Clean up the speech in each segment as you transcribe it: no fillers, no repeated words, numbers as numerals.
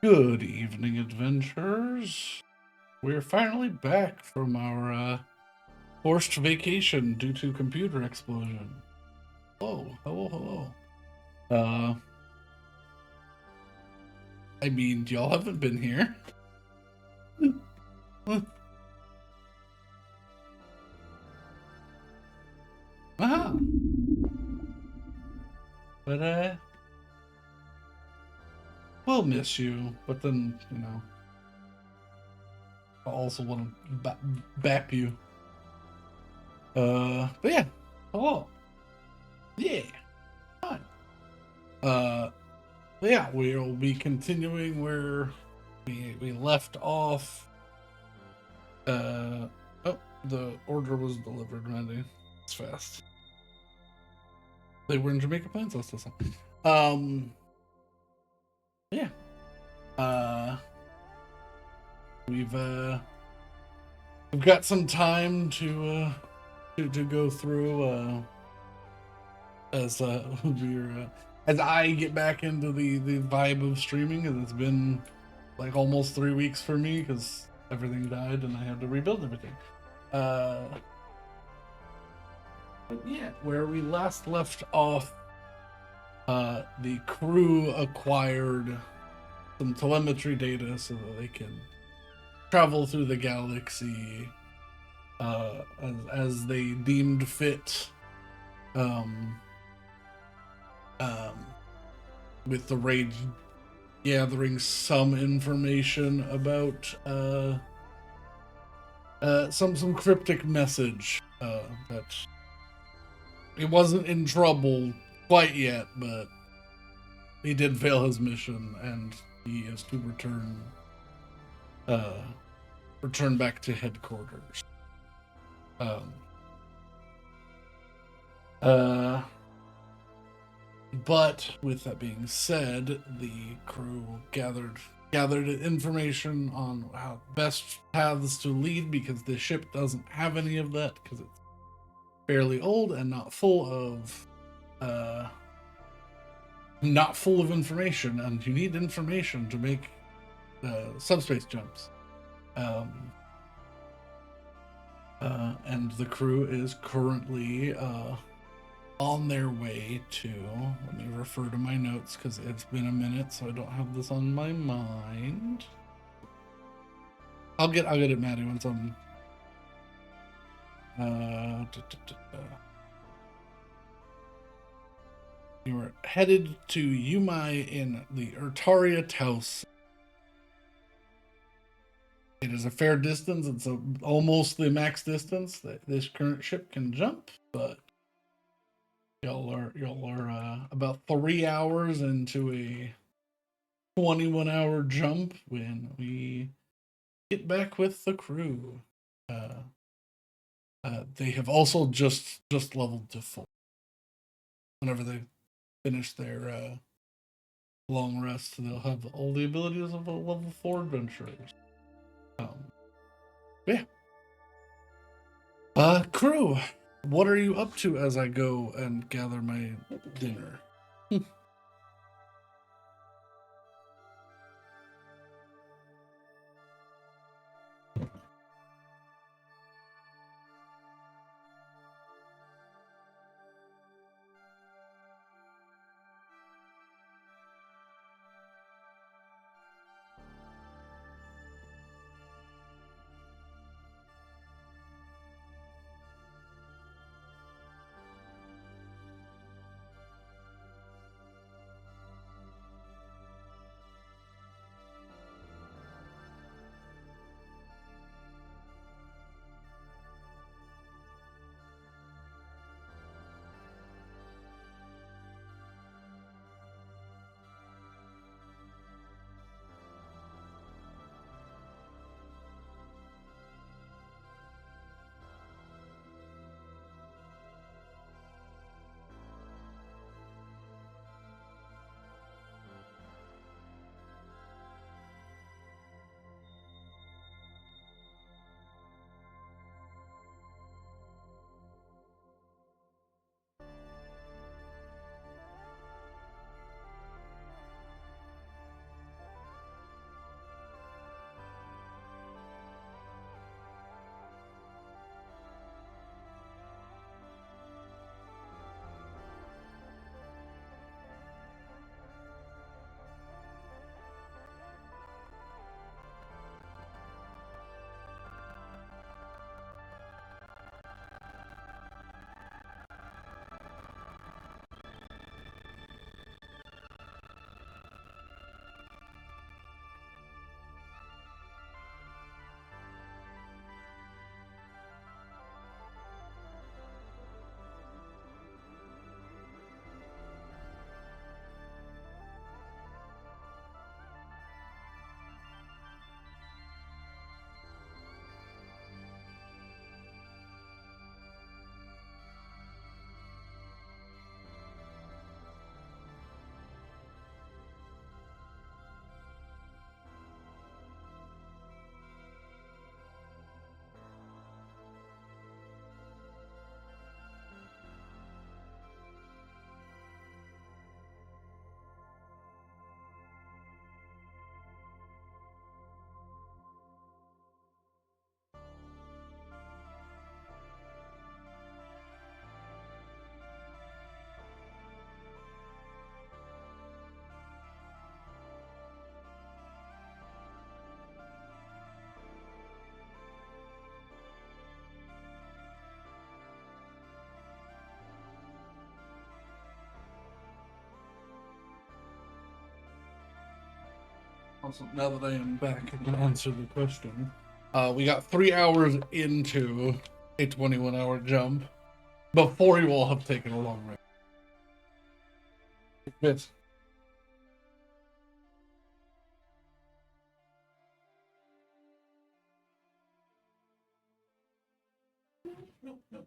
Good evening, adventurers. We're finally back from our forced vacation due to computer explosion. Hello. Uh, I mean, y'all haven't been here. Ah, but we'll miss you. But then, I also want to bap you. But yeah, hello. Yeah, fine. But yeah, we'll be continuing where we left off. Oh, the order was delivered, Randy. It's fast. They were in Jamaica Plains last time. Yeah. We've got some time to go through as we're as I get back into the vibe of streaming, because it's been like almost 3 weeks for me because everything died and I had to rebuild everything. But yeah, where we last left off, the crew acquired some telemetry data so that they can travel through the galaxy as they deemed fit, um, with the raid gathering some information about some cryptic message that he wasn't in trouble quite yet, but he did fail his mission and he is to return back to headquarters. But with that being said, the crew gathered information on how best paths to lead, because the ship doesn't have any of that because it's fairly old and not full of information, and you need information to make subspace jumps. And the crew is currently on their way to, let me refer to my notes because it's been a minute, so I don't have this on my mind. I'll get it, Maddie, once I'm you are headed to Yumae in the Ertaria Taos. It is a fair distance. It's almost the max distance that this current ship can jump, but y'all are about 3 hours into a 21-hour jump when we get back with the crew. They have also just leveled to full. Whenever they finish their long rest, they'll have all the abilities of a level 4 adventurers. Yeah. Crew, what are you up to as I go and gather my dinner? Awesome. Now that I am back, I can answer the question. We got 3 hours into a 21-hour jump before you all have taken a long rest. Yes. No, no,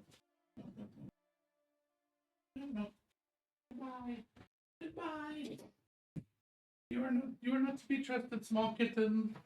no, no. Goodbye. Goodbye. You are not to be trusted, small kitten.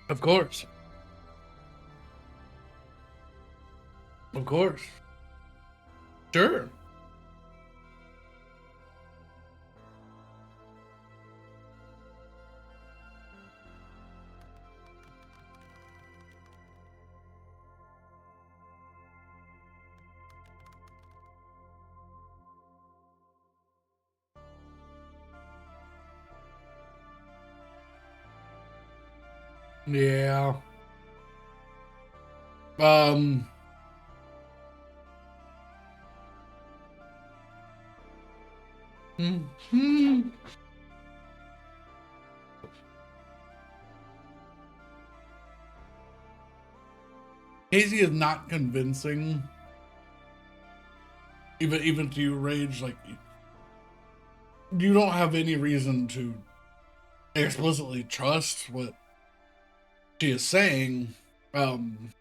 Of course. Of course. Sure. Yeah. Um. hmm. Casey is not convincing. Even to you, Rage, like you don't have any reason to explicitly trust what she is saying. Um.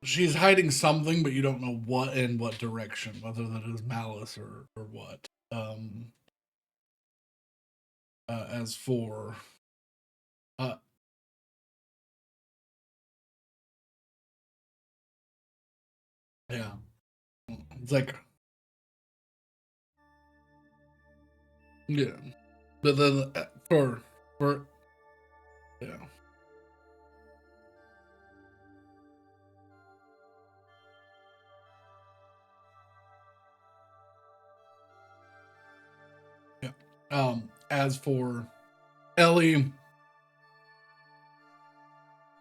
She's hiding something, but you don't know what in what direction, whether that is malice or what. As for, uh, yeah, it's like, yeah, but then for yeah, yeah. As for Ellie,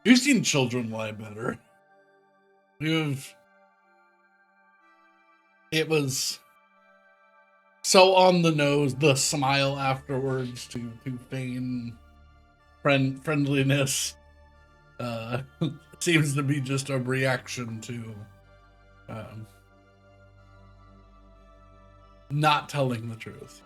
you've seen children lie better. You've it was so on the nose. The smile afterwards to feign friendliness seems to be just a reaction to um, not telling the truth.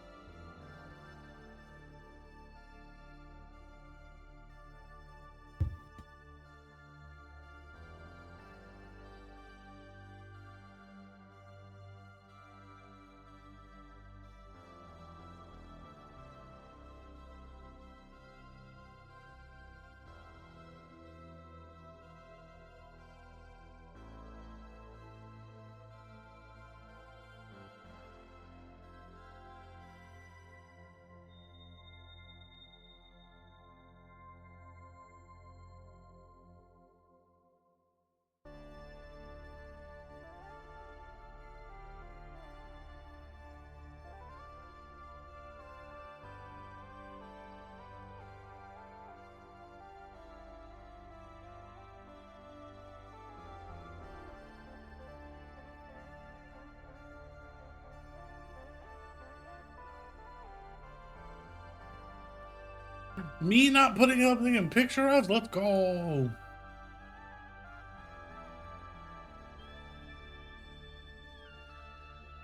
Me not putting anything in picture of? Let's go.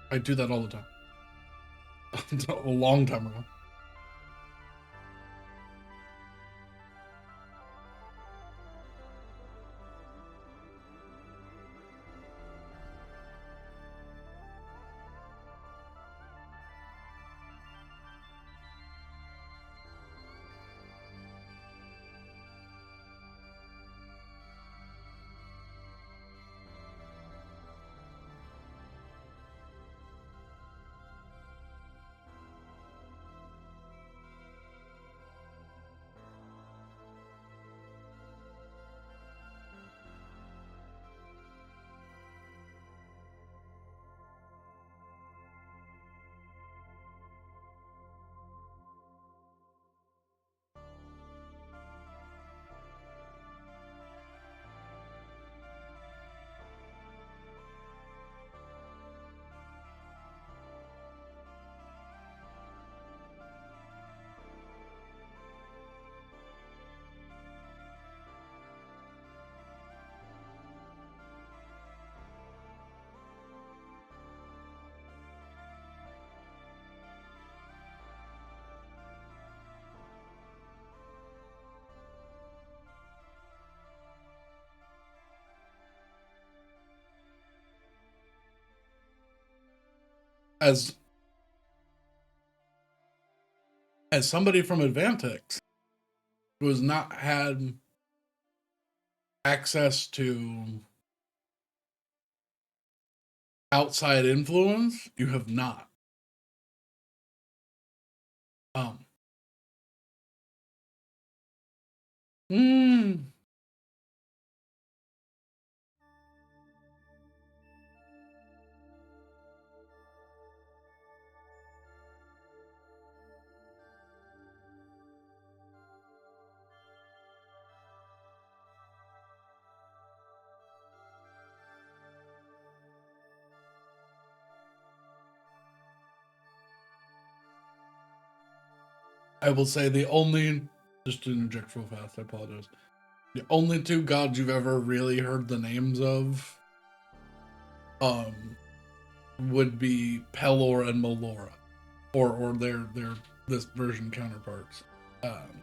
I do that all the time. A long time ago. As somebody from Advantex who has not had access to outside influence, you have not. Hmm. I will say the only, just to interject real fast, I apologize. The only two gods you've ever really heard the names of would be Pelor and Melora, or their this version counterparts. Um,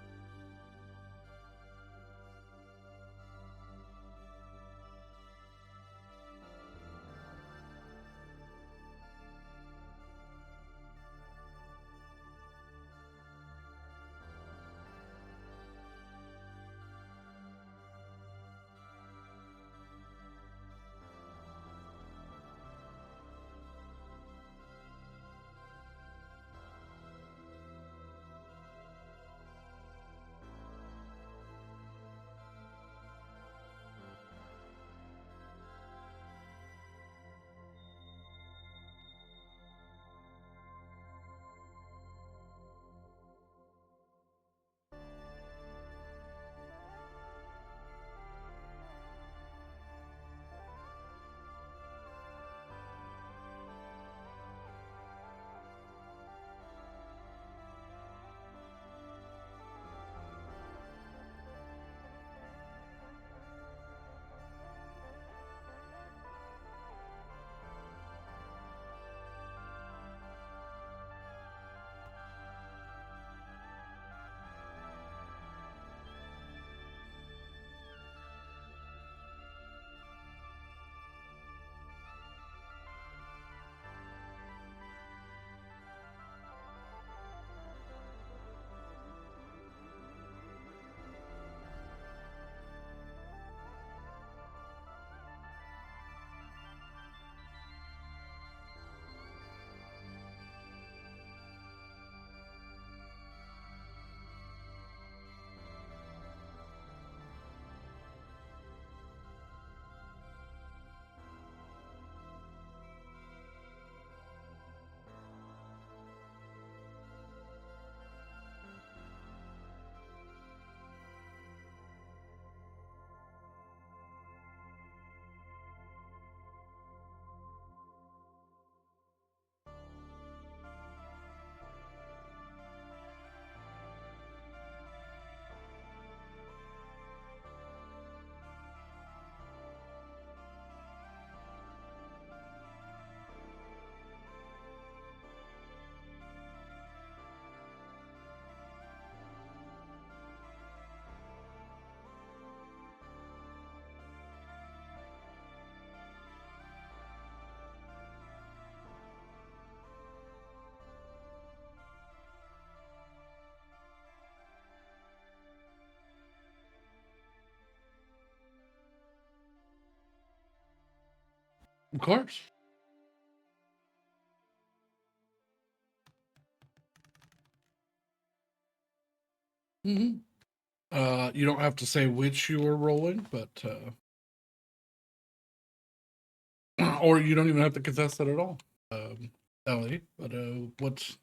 Of course. Mm-hmm. You don't have to say which you are rolling, but or you don't even have to contest it at all, Ellie. But what's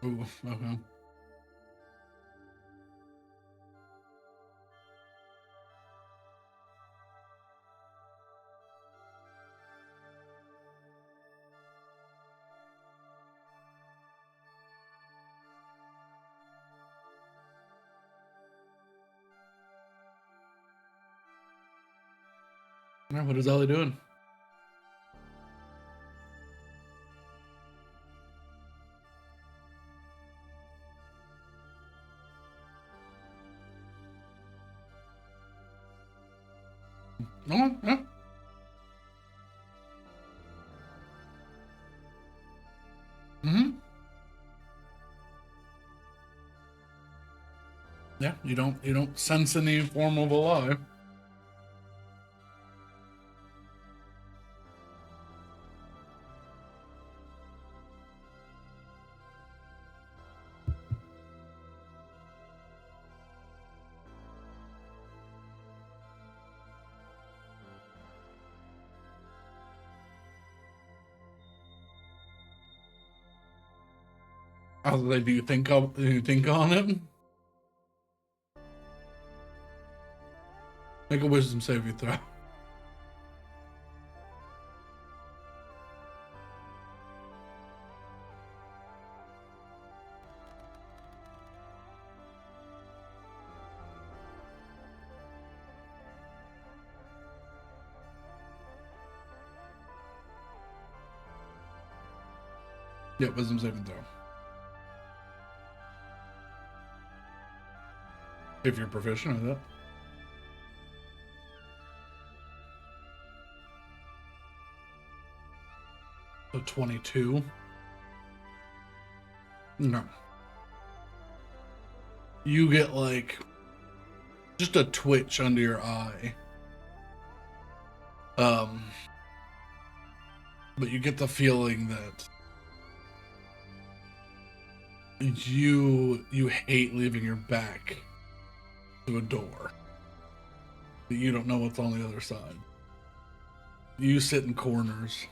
ooh, okay. Yeah, what is Ellie doing? Oh, yeah. Mm-hmm. Yeah, you don't sense any form of a lie. I was like, do you think on it? Make a wisdom saving throw. Yeah, wisdom saving throw. If you're proficient at that. So 22. No. You get like just a twitch under your eye. But you get the feeling that you hate leaving your back to a door. You don't know what's on the other side. You sit in corners.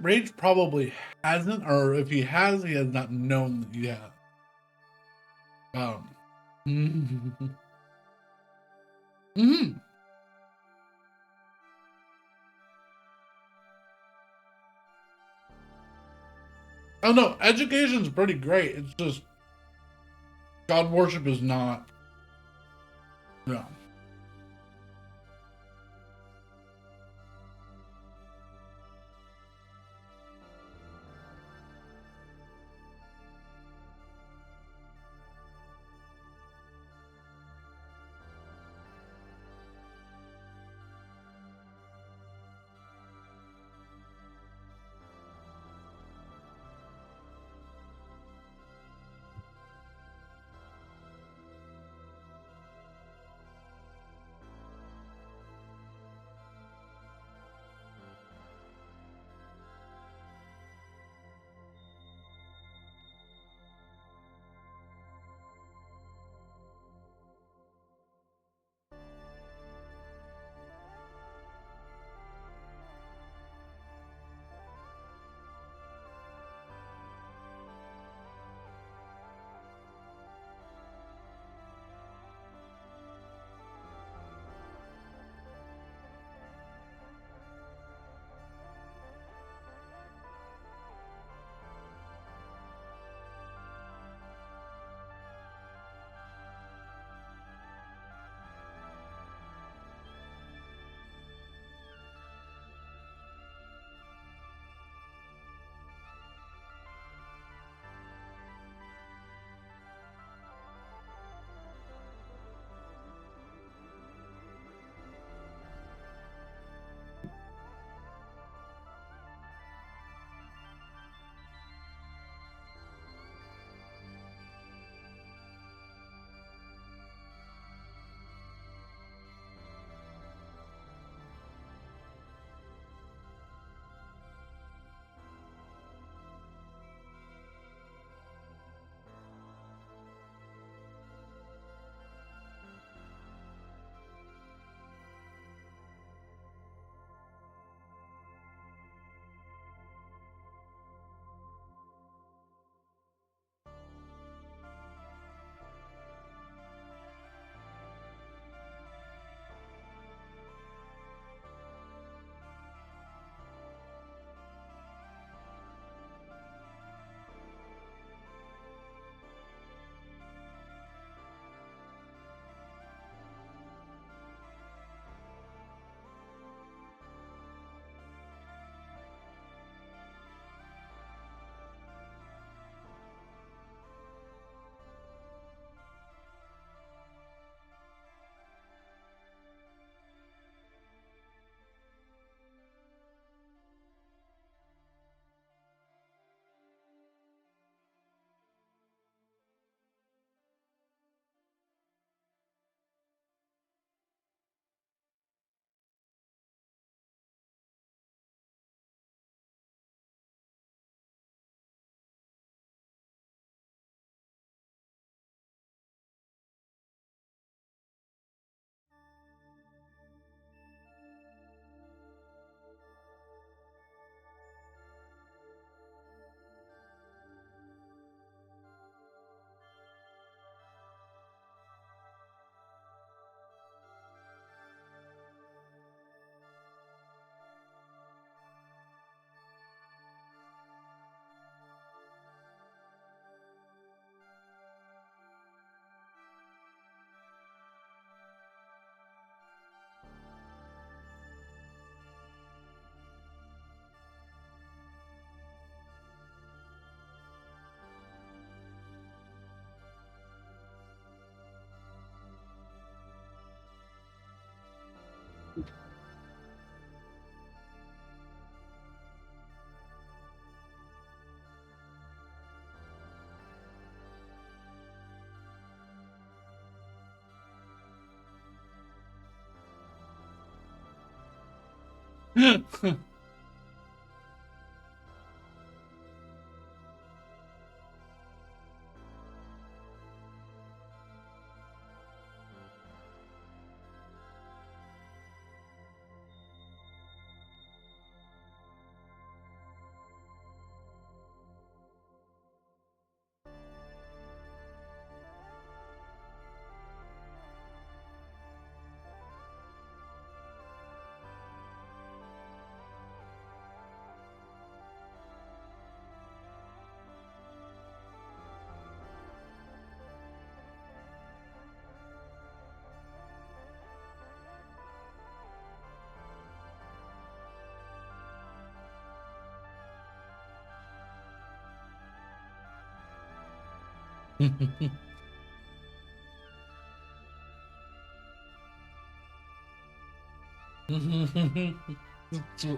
Rage probably hasn't, or if he has, he has not known that you have. Mm-hmm. Mm-hmm. Oh no, education's pretty great. It's just God worship is not. No.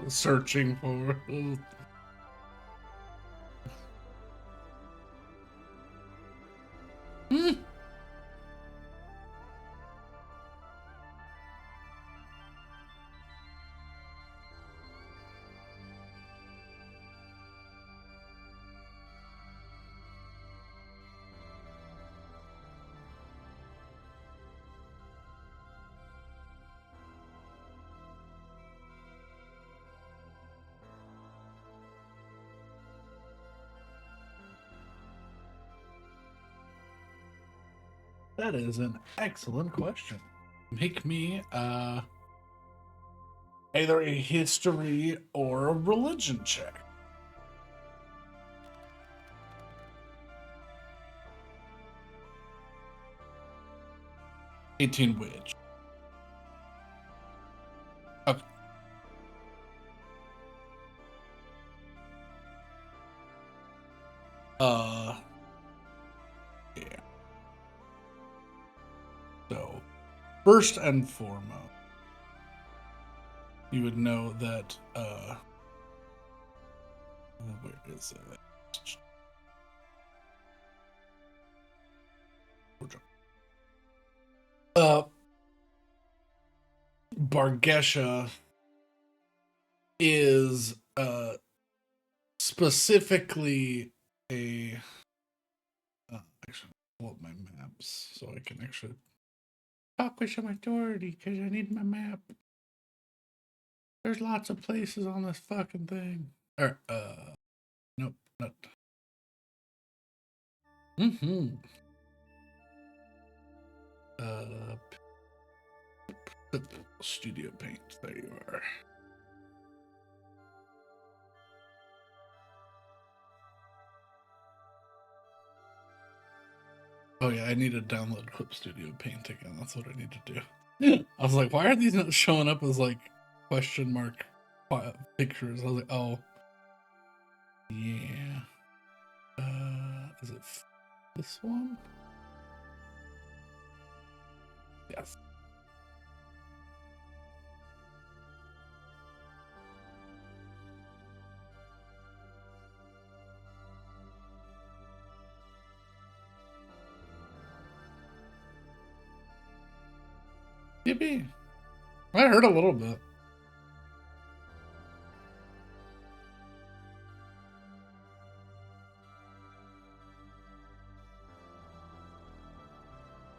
Searching for. That is an excellent question. Make me either a history or a religion check. 18 which? Okay. Yeah. So, first and foremost, you would know that, where is it? Bargesha is, specifically a, actually, pull up my maps so I can actually talk with some authority, because I need my map. There's lots of places on this fucking thing. Or, nope, not. Studio Paint, there you are. Oh yeah, I need to download Whip Studio Paint again. That's what I need to do. I was like, why are these not showing up as like question mark pictures? I was like, oh, yeah. Is it this one? Yes. Yippee. I heard a little bit.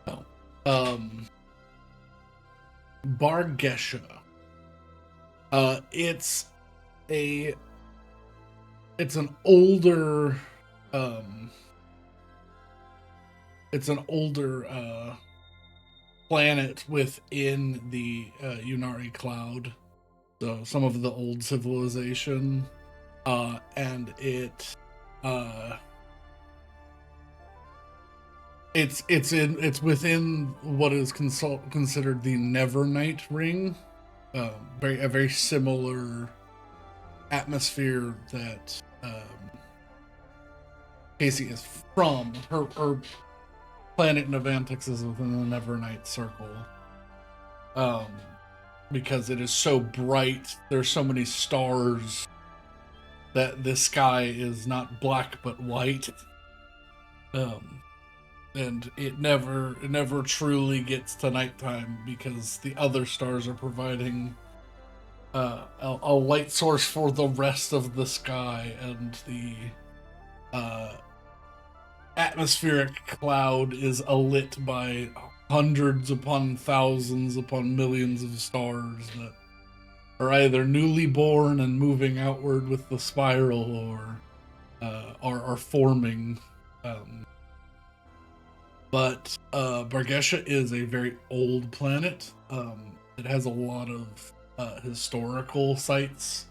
Oh. Bargesha. It's an older planet within the Unari cloud. So some of the old civilization, and it's within what is considered the Nevernight ring, a very similar atmosphere that Casey is from. Her planet Navantix is within the Nevernight circle. Because it is so bright, there's so many stars that the sky is not black but white. And it never truly gets to nighttime because the other stars are providing a light source for the rest of the sky, and the uh, atmospheric cloud is alit by hundreds upon thousands upon millions of stars that are either newly born and moving outward with the spiral, or are forming. Um, but Bargesha is a very old planet. It has a lot of historical sites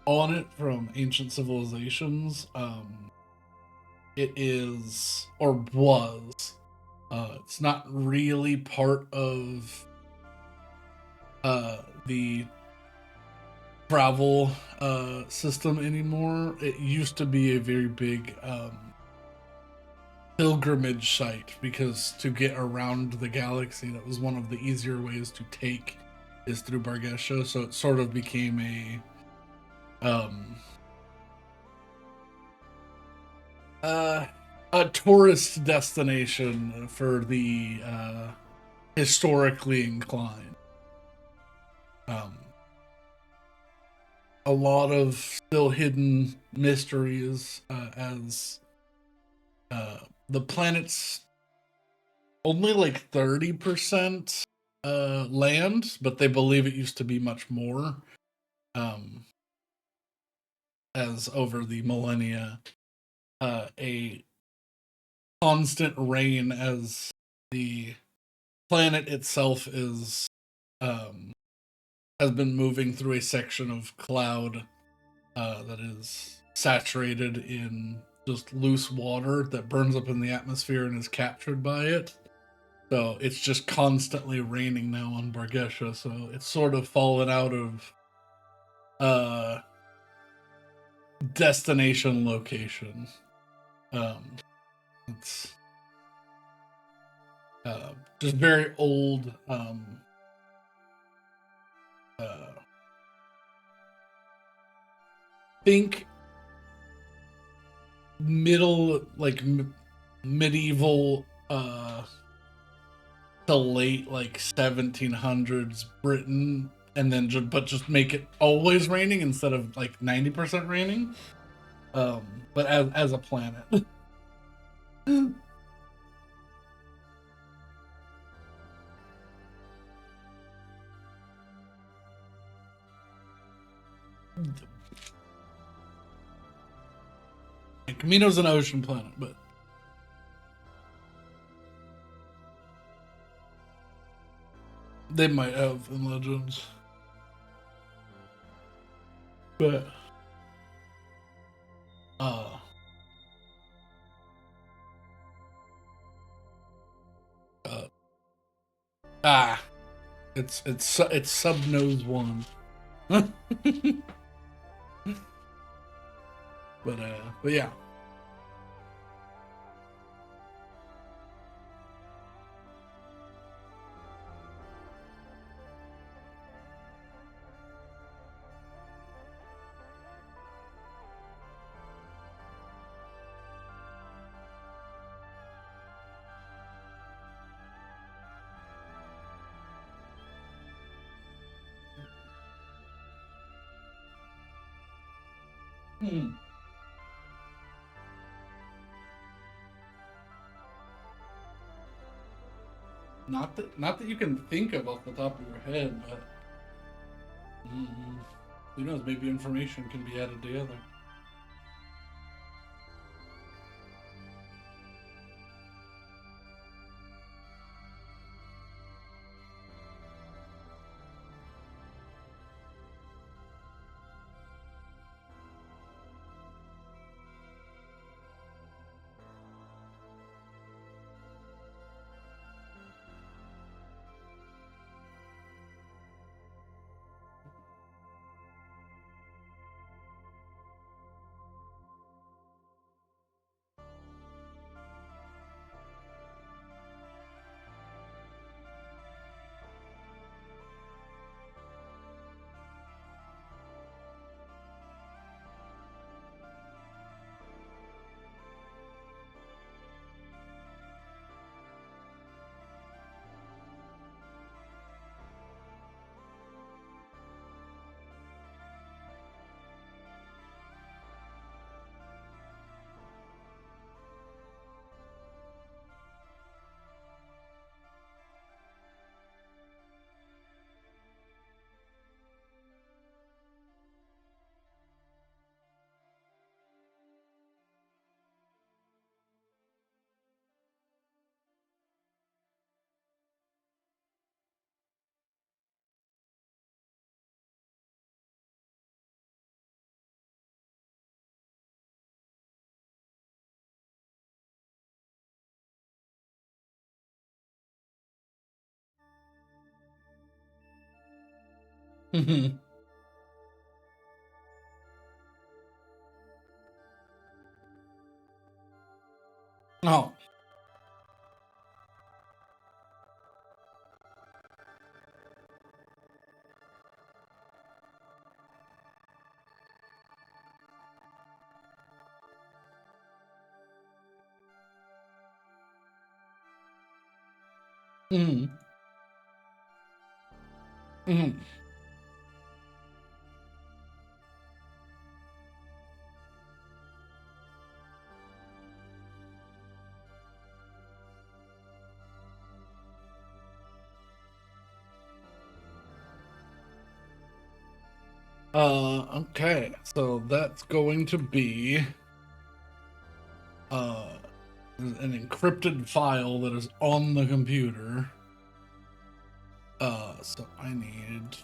on it from ancient civilizations. It is, or was, it's not really part of the travel system anymore. It used to be a very big pilgrimage site, because to get around the galaxy, that was one of the easier ways to take, is through Bargesha. So it sort of became a tourist destination for the historically inclined. Um, a lot of still hidden mysteries, as the planet's only like 30% land, but they believe it used to be much more. Um, as over the millennia, a constant rain, as the planet itself is has been moving through a section of cloud that is saturated in just loose water that burns up in the atmosphere and is captured by it. So it's just constantly raining now on Bargesha. So it's sort of fallen out of uh, destination location. It's just very old. Think middle, like medieval to late like 1700s Britain, and then just make it always raining instead of like 90% raining. But as a planet. Camino's an ocean planet, but they might have in Legends. But uh uh ah it's sub nose one. But yeah. Hmm. Not that you can think of off the top of your head, but who knows? Maybe information can be added together. Mhm. Oh. Mhm. Mhm. Okay. So that's going to be uh an encrypted file that is on the computer. So I need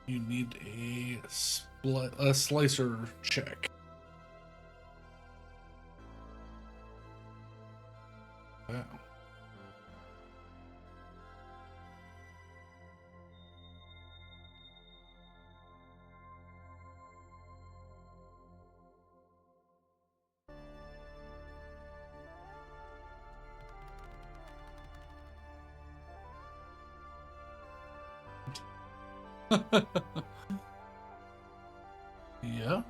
you need a slicer check. Wow. Yeah.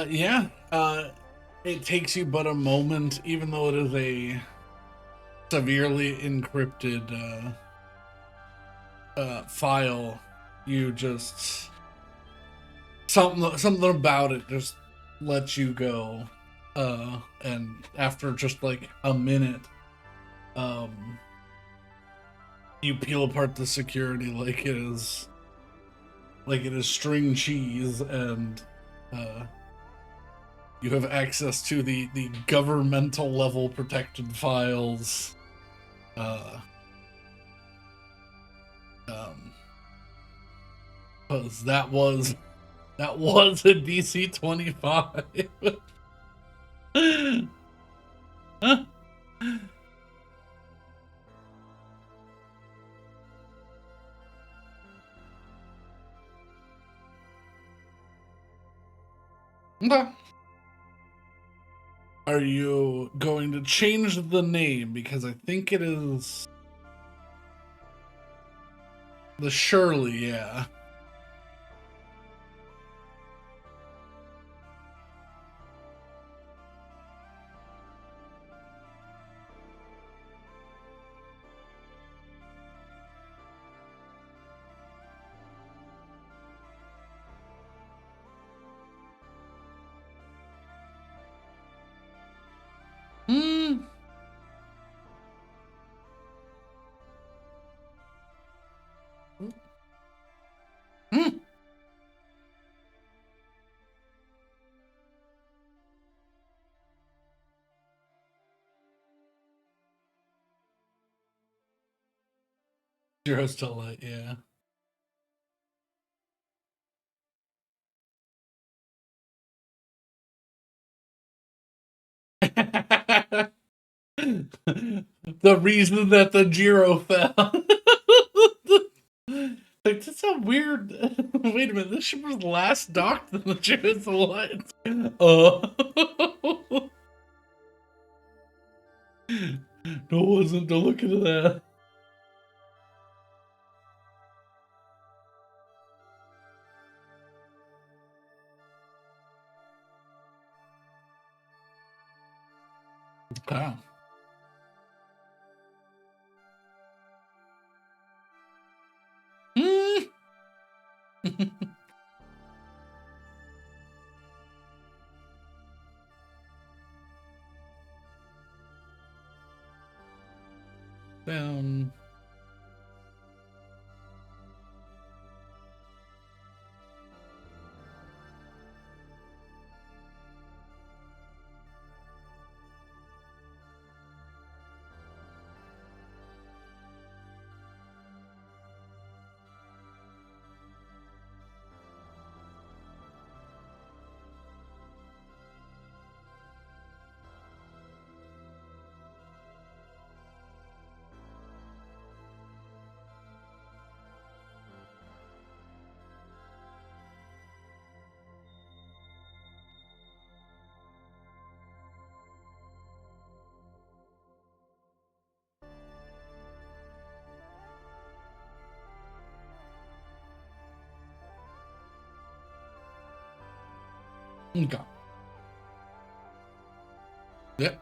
Yeah. It takes you but a moment, even though it is a severely encrypted file. You just something about it just lets you go. And after just like a minute, um, you peel apart the security like it is string cheese, and uh, you have access to the governmental level protected files. Uh, um, because that was a DC 25. Okay. Are you going to change the name? Because I think it is the Shirley, yeah. Hmm. Hmm. Zero still light, yeah. The reason that the Jiro fell. Like, that's a weird. Wait a minute, this ship was last docked in the Jiro's Alliance. Oh. No, it wasn't. Don't look into that. Okay. Hmm. Down. Okay. Yep.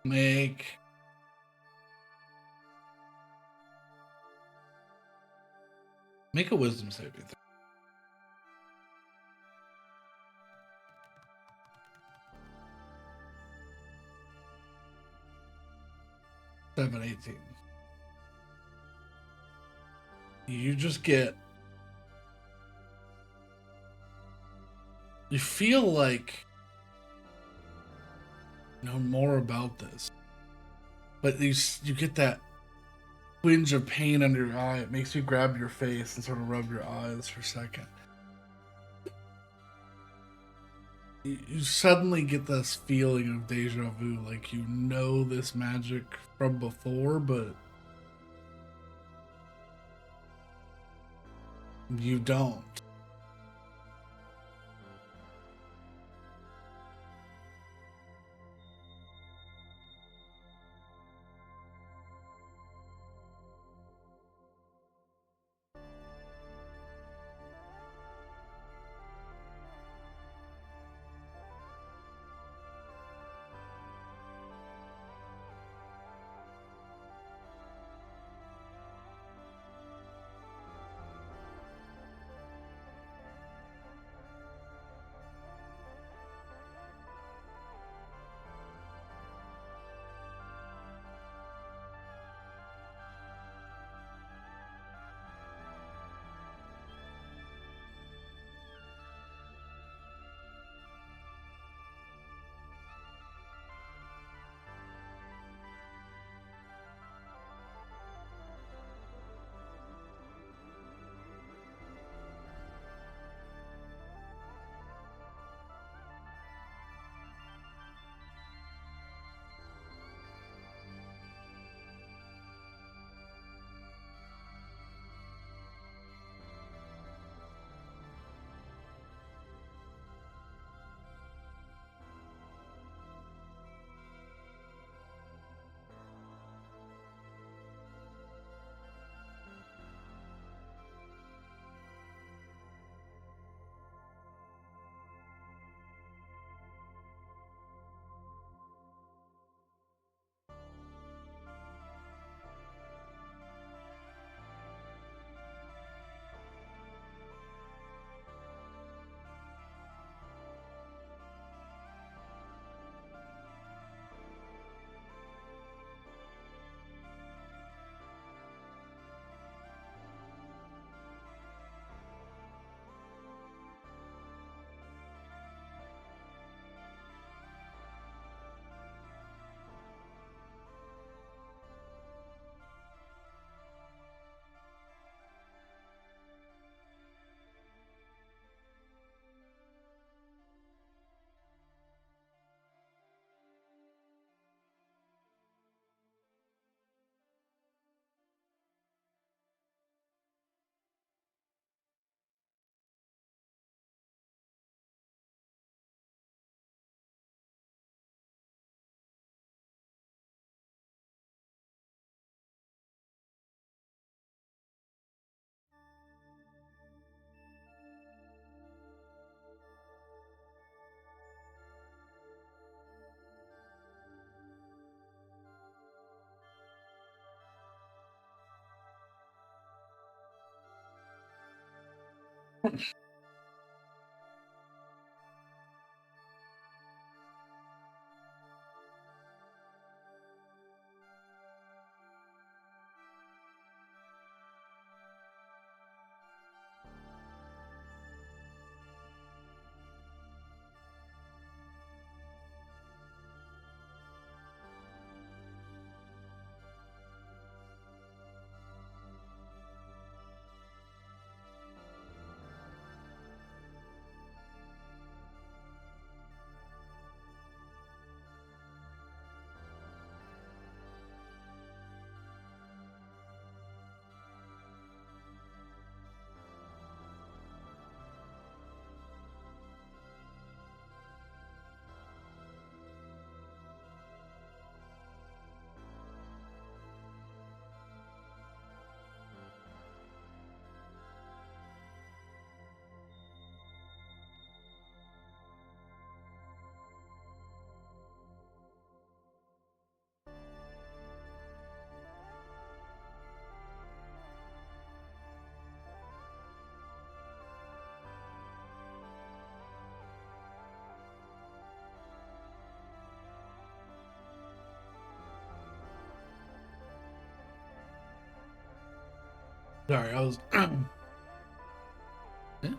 Make a wisdom saving throw. Seven 18. You just get. You feel like you know more about this, but you get that twinge of pain under your eye. It makes you grab your face and sort of rub your eyes for a second. You suddenly get this feeling of deja vu, like you know this magic from before, but you don't. Sorry, I was. Yeah.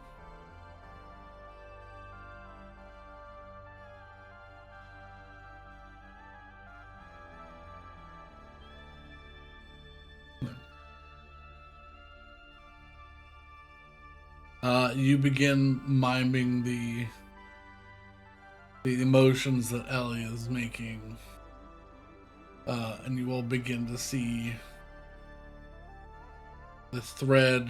You begin miming the emotions that Ellie is making, and you will begin to see the thread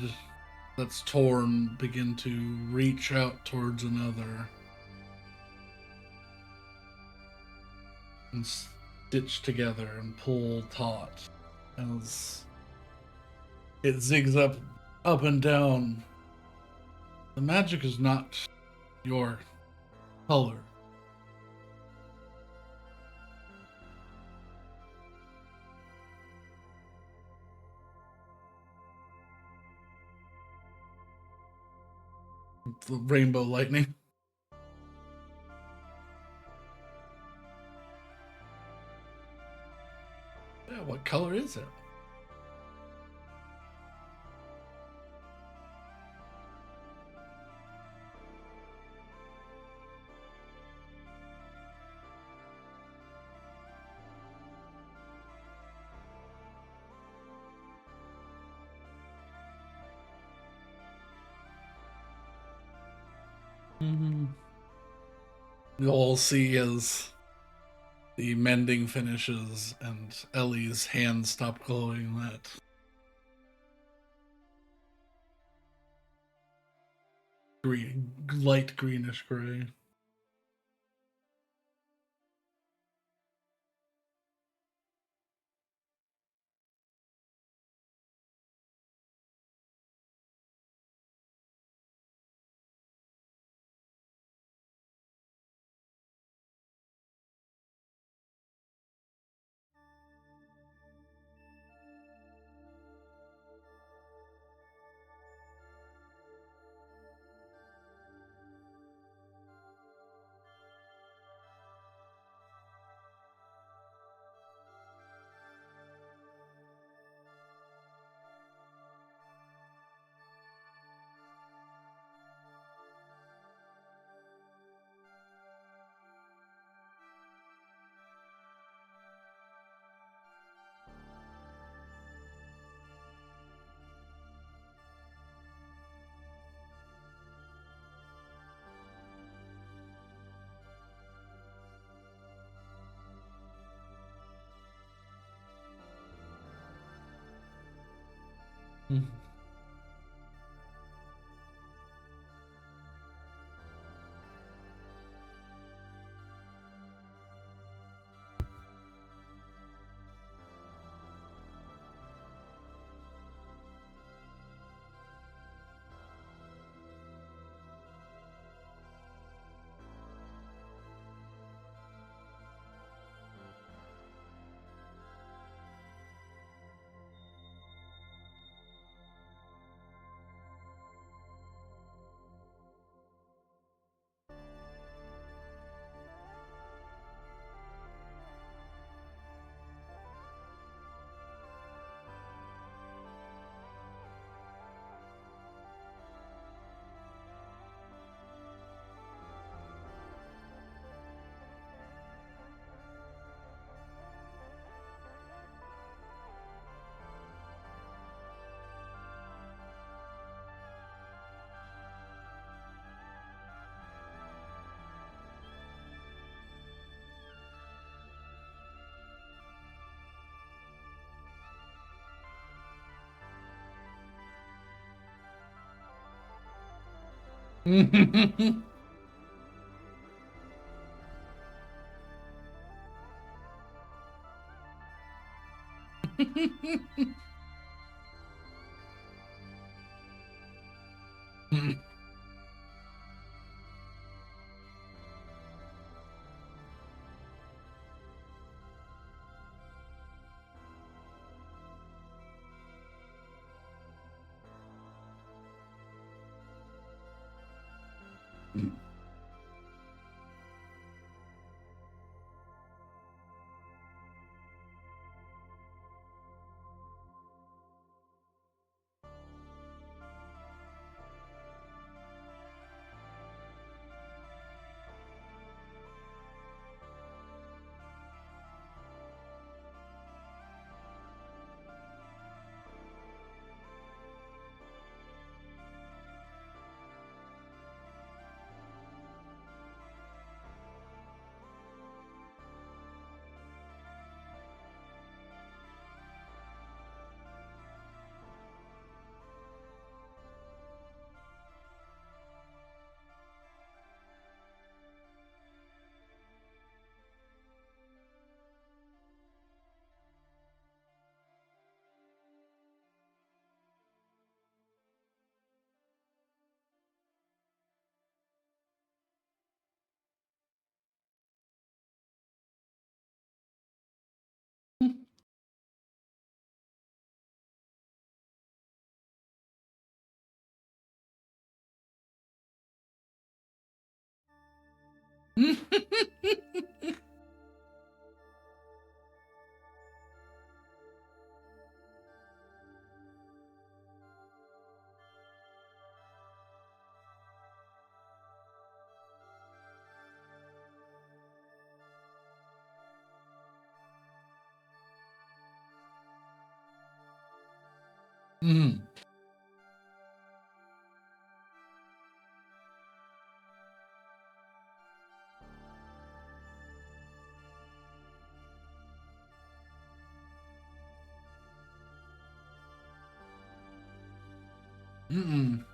that's torn begin to reach out towards another and stitch together and pull taut as it zigs up and down. The magic is not your color. The rainbow lightning. Yeah, what color is it? Mm-hmm. You'll see as the mending finishes and Ellie's hands stop glowing that green, light greenish gray. Mm-hmm. Mm. Mm-mm.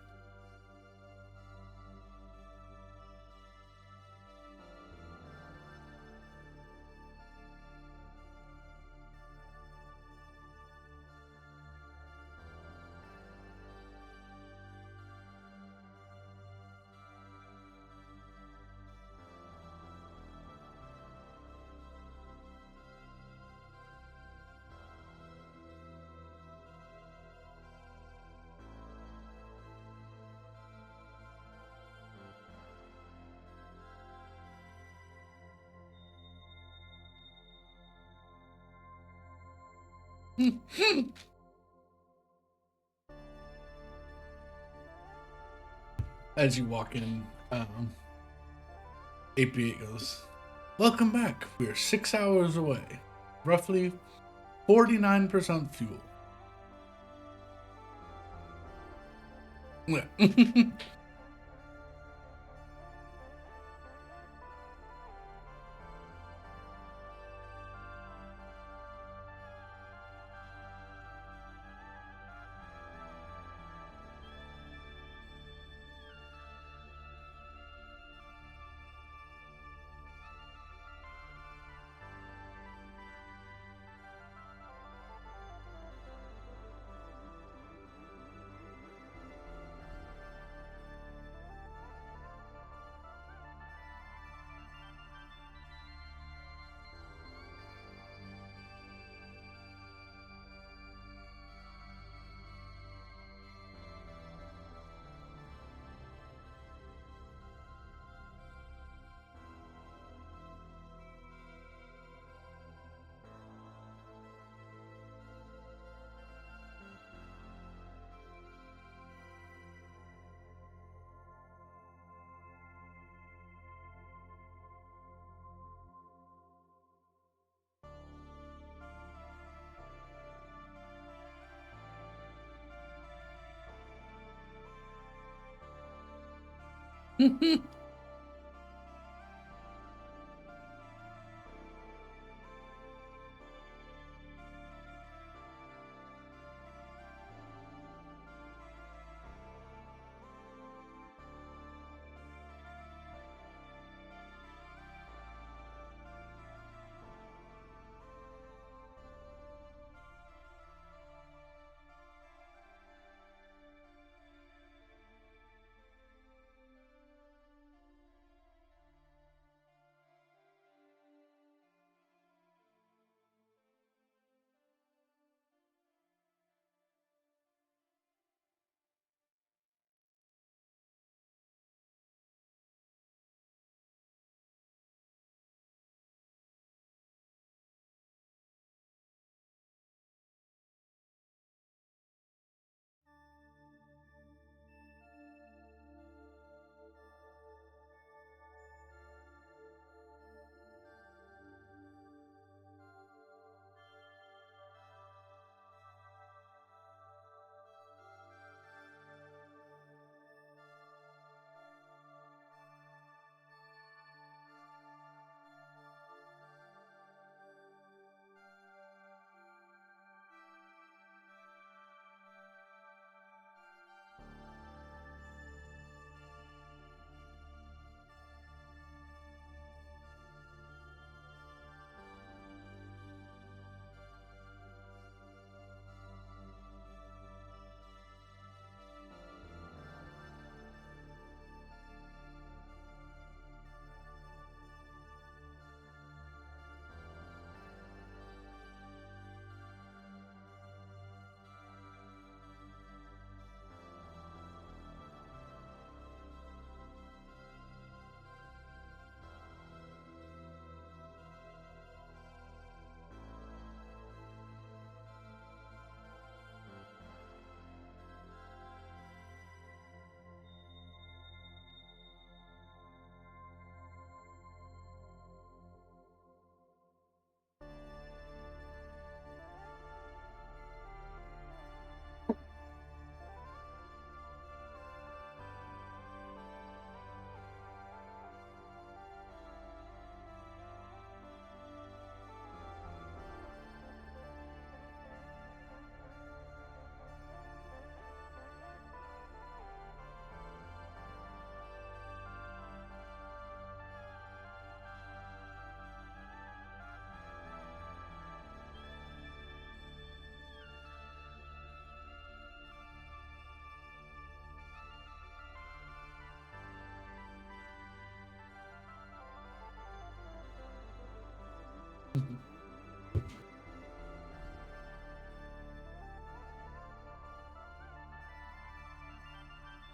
As you walk in, AP8 goes, "Welcome back. We are 6 hours away. Roughly 49% fuel." Yeah.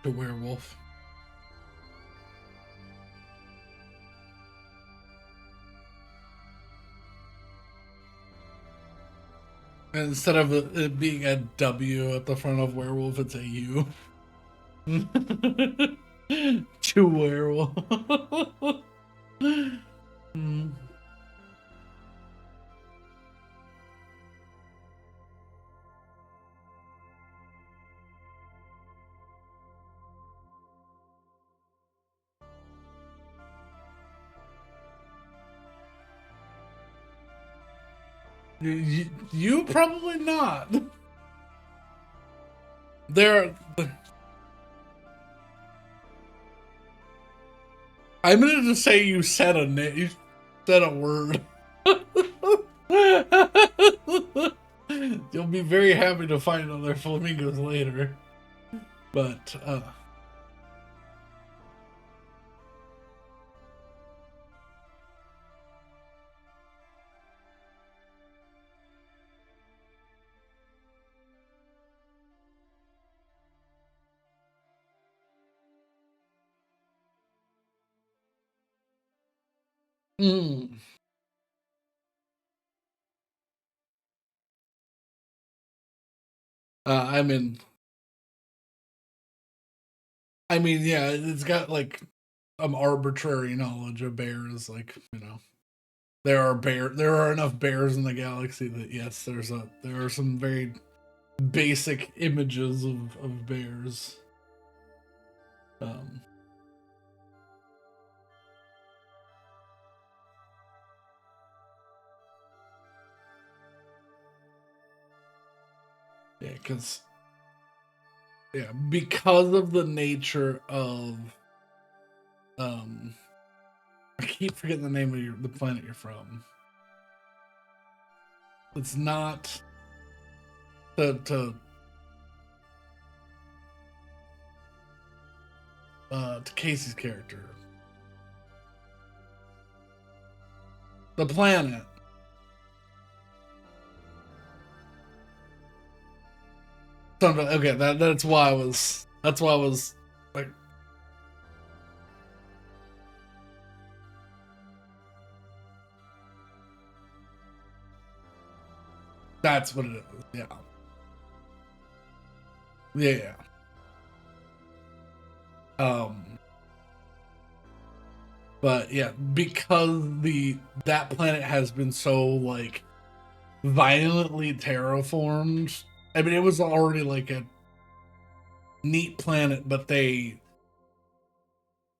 to werewolf. And instead of it being a W at the front of werewolf, it's a U. To werewolf. Mm. You probably not. There. I'm gonna just say you said you said a word. You'll be very happy to find other flamingos later. But mm, I mean, yeah, it's got like arbitrary knowledge of bears. Like, there are enough bears in the galaxy that yes, there are some very basic images of bears. Um, yeah, because of the nature of I keep forgetting the name of the planet you're from. It's not to Casey's character. The planet. Okay, that's why I was like, that's what it is. Yeah. Yeah. But yeah, because that planet has been so like violently terraformed. I mean, it was already like a neat planet, but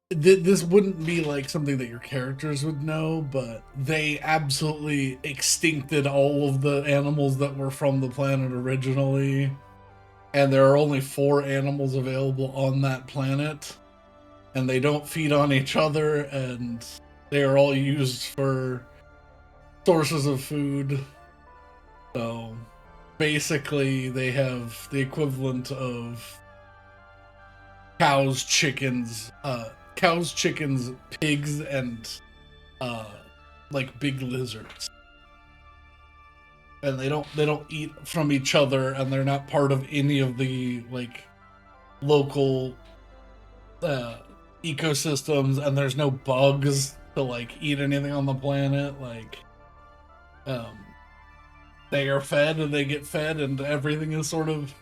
this wouldn't be like something that your characters would know, but they absolutely extincted all of the animals that were from the planet originally. And there are only 4 animals available on that planet. And they don't feed on each other, and they are all used for sources of food. So basically, they have the equivalent of cows, chickens, pigs, and like big lizards. And they don't eat from each other, and they're not part of any of the like local ecosystems, and there's no bugs to like eat anything on the planet. Like, um, they are fed and they get fed, and everything is sort of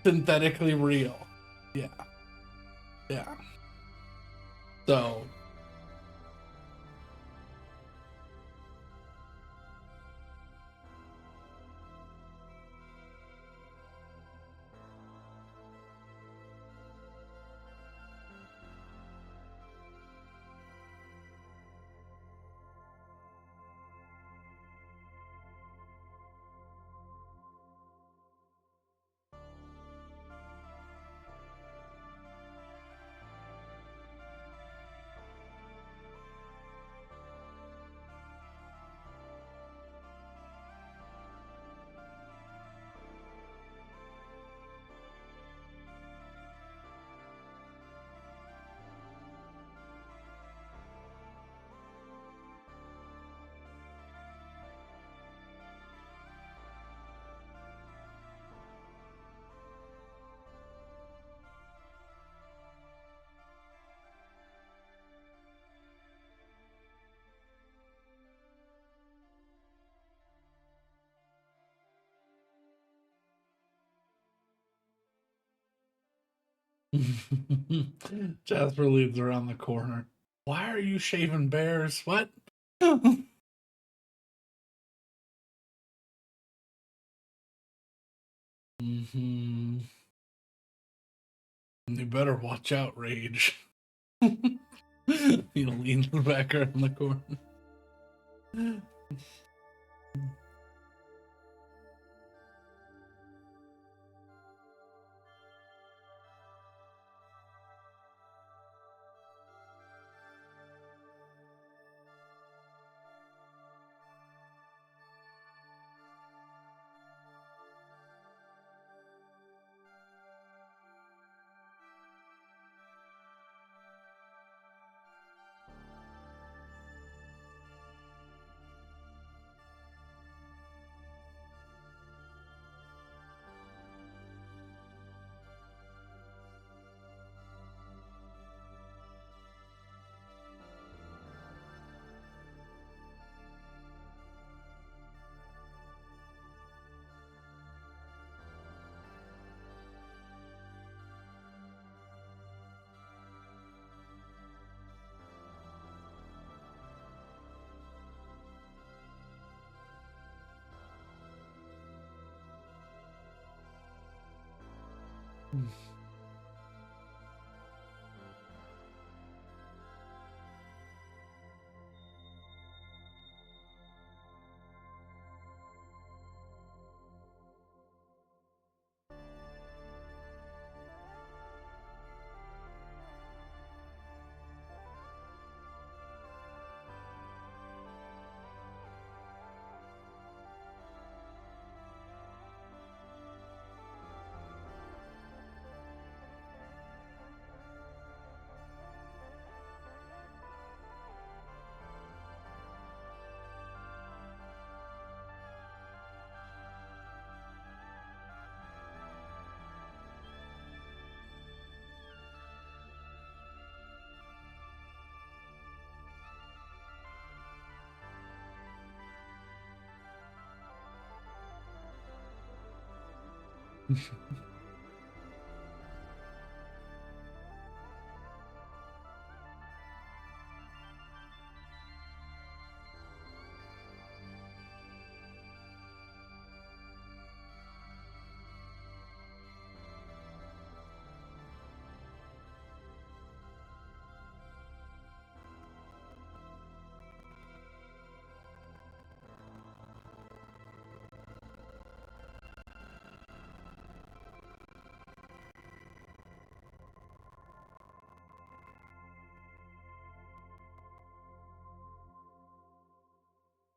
synthetically real. Yeah, yeah. So Jasper leads around the corner. Why are you shaving bears? What? Mm-hmm. You better watch out, Rage. He leans back around the corner.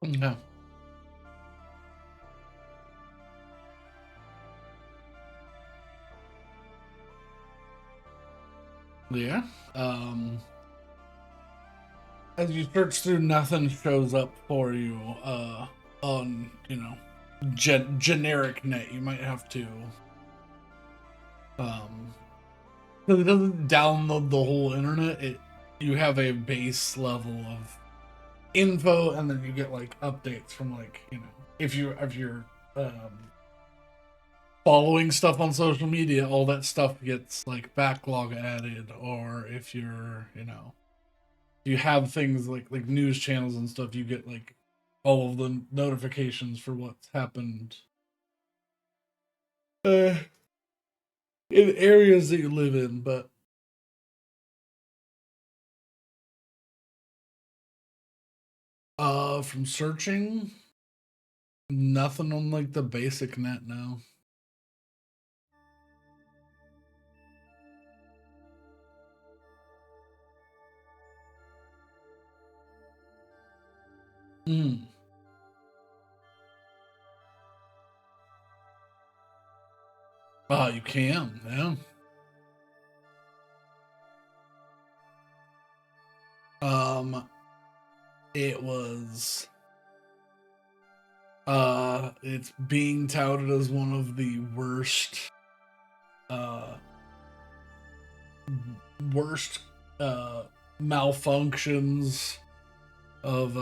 No. Yeah. As you search through, nothing shows up for you on, generic net. You might have to um because it doesn't download the whole internet. You have a base level of info, and then you get like updates from, like, if you're um following stuff on social media, all that stuff gets like backlog added, or if you have things like news channels and stuff, you get like all of the notifications for what's happened uh, in areas that you live in. But from searching, nothing on like the basic net now. Mm. You can, yeah. Um, it was it's being touted as one of the uh worst malfunctions of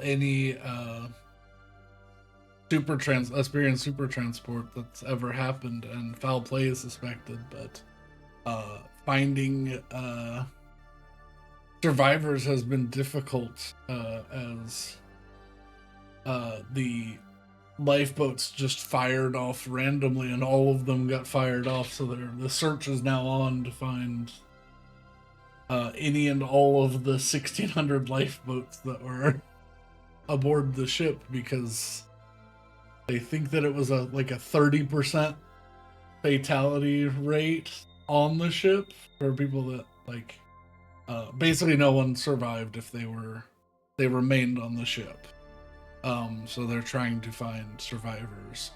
any Asperian super transport that's ever happened, and foul play is suspected. But finding survivors has been difficult, as the lifeboats just fired off randomly, and all of them got fired off. So the search is now on to find any and all of the 1,600 lifeboats that were aboard the ship, because they think that it was a 30% fatality rate on the ship for people that basically no one survived if they remained on the ship. So they're trying to find survivors.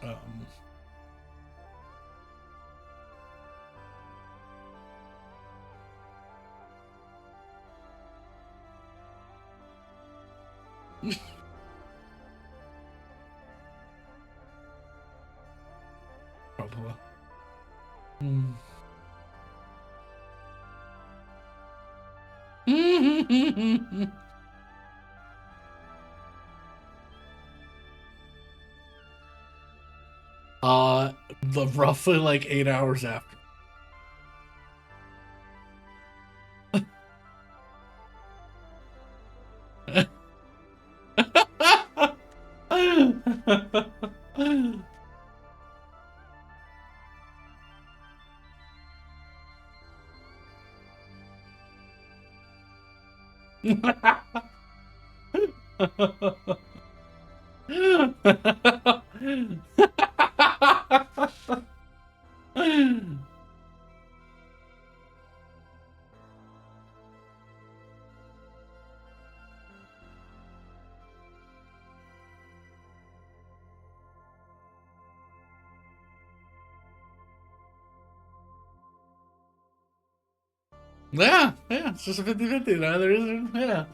Probably. Roughly 8 hours after. Yeah, it's just a 50-50. Neither is it. Yeah.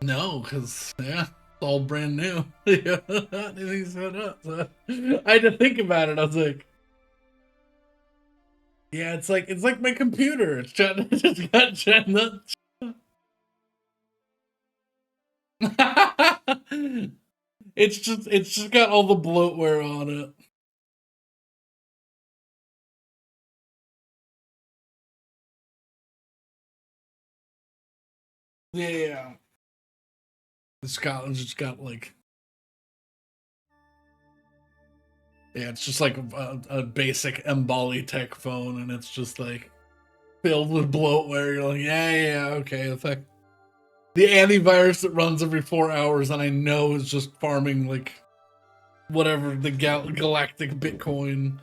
No, because it's all brand new. Yeah, anything set up. So I had to think about it. I was like, yeah, it's like my computer. It's just got it's just got all the bloatware on it. Yeah. It's got it's just like a basic Emboli Tech phone, and it's just filled with bloatware. You're like, yeah, okay. It's like the antivirus that runs every 4 hours, and I know is just farming whatever the galactic Bitcoin.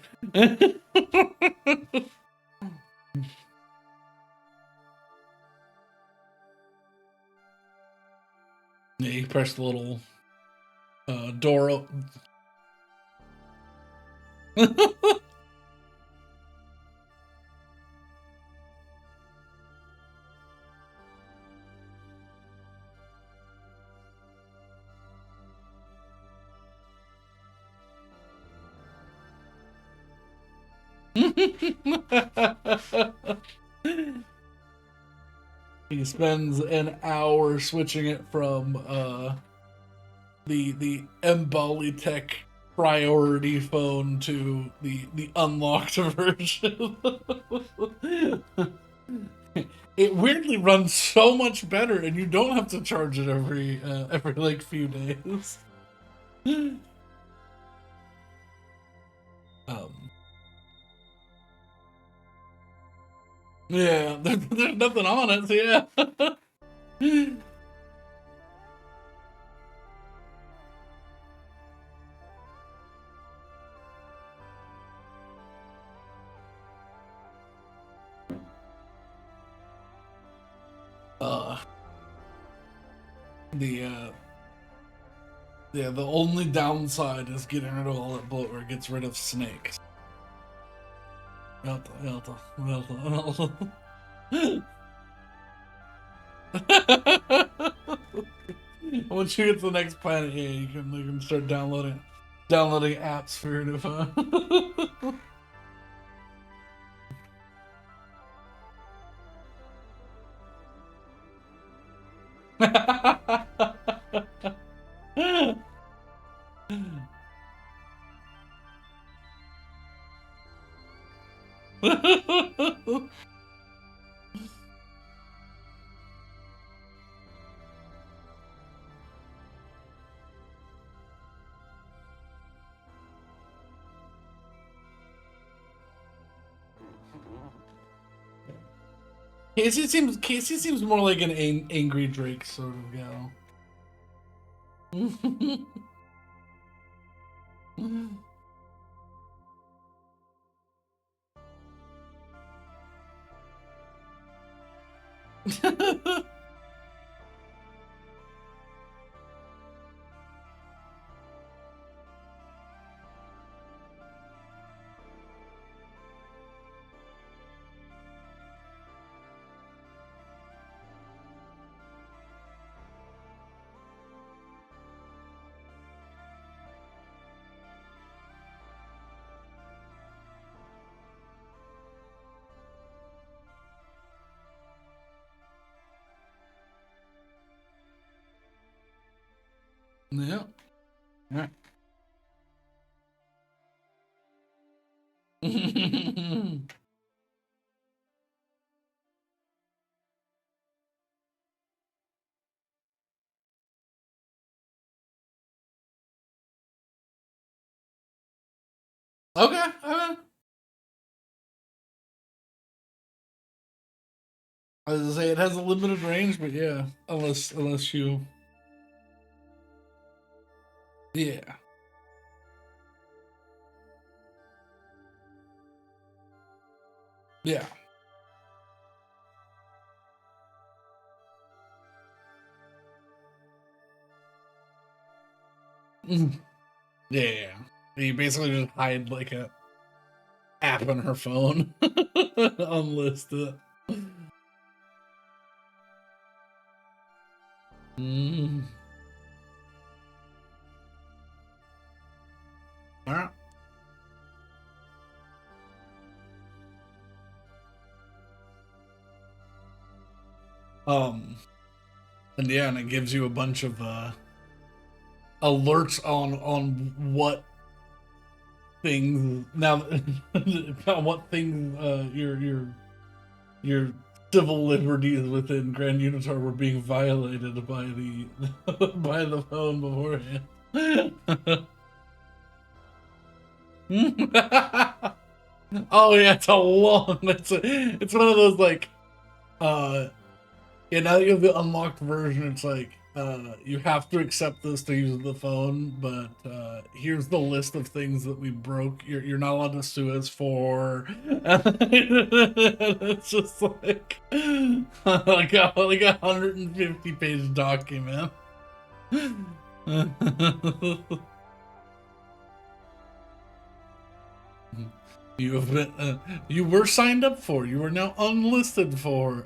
Yeah, you press the little door open. He spends an hour switching it from the Emboli Tech priority phone to the unlocked version. It weirdly runs so much better, and you don't have to charge it every few days. Yeah, there's nothing on it, so yeah. The the only downside is getting rid of all that bloatware gets rid of snakes. Elta. Once you get to the next planet, yeah, you can start downloading apps for your new phone. Casey seems more like an angry Drake sort of gal. Yeah. Yeah. Okay. I was gonna say it has a limited range, but yeah, unless you, yeah, yeah, Mhm. Yeah. You basically just hide like a app on her phone, unlisted. Mm. All right. Um, and yeah, and it gives you a bunch of alerts on what things now on what things your civil liberties within Grand Yunatar were being violated by the by the phone beforehand. Oh yeah, it's a long. It's one of those like uh yeah, now that you have the unlocked version, it's like you have to accept this to use the phone, but here's the list of things that we broke. You're not allowed to sue us for. It's just like like a 150-page document. You have been, you were signed up for. You are now unlisted for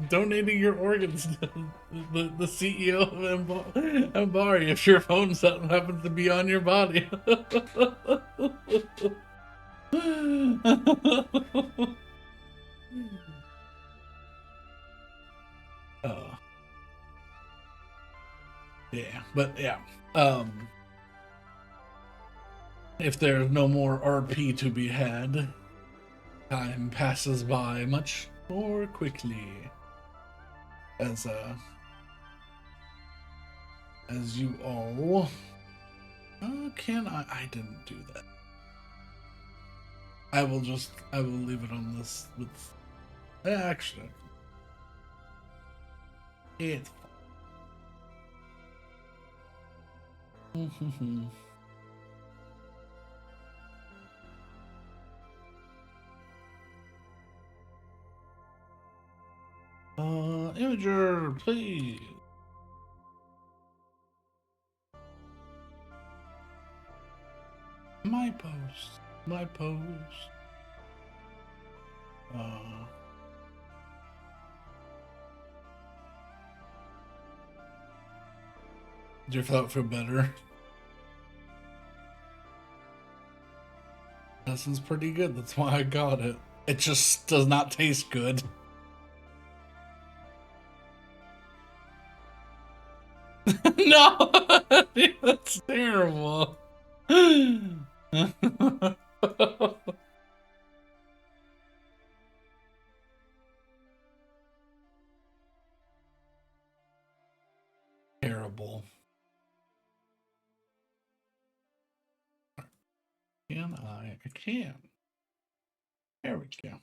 donating your organs to the CEO of Ambari if your phone happens to be on your body. uh, yeah, but yeah. Um, if there's no more RP to be had, time passes by much more quickly as uh as you all. Can I didn't do that. I will leave it on this with actually it's fine. Imager, please. My post. My post. Did your thought feel better? That sounds pretty good. That's why I got it. It just does not taste good. No, that's terrible. Terrible. Can I? I can. There we go.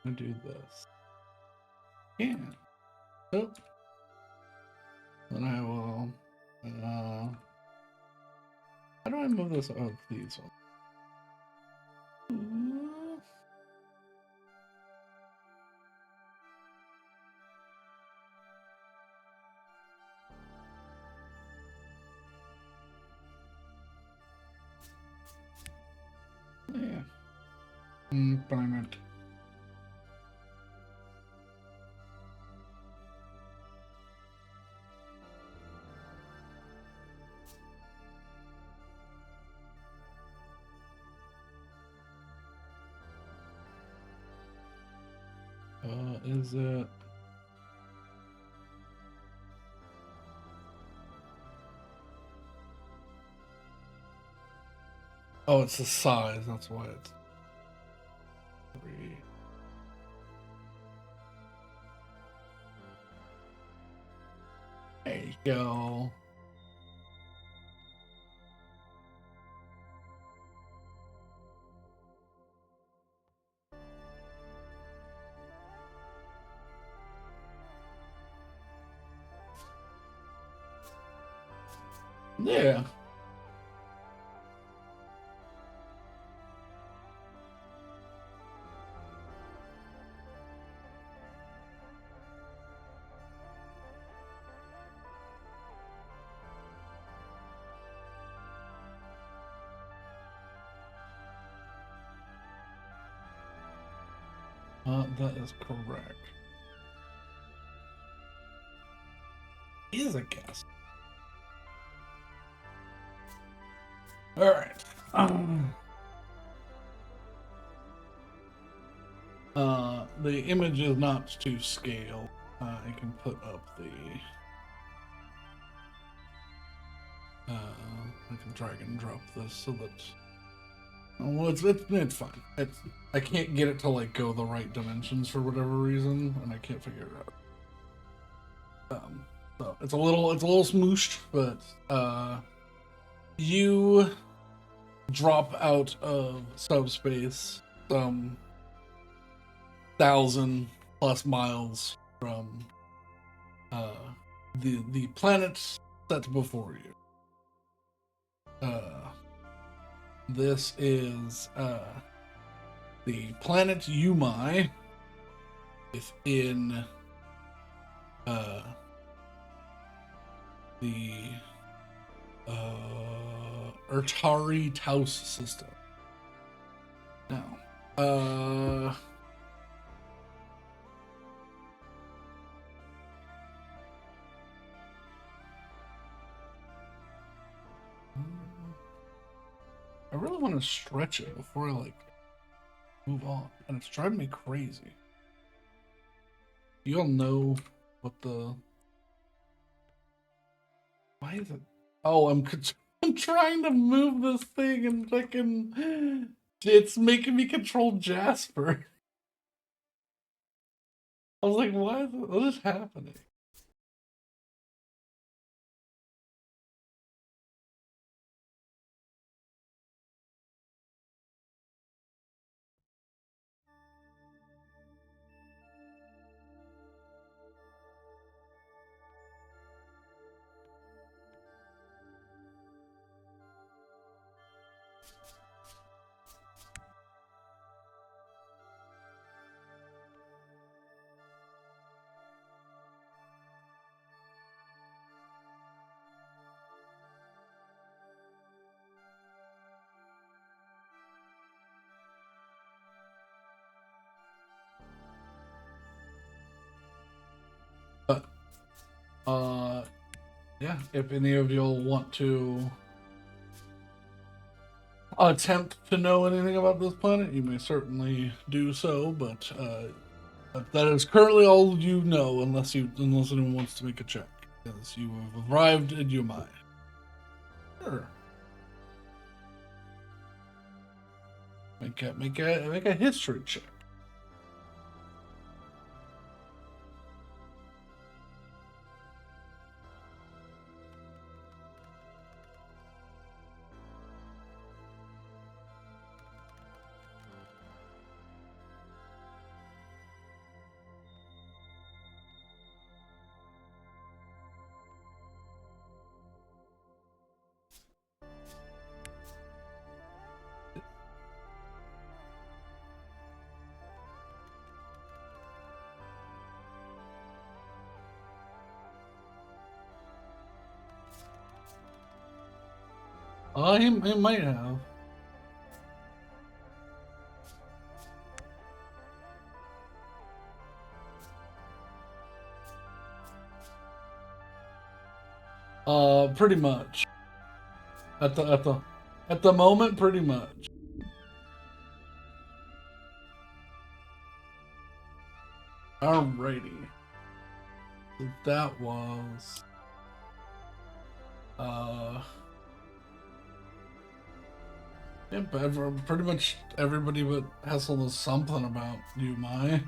I'll do this. Yeah. Oh. Then I will. How do I move this? Oh, these ones. Yeah. Employment. Is it? Oh, it's the size. That's why it's 3. There you go. Yeah. That is correct. He is a guest. All right. The image is not to scale. I can put up the. I can drag and drop this so that. Well, it's fine. I can't get it to like go the right dimensions for whatever reason, and I can't figure it out. So it's a little smooshed, but you drop out of subspace some 1,000+ miles from the planet that's before you. This is the planet Yumae within the Ertaria Taos System. Now, I really want to stretch it before I like move on, and it's driving me crazy. You all know what the? Why is it? Oh, I'm trying to move this thing, and fucking, it's making me control Jasper. I was like, what is happening? Yeah, if any of you'll want to attempt to know anything about this planet, you may certainly do so, but that is currently all you know, unless anyone wants to make a check, because you have arrived in Yumae. Sure. Make a history check. He might have. Pretty much. At the moment, pretty much. Alrighty. So that was yeah, but pretty much everybody but Hessel knows something about Yumae.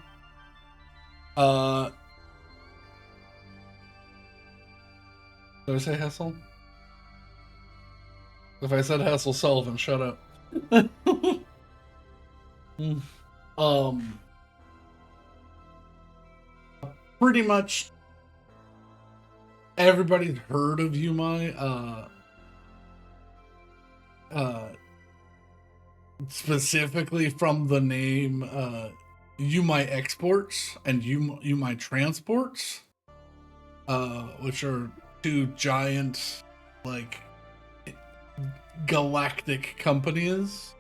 Did I say Hessel? If I said Hessel Sullivan, shut up. Pretty much everybody's heard of Yumae. Specifically from the name Yumae Exports and Yumae Transports, which are two giant, like, galactic companies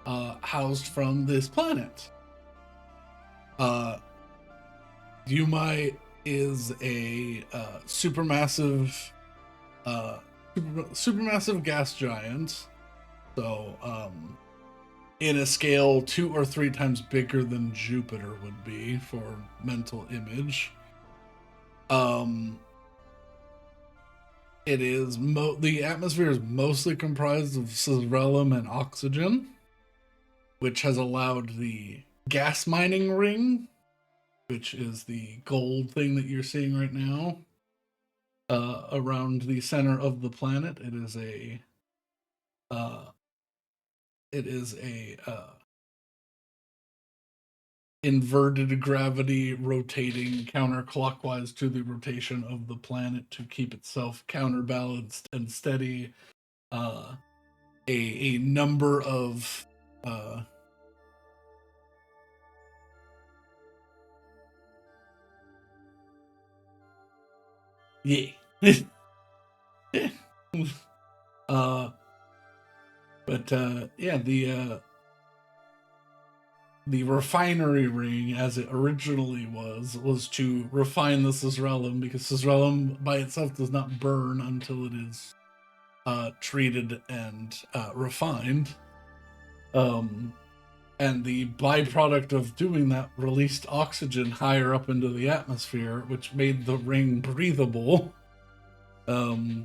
housed from this planet. Yumae is a supermassive gas giant. So, in a scale 2 or 3 times bigger than Jupiter would be for mental image. It is the atmosphere is mostly comprised of Cisrelum and oxygen, which has allowed the gas mining ring, which is the gold thing that you're seeing right now, around the center of the planet. It is a inverted gravity rotating counterclockwise to the rotation of the planet to keep itself counterbalanced and steady. A number of yeah. Yeah, the refinery ring, as it originally was to refine the Cisrelum, because Cisrelum by itself does not burn until it is treated and refined. And the byproduct of doing that released oxygen higher up into the atmosphere, which made the ring breathable,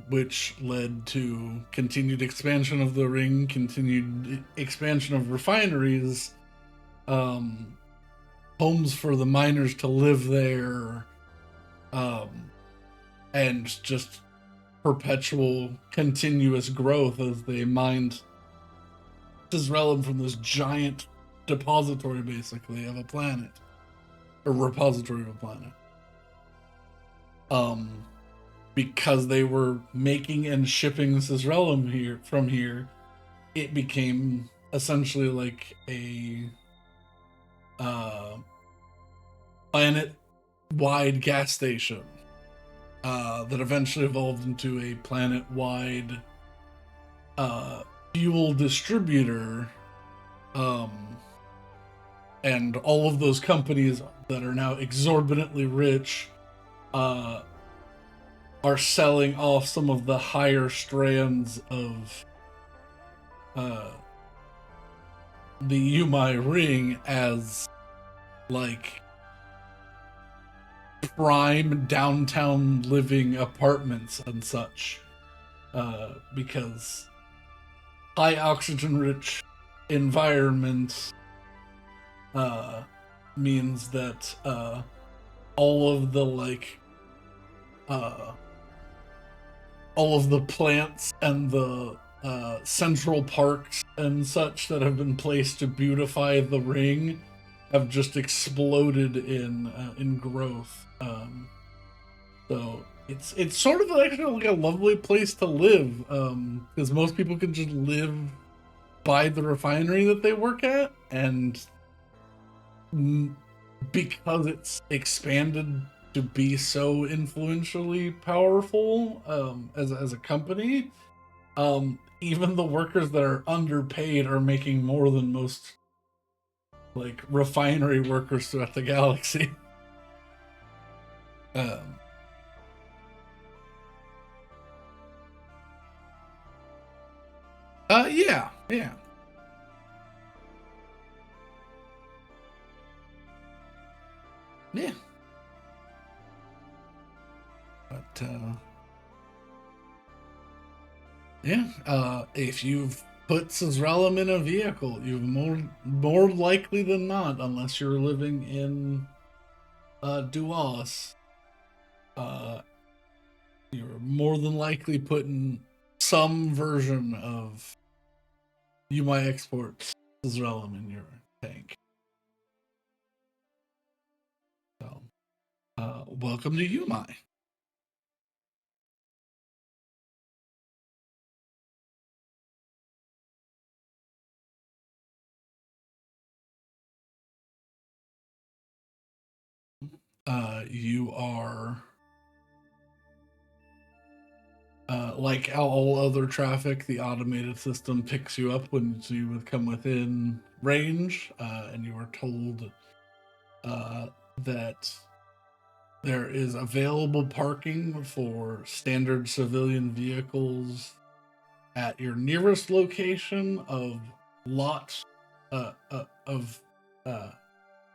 which led to continued expansion of the ring, continued expansion of refineries, homes for the miners to live there, and just perpetual, continuous growth as they mined Cisrelum from this giant depository, basically, of a planet, or repository of a planet. Because they were making and shipping Cisrelum from here, it became essentially like a planet-wide gas station that eventually evolved into a planet-wide fuel distributor, and all of those companies that are now exorbitantly rich are selling off some of the higher strands of the Yumae ring as like prime downtown living apartments and such, because high oxygen rich environment means that all of the uh, all of the plants and the central parks and such that have been placed to beautify the ring have just exploded in growth. So it's sort of actually like a lovely place to live, because most people can just live by the refinery that they work at, and because it's expanded to be so influentially powerful as a company, even the workers that are underpaid are making more than most like refinery workers throughout the galaxy. Um, yeah, yeah, yeah. But yeah, if you've put Sazralim in a vehicle, you've more likely than not, unless you're living in Duas, uh, you're more than likely putting some version of Yumae exports Sazralim in your tank. So, welcome to Yumae. You are like all other traffic. The automated system picks you up when you would come within range, and you are told that there is available parking for standard civilian vehicles at your nearest location of lot of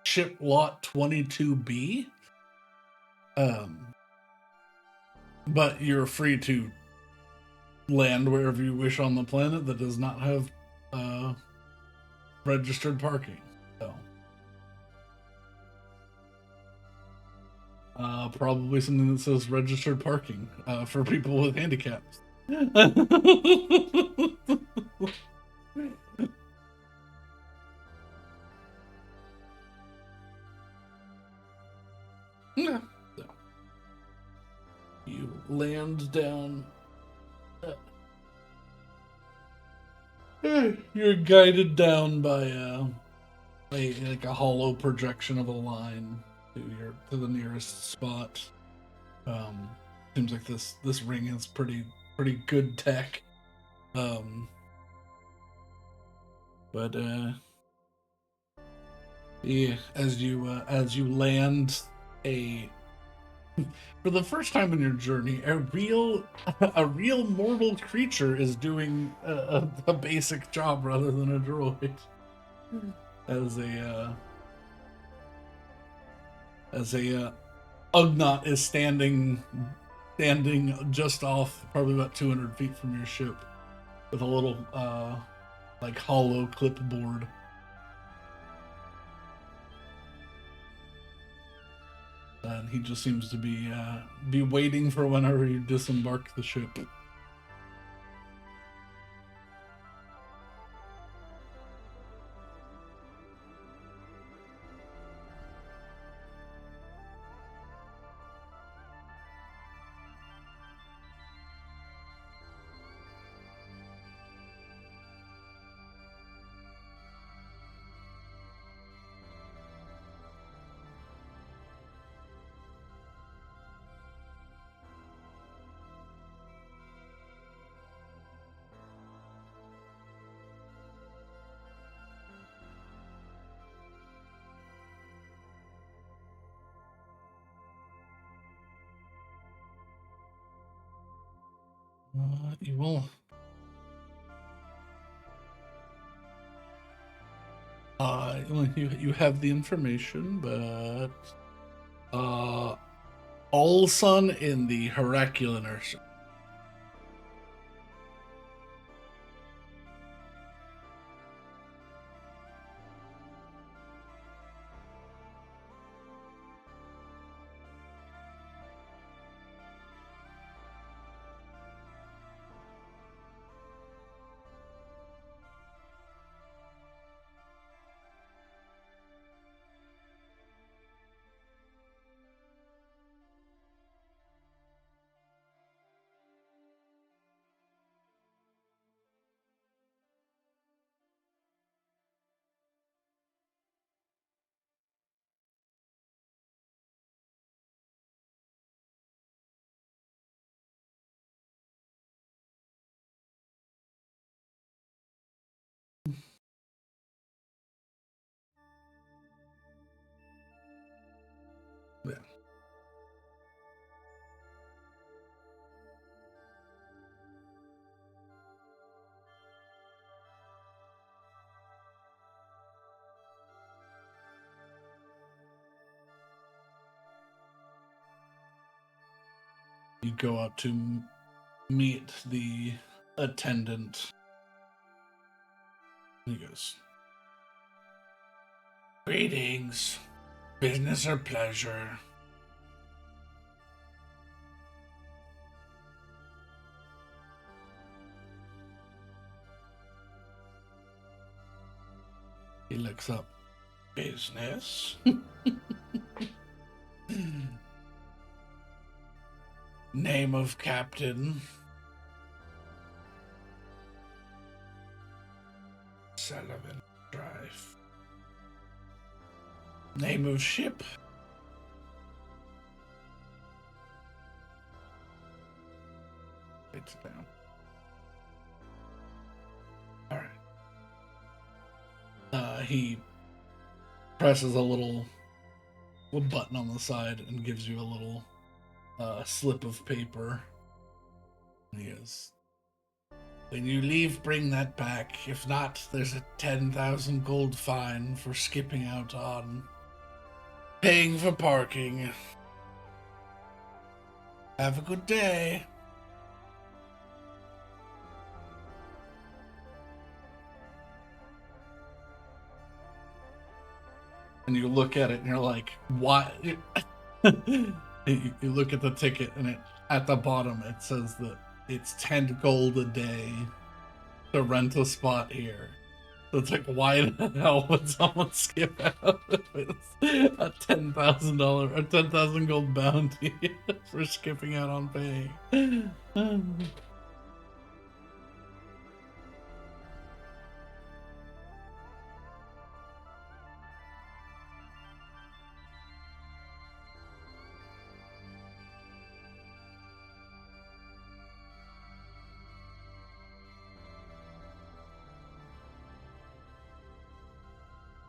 ship lot 22B. Um, but you're free to land wherever you wish on the planet that does not have uh, registered parking. So, probably something that says registered parking for people with handicaps. Yeah. So, you land down. You're guided down by like a hollow projection of a line to the nearest spot. Um, Seems like this ring is pretty good tech. Um, but yeah, as you land a for the first time in your journey, a real mortal creature is doing a basic job rather than a droid. As a Ugnaught is standing just off, probably about 200 feet from your ship, with a little like hollow clipboard. And he just seems to be waiting for whenever you disembark the ship. You will. You have the information, but all sun in the Herculean Earth. Yeah. You go out to meet the attendant. He goes, "Greetings, business or pleasure?" He looks up. Business? Name of captain? Sullivan Drive. Name of ship? It's down. Alright. He presses a little button on the side and gives you a little slip of paper. He goes, "When you leave, bring that back. If not, there's a 10,000 gold fine for skipping out on paying for parking. Have a good day." And you look at it and you're like, "What?" You look at the ticket and at the bottom it says that it's 10 gold a day to rent a spot here. So it's like, why the hell would someone skip out with a $10,000 or 10,000 gold bounty for skipping out on paying?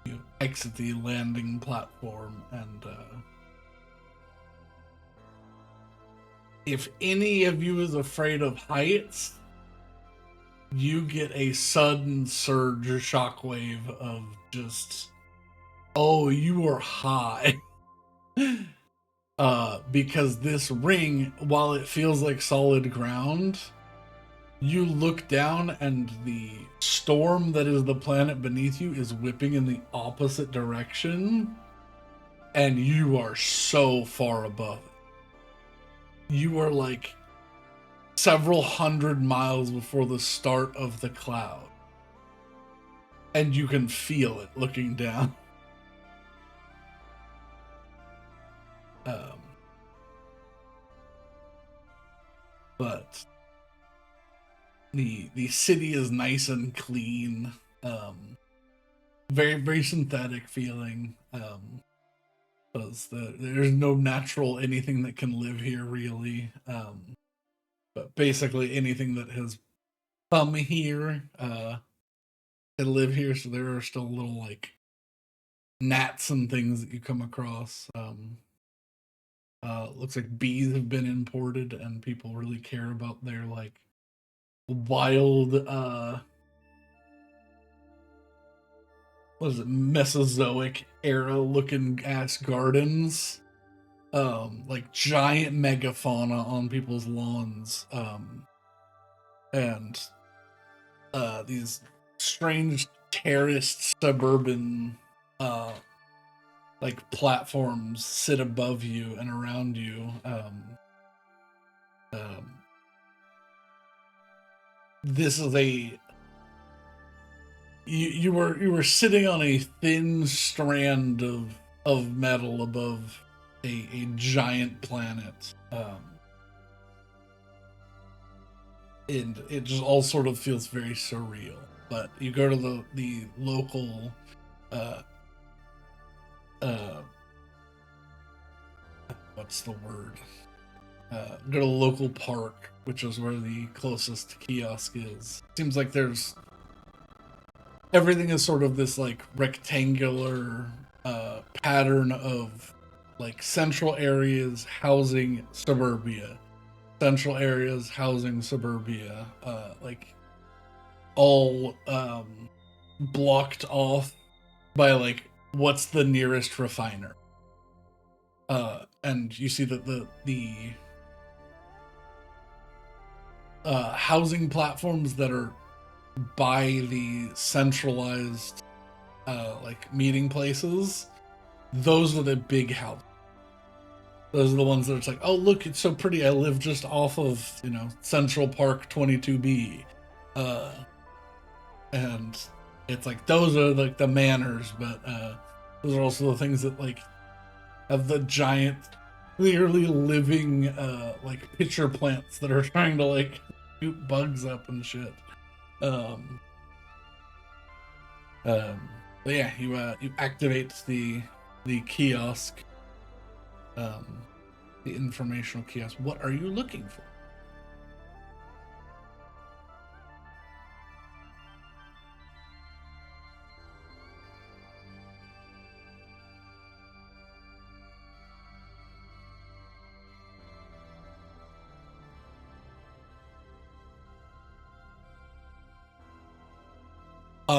You exit the landing platform, and if any of you is afraid of heights, you get a sudden surge shockwave of just, oh, you are high. Because this ring, while it feels like solid ground, you look down and the storm that is the planet beneath you is whipping in the opposite direction, and you are so far above it. You are like several hundred miles before the start of the cloud, and you can feel it looking down. But the city is nice and clean, very very synthetic feeling, because there's no natural anything that can live here really, but basically anything that has come here can live here. So there are still little like gnats and things that you come across. Looks like bees have been imported and people really care about their like wild what is it, Mesozoic era looking ass gardens, like giant megafauna on people's lawns, and these strange terraced suburban like platforms sit above you and around you. Um, this is a you were sitting on a thin strand of metal above a giant planet, and it just all sort of feels very surreal. But you go to the local uh uh what's the word, go to a local park, which is where the closest kiosk is. Seems like there's everything is sort of this like rectangular pattern of like central areas housing suburbia, central areas housing suburbia, like all blocked off by like what's the nearest refiner. And you see that the housing platforms that are by the centralized like meeting places, those are the big houses. Those are the ones that it's like, oh look, it's so pretty. I live just off of, Central Park 22B, and it's like those are like the manors, but those are also the things that like have the giant, clearly living like pitcher plants that are trying to like shoot bugs up and shit. Um, but yeah, you activate the kiosk, um, the informational kiosk. What are you looking for?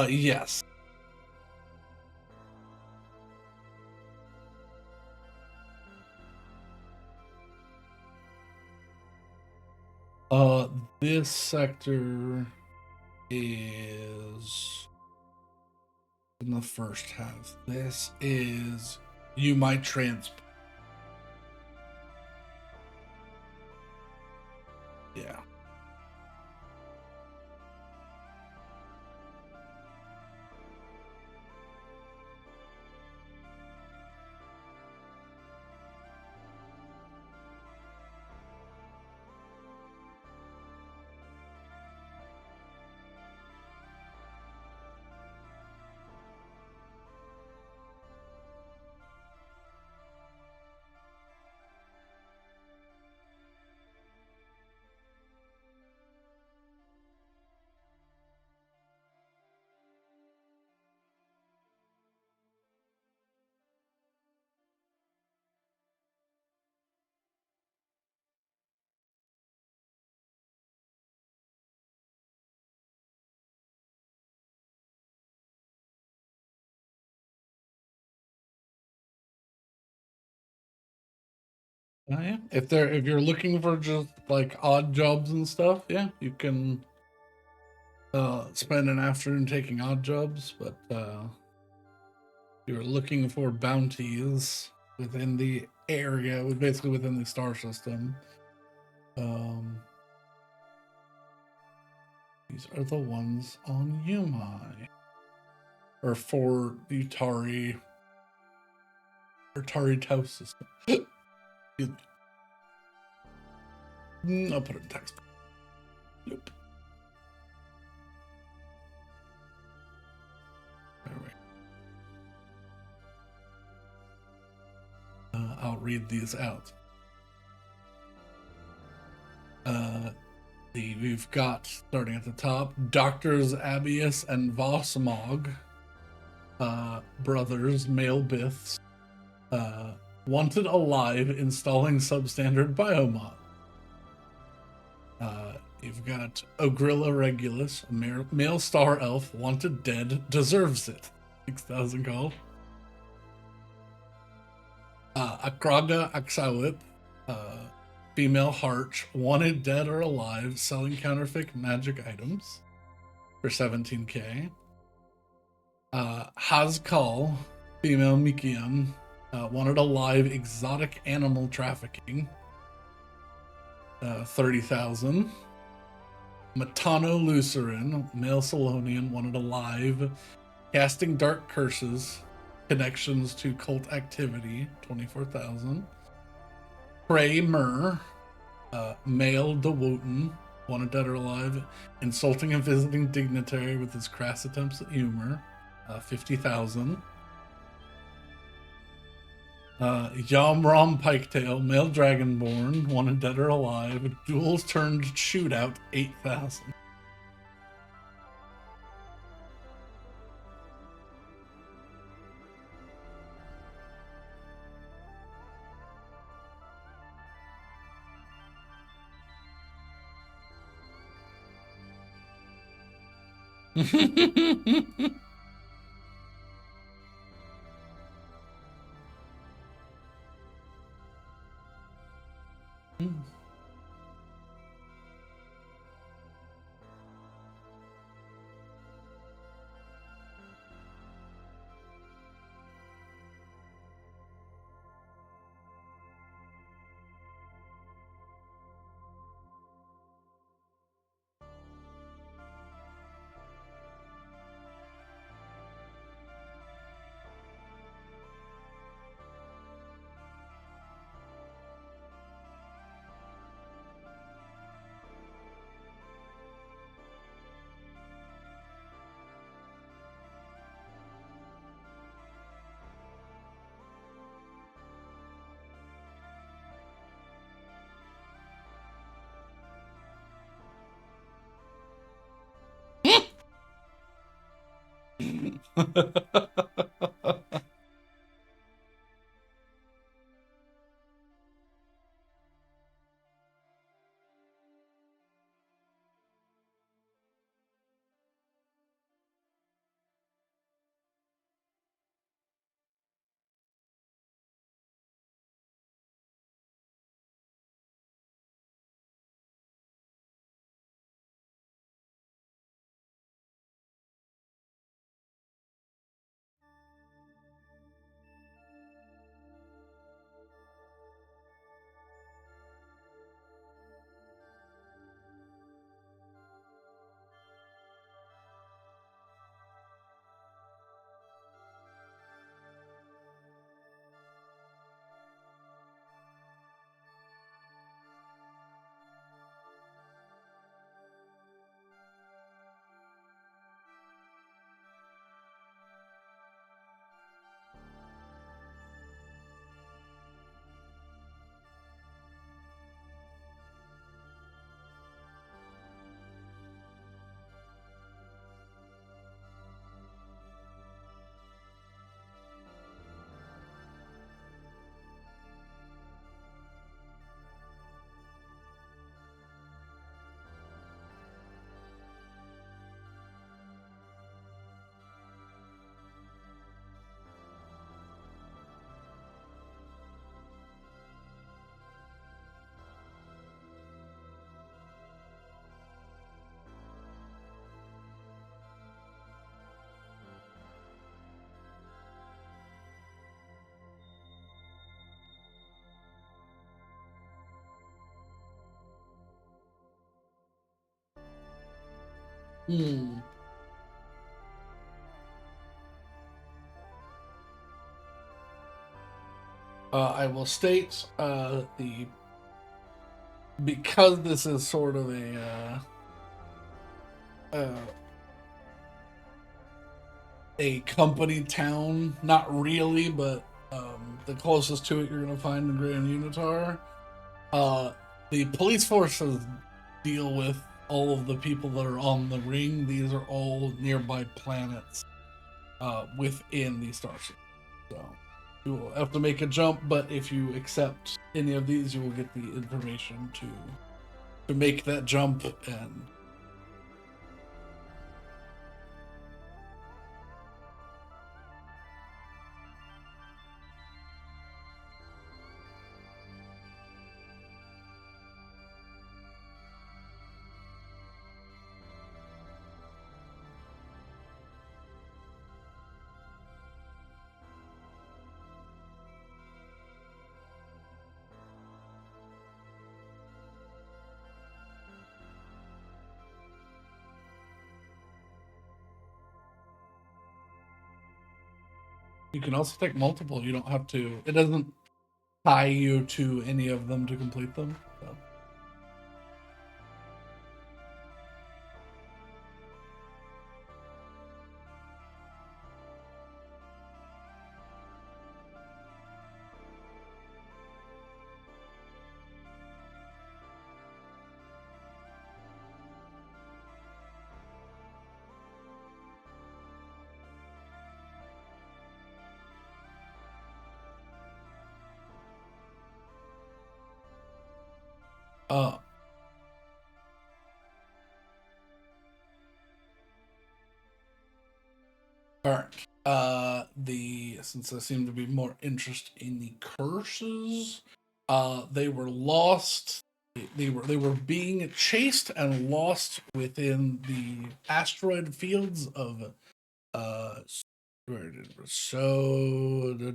Yes. This sector is in the first half. This is Yumae transport. Yeah. Oh yeah. If you're looking for just like odd jobs and stuff, yeah, you can spend an afternoon taking odd jobs, but you're looking for bounties within the area, basically within the star system. Um, these are the ones on Yumae, or for the Ertaria Taos System. I'll put it in text. Nope. I'll read these out. We've got, starting at the top, Doctors Abius and Vosmog, brothers, male Biths, wanted alive installing substandard biomod. You've got Ogrilla Regulus, a male star elf, wanted dead, deserves it. 6,000 gold. Akraga Aksawip, female Harch, wanted dead or alive, selling counterfeit magic items for 17k. Hazkal, female Mikiam, wanted alive, exotic animal trafficking, 30,000. Matano Lucerin, male Solonian, wanted alive, casting dark curses, connections to cult activity, 24,000. Prey Myrrh, male DeWoten, wanted dead or alive, insulting a visiting dignitary with his crass attempts at humor, 50,000. Yamram Piketail, male Dragonborn, wanted dead or alive, duels turned shootout, 8,000. I will state the because this is sort of a company town, not really, but the closest to it you're going to find in Grand Yunatar. The police forces deal with all of the people that are on the ring. These are all nearby planets within the star system. So you will have to make a jump, but if you accept any of these, you will get the information to make that jump. And you can also take multiple. You don't have to. It doesn't tie you to any of them to complete them. So. Uh, all right. Since I seem to be more interested in the curses, they were lost. They were being chased and lost within the asteroid fields of where did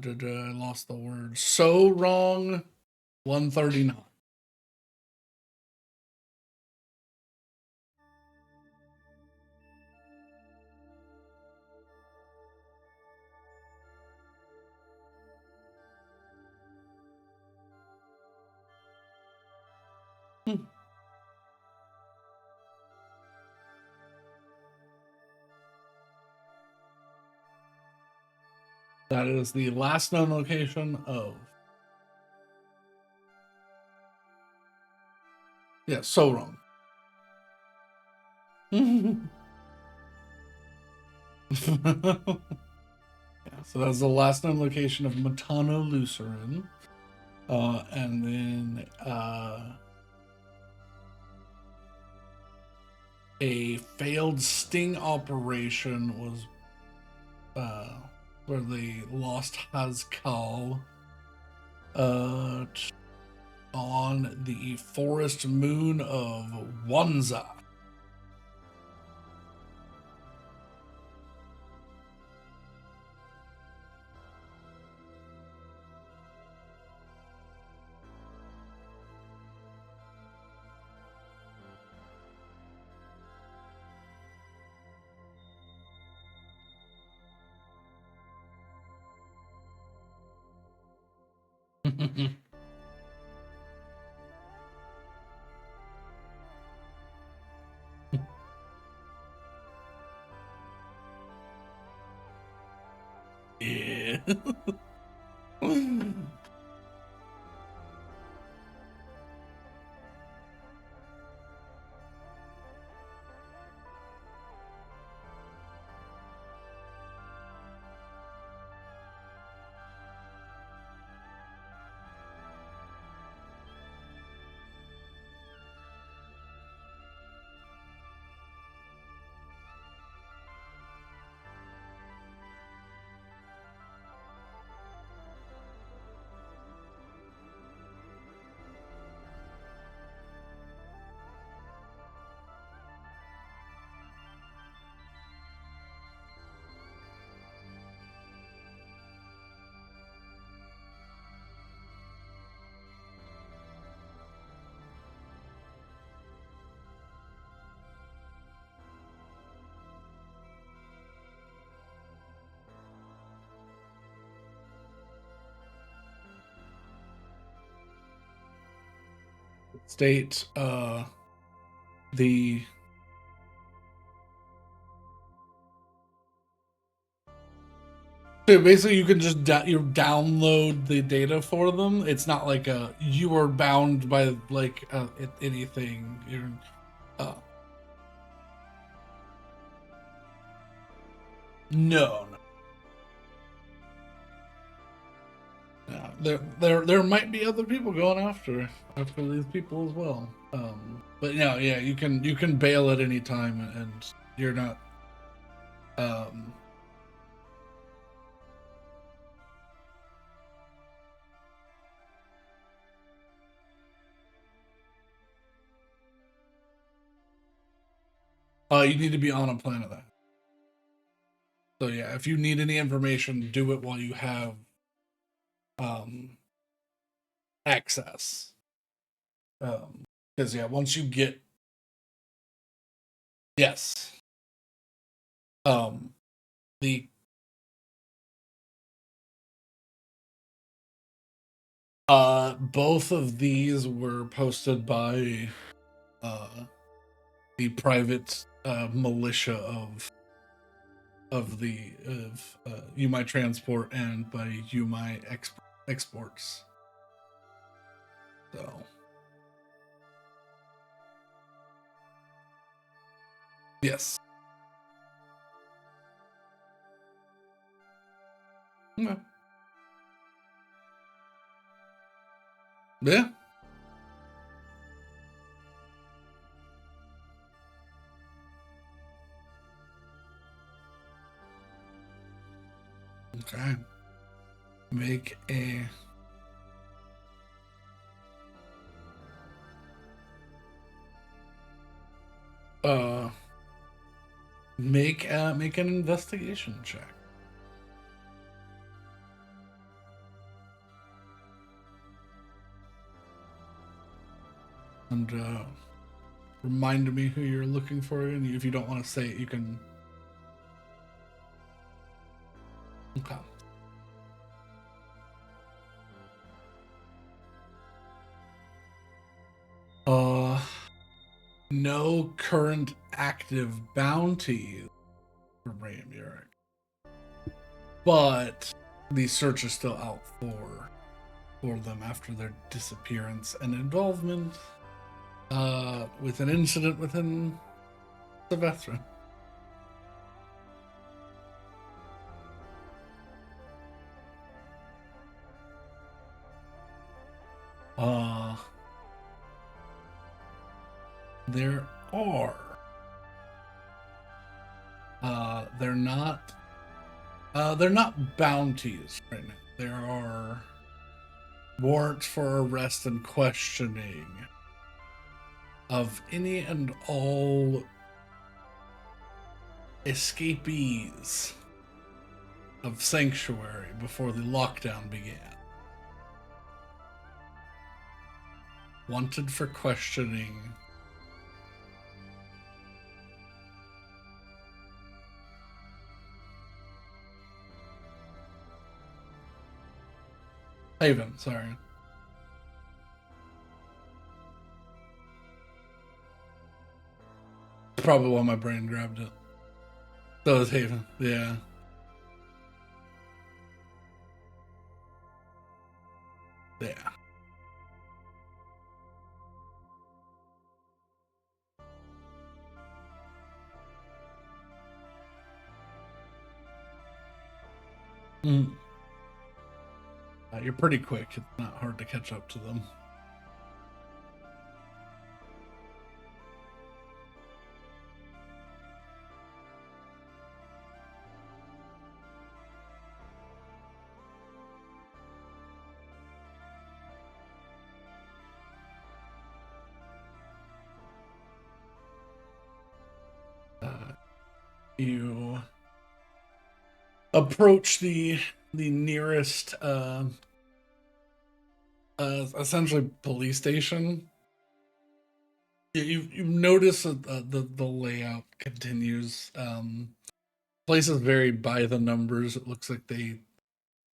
it I lost the word. So wrong 139. That is the last known location of. Yeah, so wrong. Yeah, so that's the last known location of Matano Lucerin. And then a failed sting operation was where they lost Hazkal on the forest moon of Wanza. Yeah. State the so basically you can just you download the data for them. It's not like you are bound by like anything. You're no. There might be other people going after these people as well. But yeah, you can bail at any time, and you're not. Um, you need to be on a planet that. So yeah, if you need any information, do it while you have um access. Because yeah, once you get yes, the both of these were posted by uh the private militia of Yumae Transport and by Yumae Exports. So yes. Yeah. Yeah. Okay. Make a uh make an investigation check. And remind me who you're looking for, and if you don't want to say it, you can. Okay. No current active bounties for Ray and Eric, but the search is still out for them after their disappearance and involvement with an incident within Sylvester. There are. They're not bounties right now. There are warrants for arrest and questioning of any and all escapees of Sanctuary before the lockdown began. Wanted for questioning. Haven, sorry. Probably why my brain grabbed it. So was Haven, yeah. Yeah. Mm. You're pretty quick. It's not hard to catch up to them. You approach the nearest essentially police station. You notice that the layout continues. Places vary by the numbers. It looks like they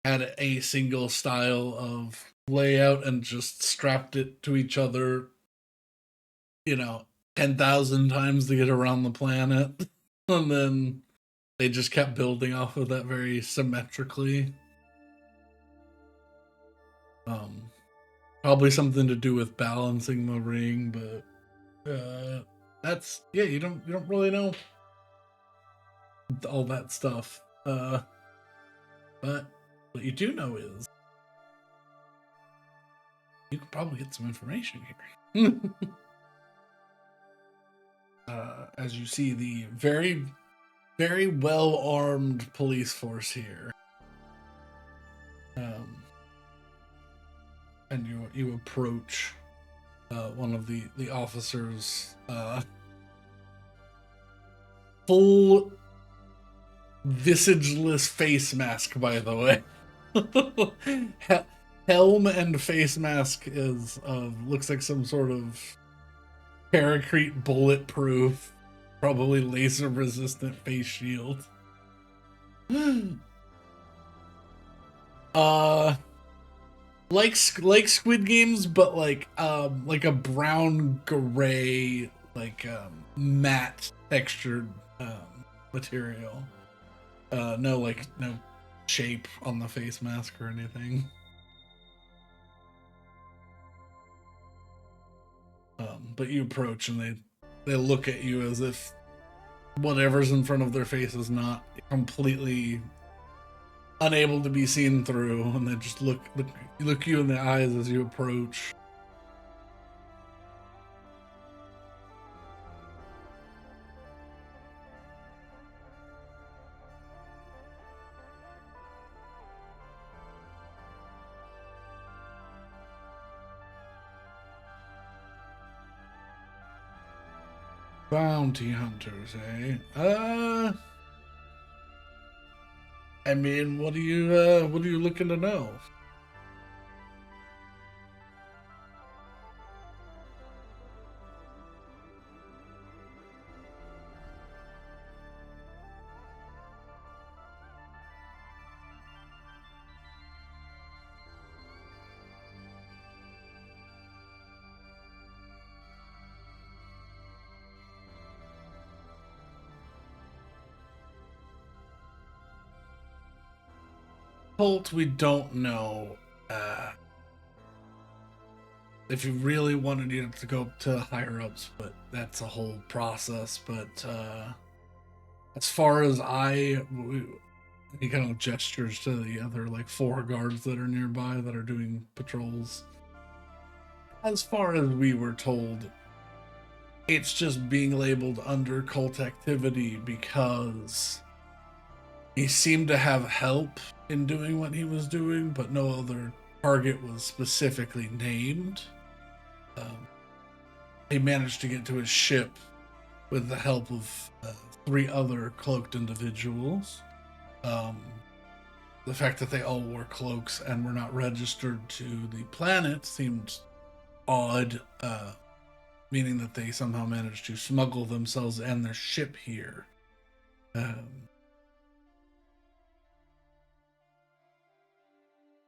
had a single style of layout and just strapped it to each other, 10,000 times to get around the planet. And then they just kept building off of that very symmetrically. Probably something to do with balancing the ring, but that's you don't really know all that stuff. But what you do know is you could probably get some information here. As you see the very, very well-armed police force here. And you approach one of the officers, full visageless face mask, by the way. Helm and face mask is looks like some sort of paracrete bulletproof, probably laser resistant face shield. Like Squid Games, but like a brown gray, like matte textured material. No shape on the face mask or anything. But you approach and they look at you as if whatever's in front of their face is not completely unable to be seen through, and they just look you in the eyes as you approach. Bounty hunters, eh? I mean, what are you looking to know? Holt, we don't know. If you really wanted, you have to go to higher ups, but that's a whole process. But as far as he kind of gestures to the other like 4 guards that are nearby that are doing patrols. As far as we were told, it's just being labeled under cult activity because he seemed to have help in doing what he was doing, but no other target was specifically named. He managed to get to his ship with the help of 3 other cloaked individuals. The fact that they all wore cloaks and were not registered to the planet seemed odd, meaning that they somehow managed to smuggle themselves and their ship here.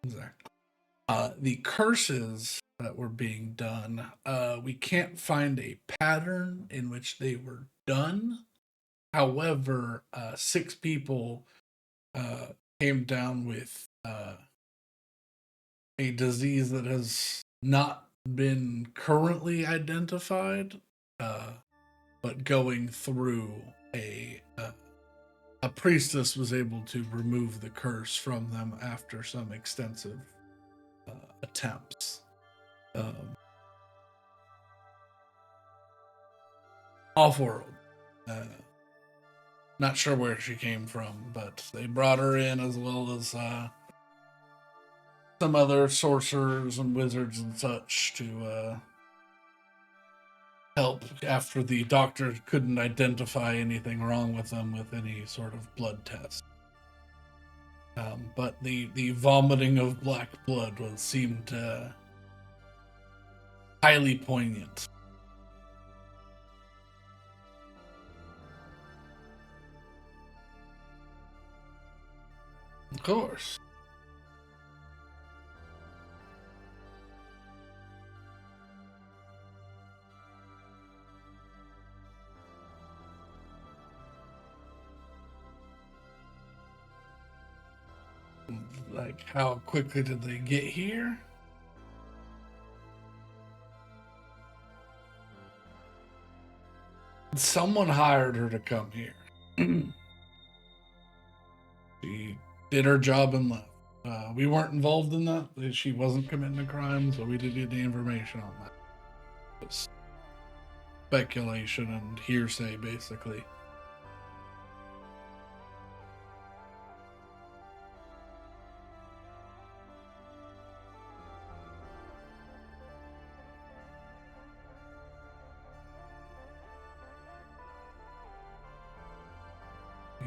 Exactly. The curses that were being done, we can't find a pattern in which they were done. However, 6 people came down with a disease that has not been currently identified, but going through a priestess was able to remove the curse from them after some extensive attempts. Off-world. Not sure where she came from, but they brought her in as well as some other sorcerers and wizards and such to help after the doctor couldn't identify anything wrong with them with any sort of blood test. But the vomiting of black blood seemed highly poignant. Of course. Like, how quickly did they get here? Someone hired her to come here. She did her job and left. We weren't involved in that. She wasn't committing a crime, so we didn't get any information on that. It was speculation and hearsay, basically.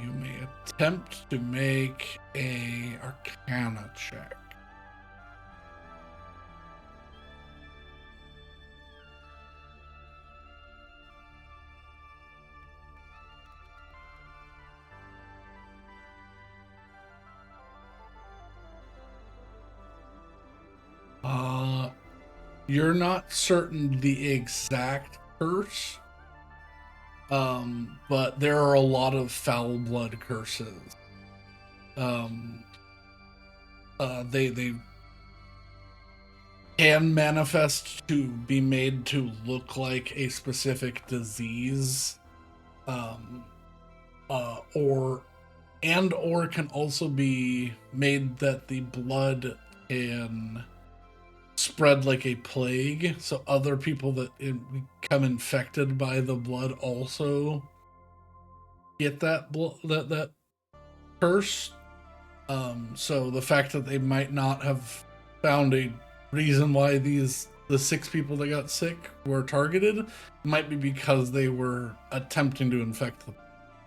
You may attempt to make a Arcana check. You're not certain the exact curse, but there are a lot of foul blood curses. They can manifest to be made to look like a specific disease, or can also be made that the blood can spread like a plague, so other people that become infected by the blood also get that that curse. So the fact that they might not have found a reason why the 6 people that got sick were targeted might be because they were attempting to infect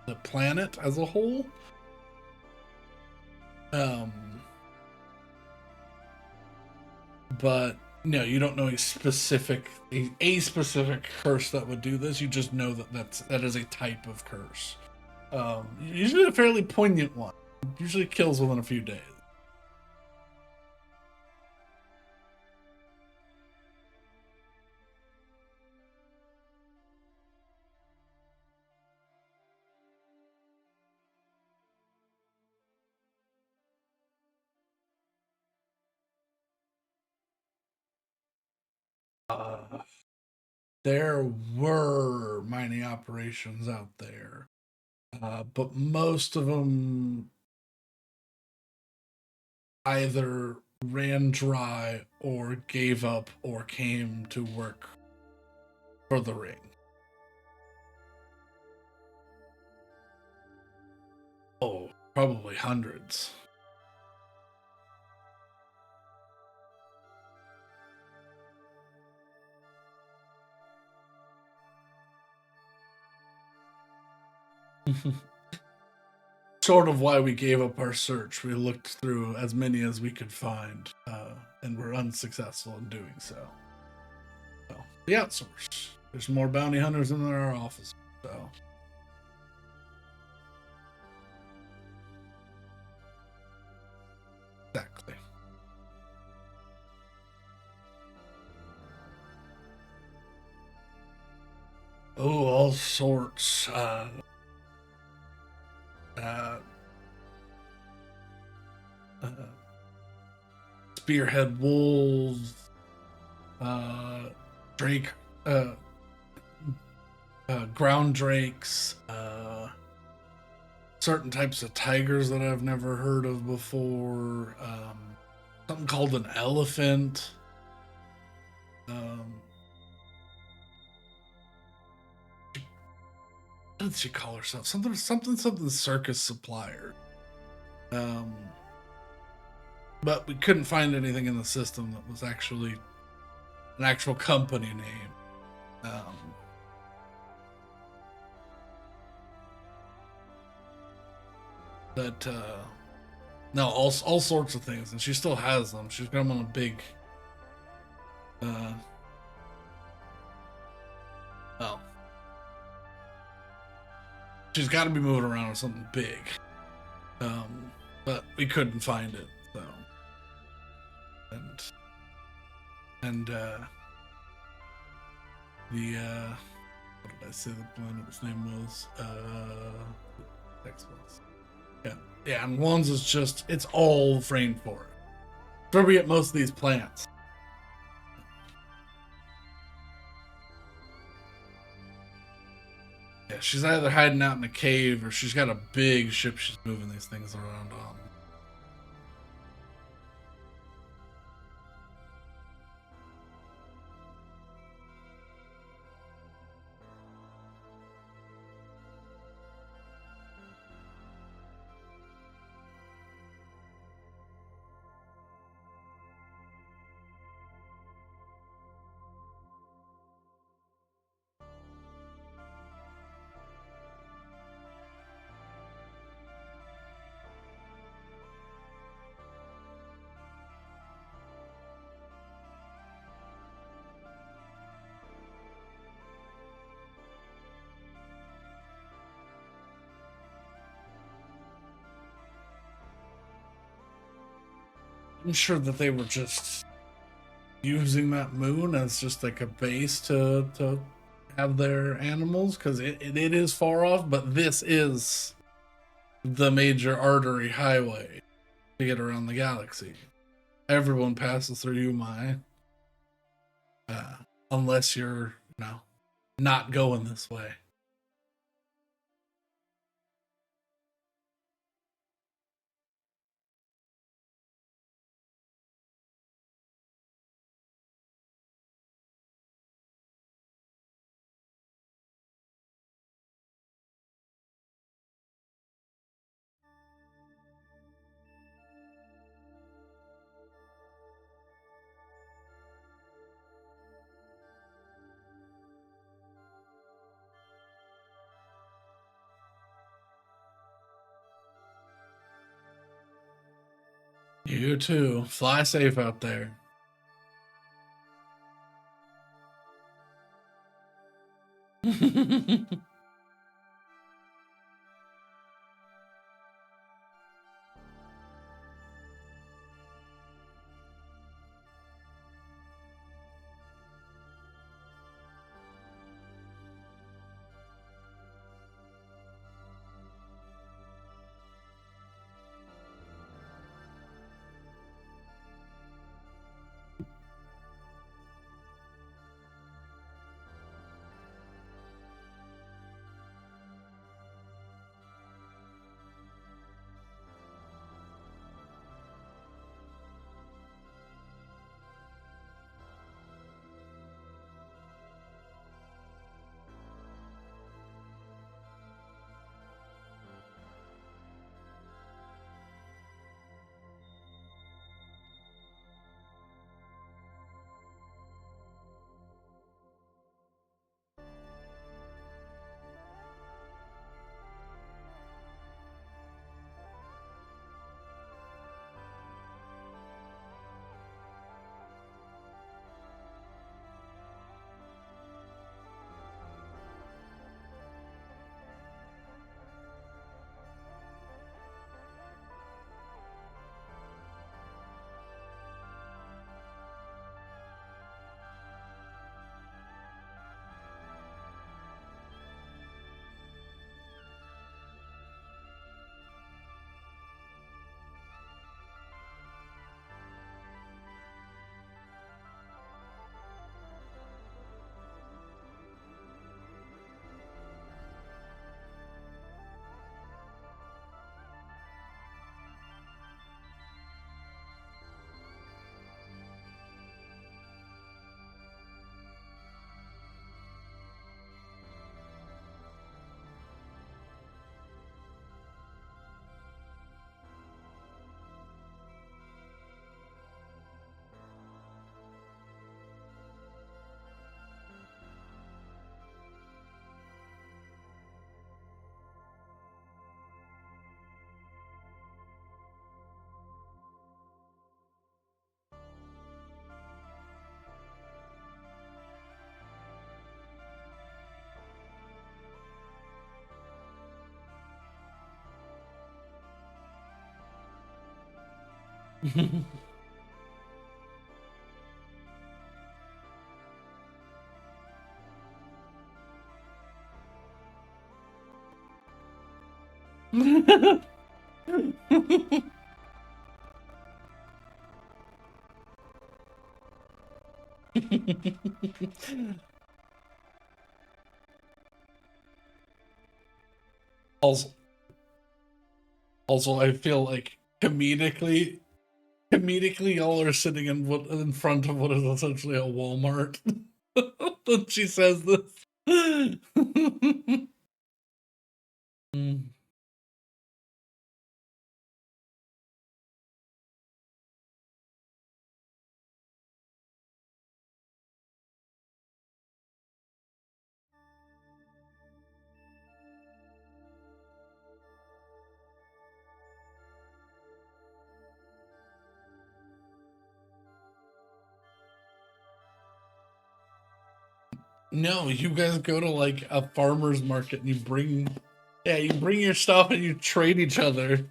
the planet as a whole. But no, you don't know a specific curse that would do this. You just know that is a type of curse. Usually a fairly poignant one. Usually kills within a few days. There were mining operations out there, but most of them either ran dry or gave up or came to work for the ring. Oh, probably hundreds. Sort of why we gave up our search. We looked through as many as we could find, and were unsuccessful in doing so. So we outsource. There's more bounty hunters in our office. So exactly. Oh, all sorts. Spearhead wolves, drake, ground drakes, certain types of tigers that I've never heard of before. Something called an elephant. What did she call herself? Something circus supplier. But we couldn't find anything in the system that was actually an actual company name. No, all sorts of things, and she still has them. She's got them on a big, well, she's got to be moving around with something big. But we couldn't find it, so. And what did I say the planet's name was? X-Plus. Yeah, and one's is just, it's all rainforest. Where we get most of these plants. Yeah, she's either hiding out in a cave or she's got a big ship she's moving these things around on. I'm sure that they were just using that moon as just like a base to have their animals, because it is far off, but this is the major artery highway to get around the galaxy. Everyone passes through Yumae, unless you're, not going this way. You too. Fly safe out there. also, I feel like comedically, y'all are sitting in front of what is essentially a Walmart. When she says this. No, you guys go to like a farmer's market and you bring your stuff and you trade each other.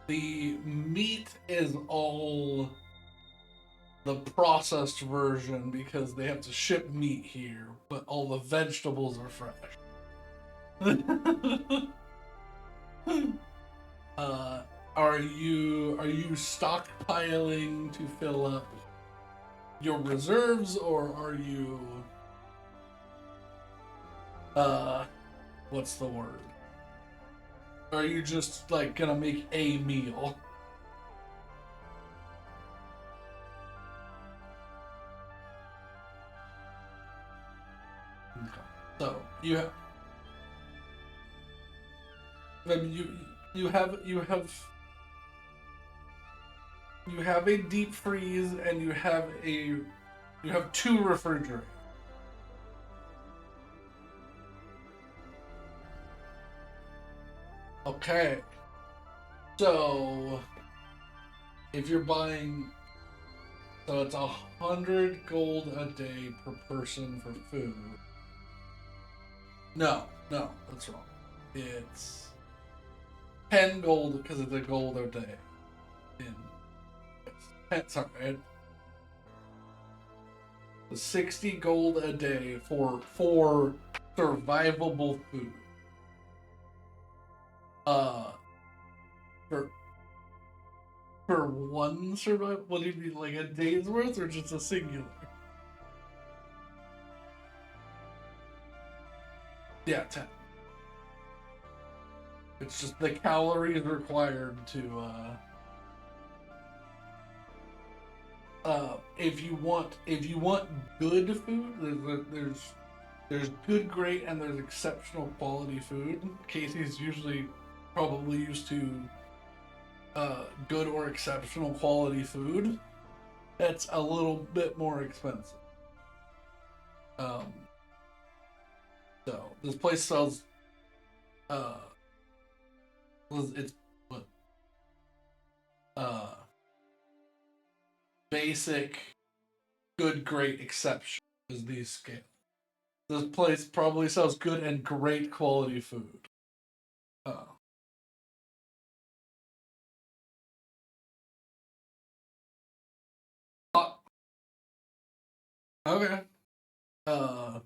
The meat is all the processed version because they have to ship meat here, but all the vegetables are fresh. uh, are you stockpiling to fill up your reserves, or are you uh what's the word? Are you just like gonna make a meal? Okay. So I mean, you have a deep freeze and you have two refrigerators. Okay. So if you're buying, so it's 100 gold a day per person for food. No, that's wrong. It's 10 gold because it's a gold a day. In sorry, 60 gold a day for survivable food. Uh, for one survival, what do you mean, like a day's worth or just a singular? Yeah, 10. It's just the calories required to if you want good food, there's good, great, and there's exceptional quality food. Casey's usually probably used to good or exceptional quality food. That's a little bit more expensive. Um, so this place sells uh, it's what uh basic, good, great, exception is these scales. This place probably sells good and great quality food. Uh, uh, okay. Uh,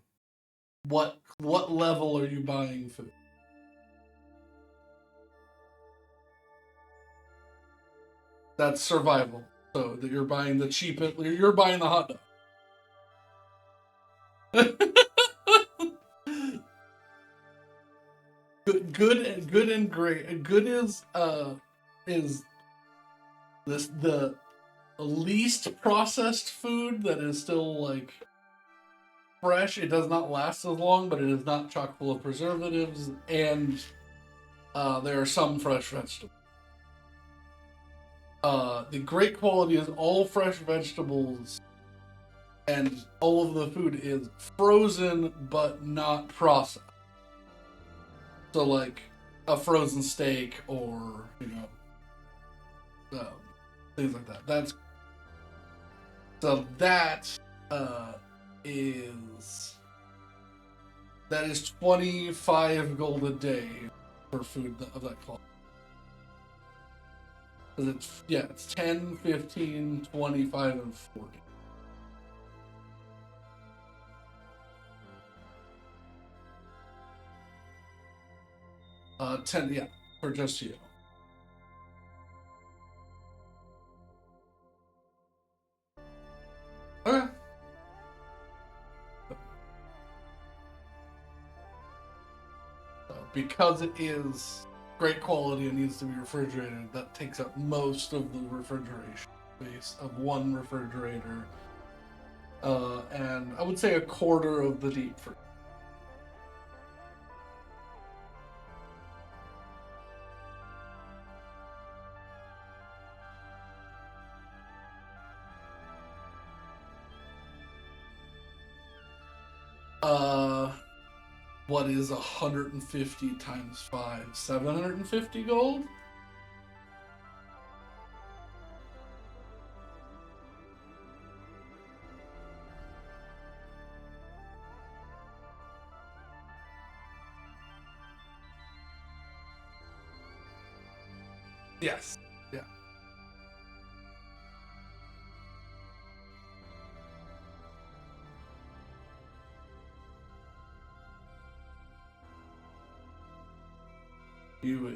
what level are you buying food? That's survival. So that you're buying the cheapest. You're buying the hot dog. Good and great. Good is this the least processed food that is still like fresh. It does not last as long, but it is not chock full of preservatives, and there are some fresh vegetables. The great quality is all fresh vegetables, and all of the food is frozen but not processed. So, like a frozen steak, or um, things like that. That uh, is that is 25 gold a day for food of that quality. It's 10, 15, 25, and 40. 10, yeah, for just you. Okay. Because it is great quality and needs to be refrigerated, that takes up most of the refrigeration space of one refrigerator. And I would say a quarter of the deep freeze. Uh, what is 150 times 5? 750 gold? Yes. Yeah.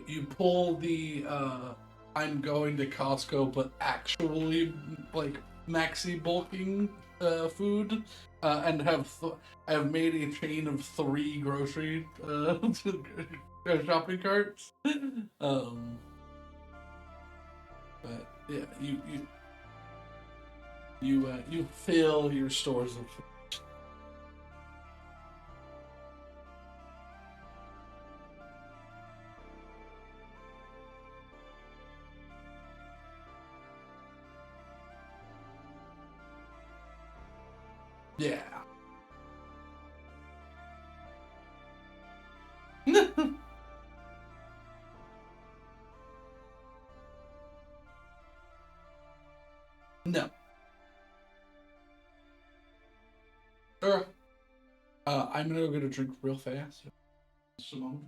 You pull the I'm going to Costco, but actually like maxi bulking food, and have made a chain of 3 grocery shopping carts. Um, but yeah, you fill your stores of food. Yeah. No. Sure. I'm gonna go get a drink real fast. Just a moment.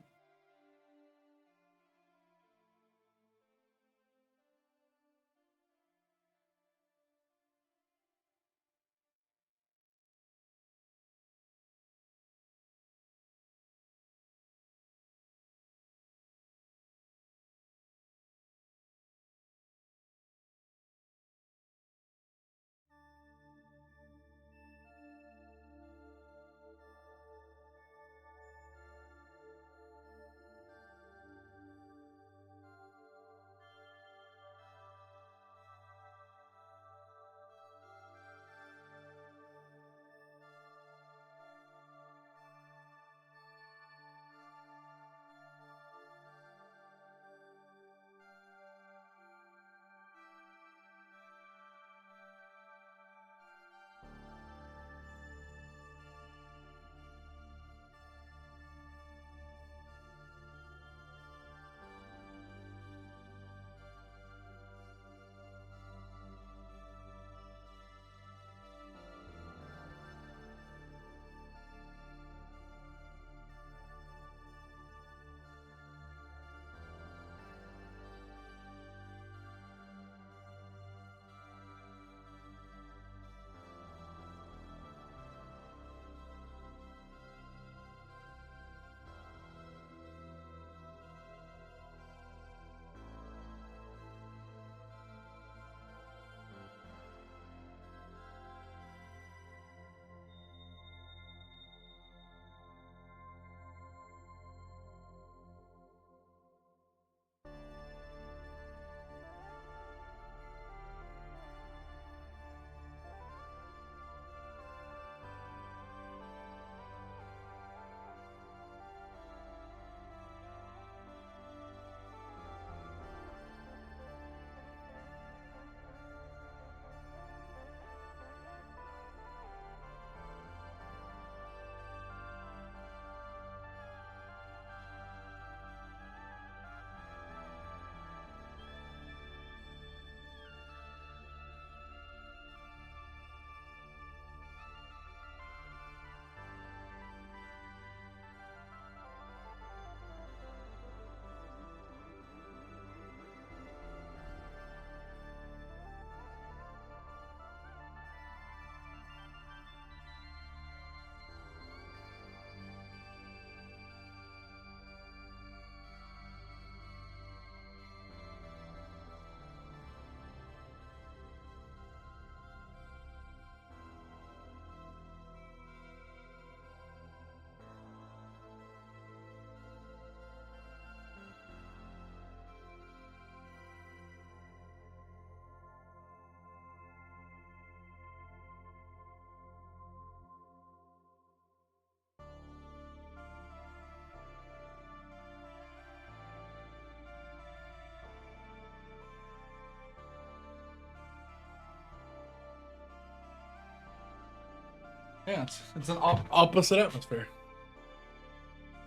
Yeah, it's an opposite atmosphere.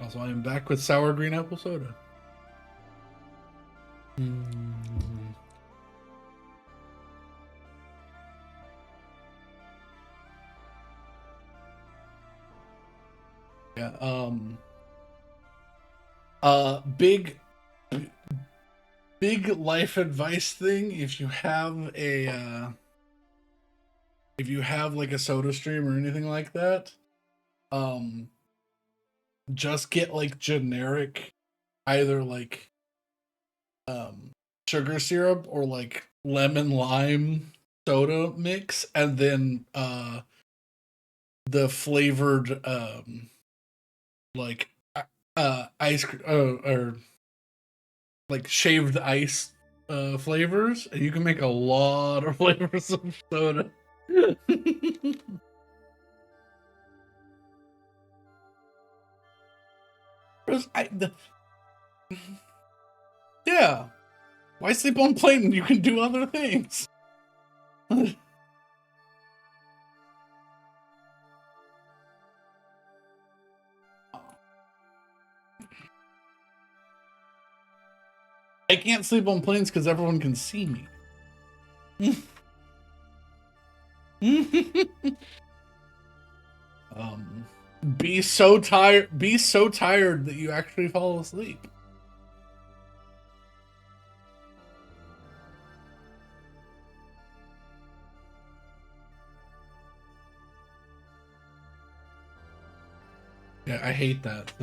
Also, I am back with sour green apple soda. Yeah. Big life advice thing. If you have like a soda stream or anything like that, just get like generic, either like sugar syrup or like lemon lime soda mix, and then the flavored like ice or like shaved ice flavors, and you can make a lot of flavors of soda. Yeah. Why sleep on plane when you can do other things? I can't sleep on planes because everyone can see me. Be so tired that you actually fall asleep. Yeah, I hate that.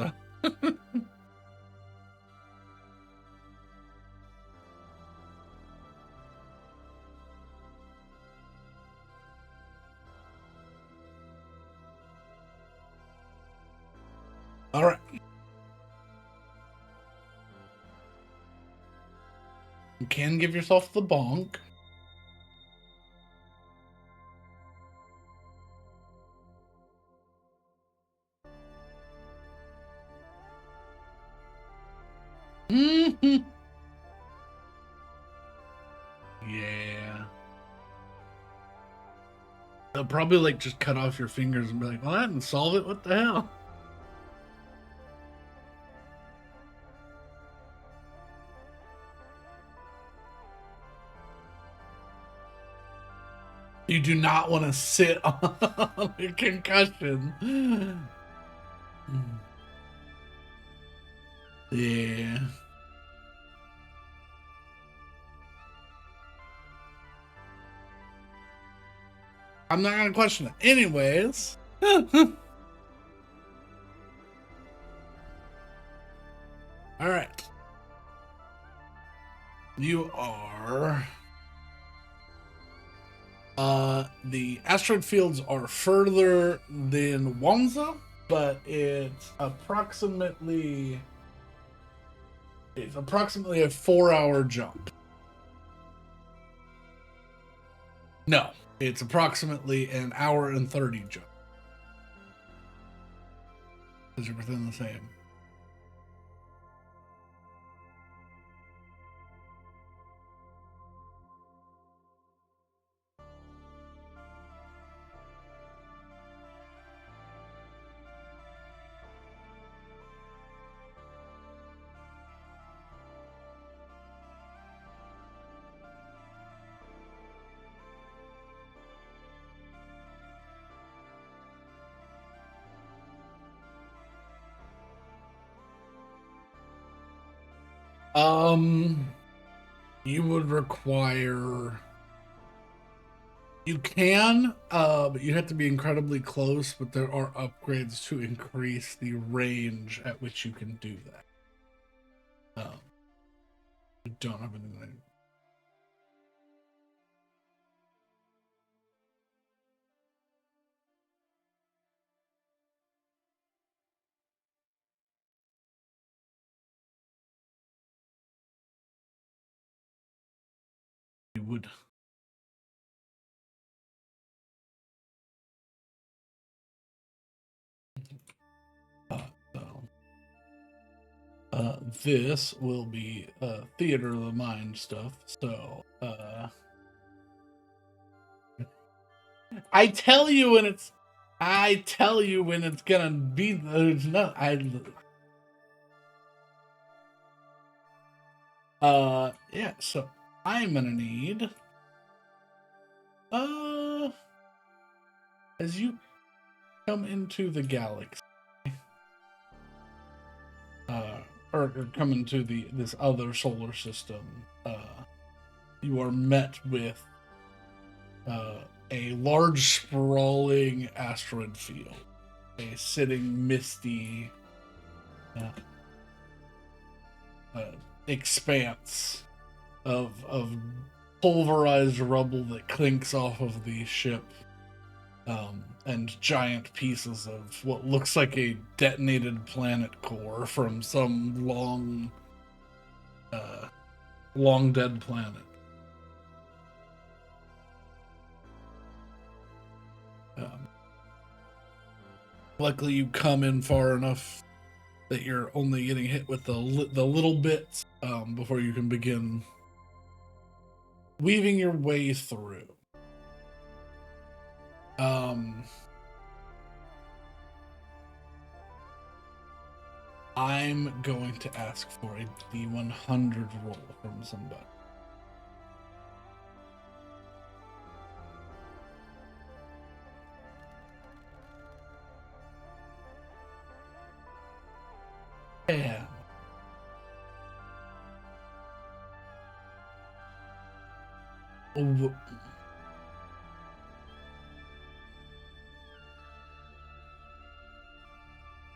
All right. You can give yourself the bonk. Yeah. They'll probably like just cut off your fingers and be like, well, that didn't solve it. What the hell? You do not want to sit on a concussion. Yeah. I'm not gonna question it. Anyways. All right. You are the asteroid fields are further than Wanza, but it's approximately a 4-hour jump. No, it's approximately an hour and 30 jump. Because you're within the same. You would require. You can, but you have to be incredibly close. But there are upgrades to increase the range at which you can do that. I don't have anything. You would. This will be theater of the mind stuff. So, I tell you when it's gonna be. There's no. Yeah, so I'm gonna need, as you come into the galaxy, or come into this other solar system, you are met with a large, sprawling asteroid field, a sitting, misty uh, expanse of pulverized rubble that clinks off of the ship, and giant pieces of what looks like a detonated planet core from some long dead planet. Um, Luckily, you come in far enough that you're only getting hit with the little bits before you can begin weaving your way through. I'm going to ask for a D100 roll from somebody. Yeah.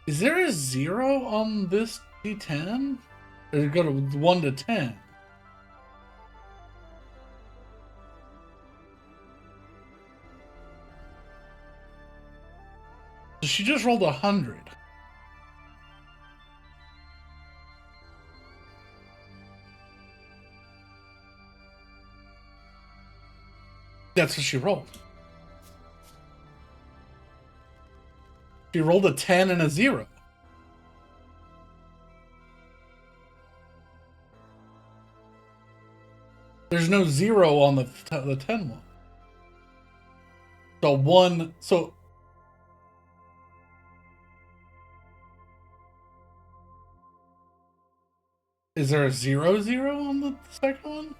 Is there a 0 on this D10? Or does it go to 1 to 10? So she just rolled 100. That's what she rolled. She rolled a 10 and a 0. There's no 0 on the 10 one. So 1. So. Is there a 0 on the second one?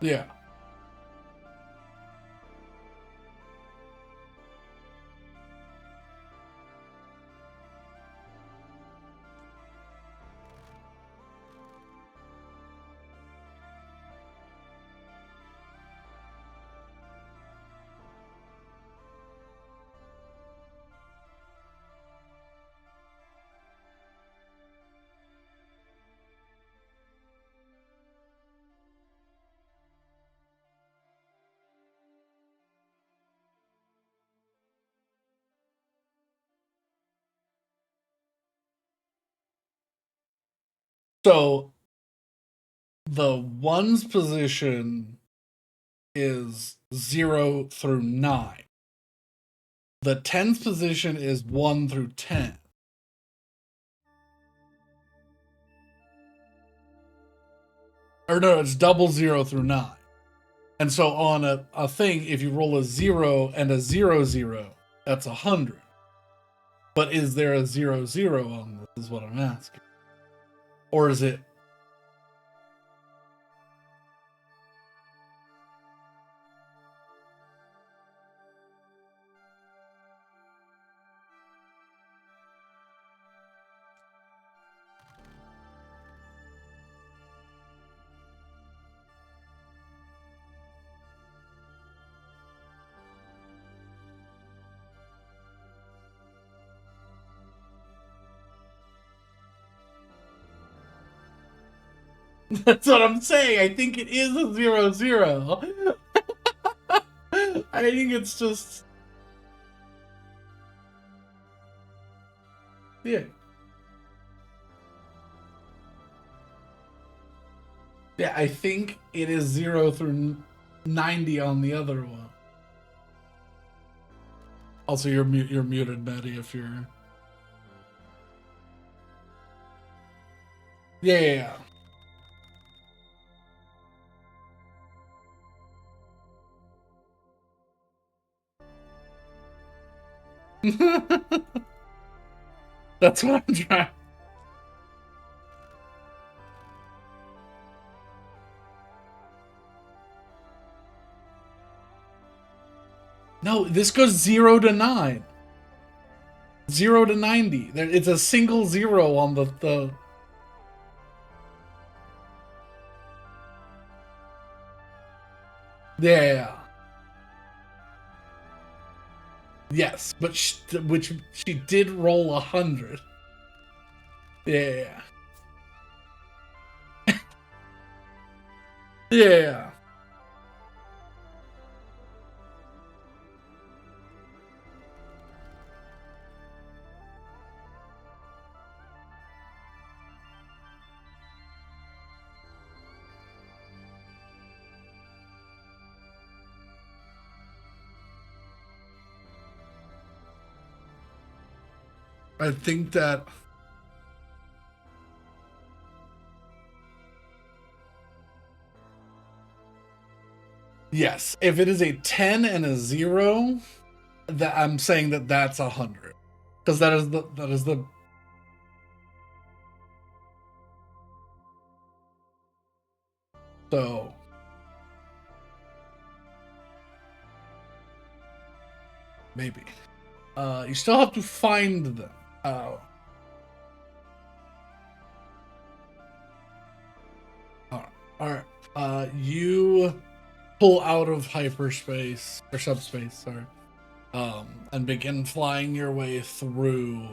Yeah. So the ones position is 0 through 9. The tens position is 1 through 10. Or no, it's double 0 through 9. And so on a thing, if you roll a 0 and a 0, that's 100. But is there a 0 on this, is what I'm asking. Or is it? That's what I'm saying. I think it is a 0. I think it's just. Yeah. Yeah, I think it is 0 through 90 on the other one. Also, you're muted, Maddie, if you're. Yeah. That's what I'm trying. No, this goes 0 to 9. 0 to 90. It's a single zero on the... Yeah. Yes, but which she did roll 100. Yeah. Yeah. I think that... Yes, if it is a 10 and a 0, that I'm saying that that's 100. Because that is the... So... Maybe. You still have to find them. Alright. You pull out of hyperspace, or subspace, sorry. And begin flying your way through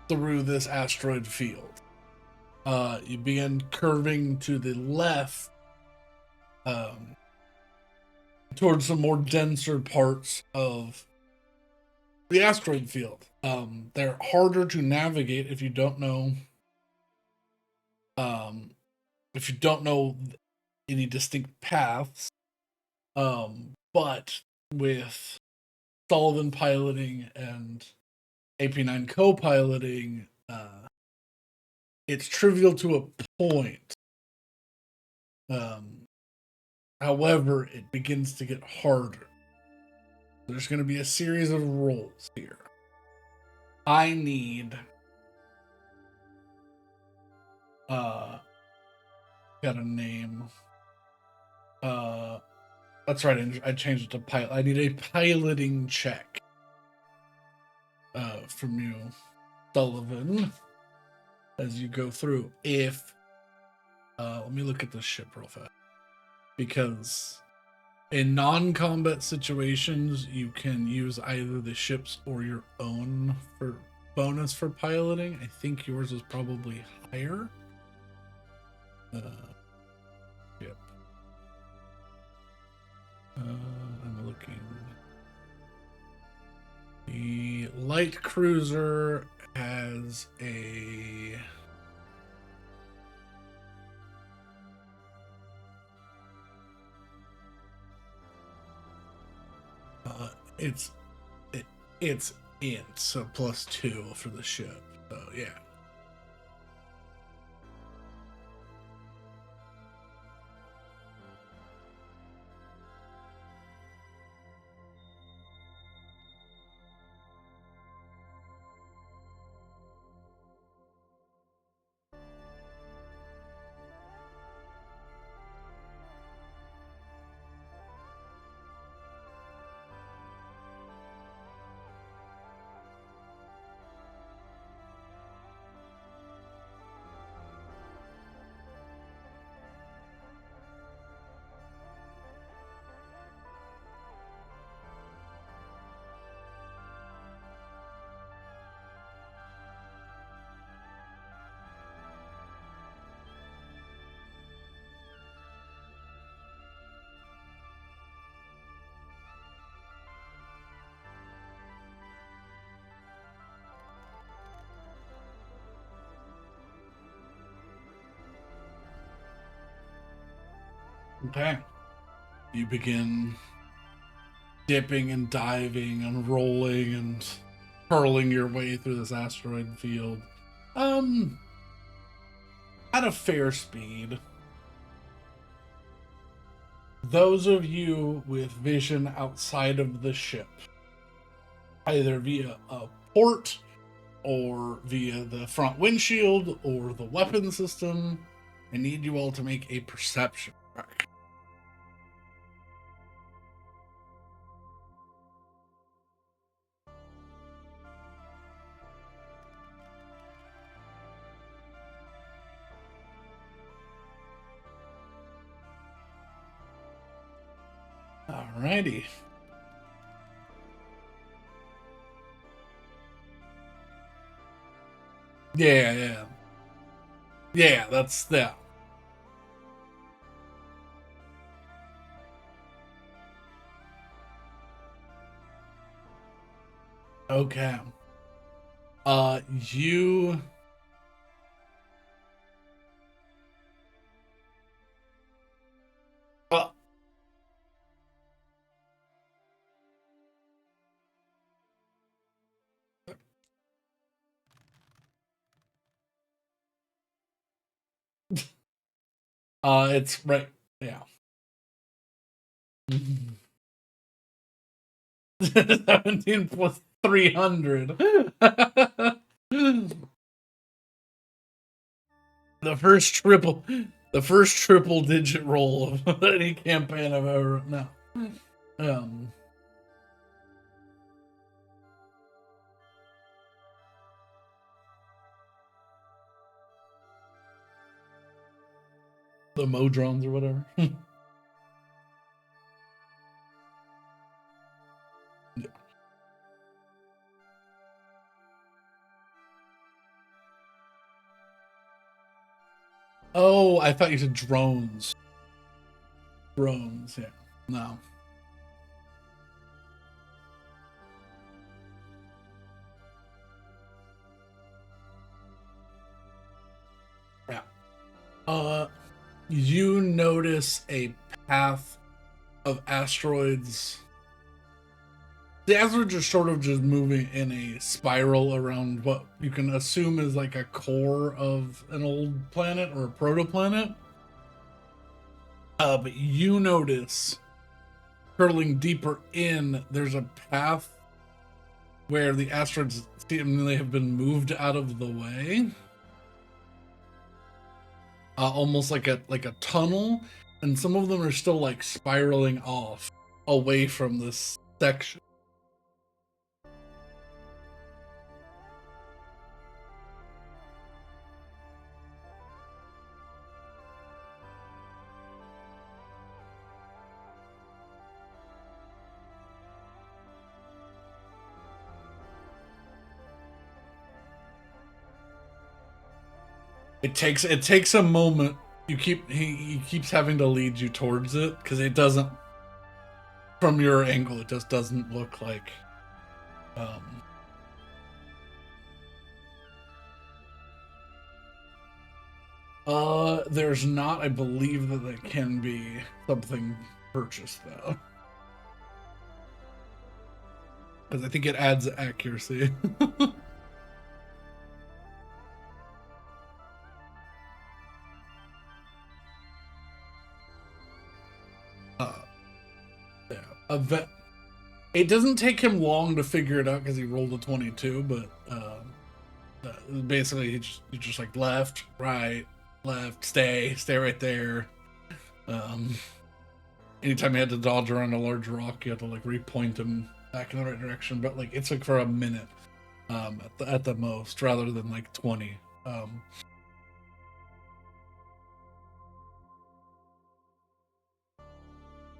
this asteroid field. You begin curving to the left, towards the more denser parts of the asteroid field. They're harder to navigate if you don't know any distinct paths. But with Sullivan piloting and AP9 co-piloting, it's trivial to a point. However, it begins to get harder. There's going to be a series of rolls here. I need... got a name. That's right, I changed it to pilot. I need a piloting check from you, Sullivan, as you go through. If... let me look at this ship real fast. Because in non-combat situations, you can use either the ship's or your own for bonus for piloting. I think yours is probably higher. Yep. I'm looking. The light cruiser has a... it's int, so +2 for the ship. So yeah. Okay. You begin dipping and diving and rolling and hurling your way through this asteroid field. At a fair speed. those of you with vision outside of the ship, either via a port or via the front windshield or the weapon system, I need you all to make a perception check. Alrighty. Yeah. Yeah, that's that. Okay. You uh, it's right. Yeah. 17 plus 300. The first triple digit roll of any campaign I've ever no. Um the Modrons or whatever. Oh, I thought you said drones. Drones, yeah. No. Yeah. You notice a path of asteroids. The asteroids are sort of just moving in a spiral around what you can assume is like a core of an old planet or a protoplanet. But you notice curling deeper in, there's a path where the asteroids seemingly have been moved out of the way. Almost like a tunnel, and some of them are still like spiraling off away from this section. It takes a moment. He keeps having to lead you towards it because it doesn't, from your angle, it just doesn't look like there's not. I believe that there can be something purchased though, because I think it adds accuracy. Yeah. It doesn't take him long to figure it out because he rolled a 22, but basically you just like left, right, left, stay right there. Anytime you had to dodge around a large rock, you had to like repoint him back in the right direction. But like it's like for a minute, at the most, rather than like 20.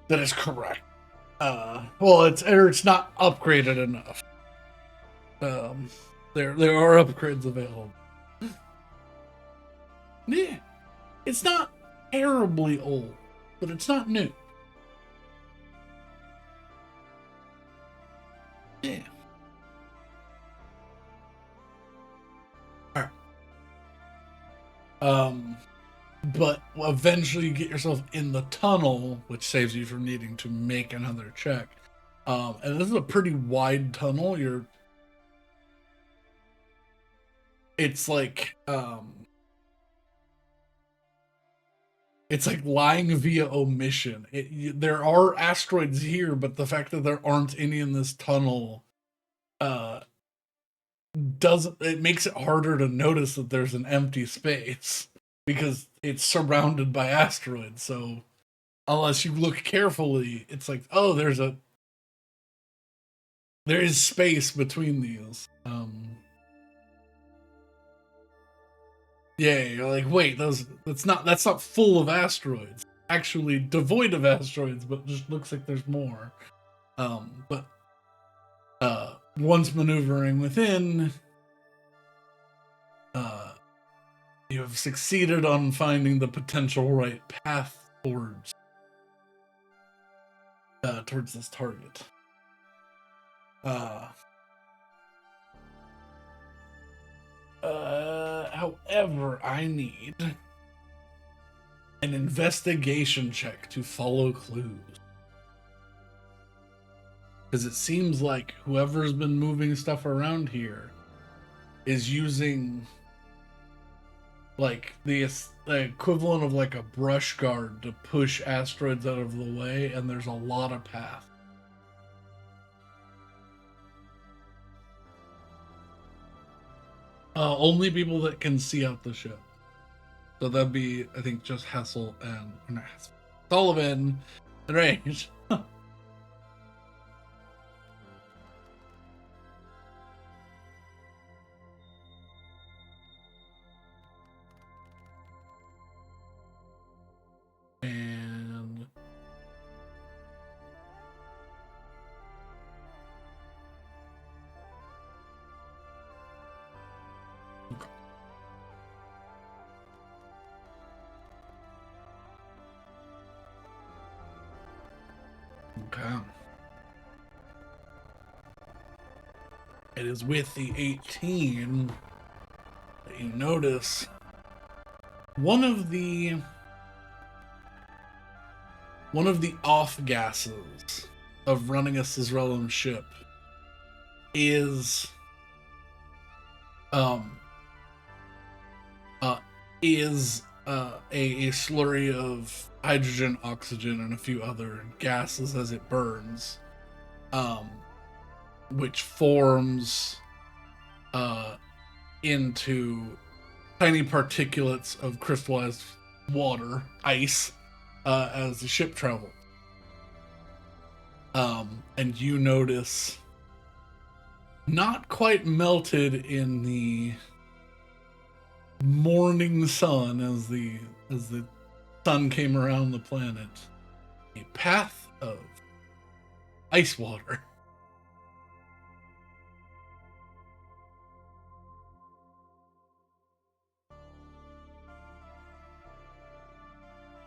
That is correct. Well, it's not upgraded enough. There are upgrades available. Yeah, it's not terribly old, but it's not new. Yeah. All right. But eventually you get yourself in the tunnel, which saves you from needing to make another check. And this is a pretty wide tunnel. It's like it's like lying via omission. There are asteroids here, but the fact that there aren't any in this tunnel uh doesn't it makes it harder to notice that there's an empty space because it's surrounded by asteroids. So unless you look carefully, it's like, oh, there is space between these. Yeah, you're like, wait, that's not full of asteroids. Actually devoid of asteroids, but just looks like there's more. But once maneuvering within, you have succeeded on finding the potential right path towards this target. However, I need an investigation check to follow clues. Because it seems like whoever's been moving stuff around here is using like the equivalent of like a brush guard to push asteroids out of the way, and there's a lot of path. Only people that can see out the ship. So that'd be, I think, just Hessel and Sullivan and Range. And okay. It is with the 18 that you notice one of the off gases of running a Cisrellum ship is a slurry of hydrogen, oxygen, and a few other gases as it burns, which forms into tiny particulates of crystallized water, ice, as the ship travels. And you notice, not quite melted in the morning sun as the sun came around the planet, a path of ice water.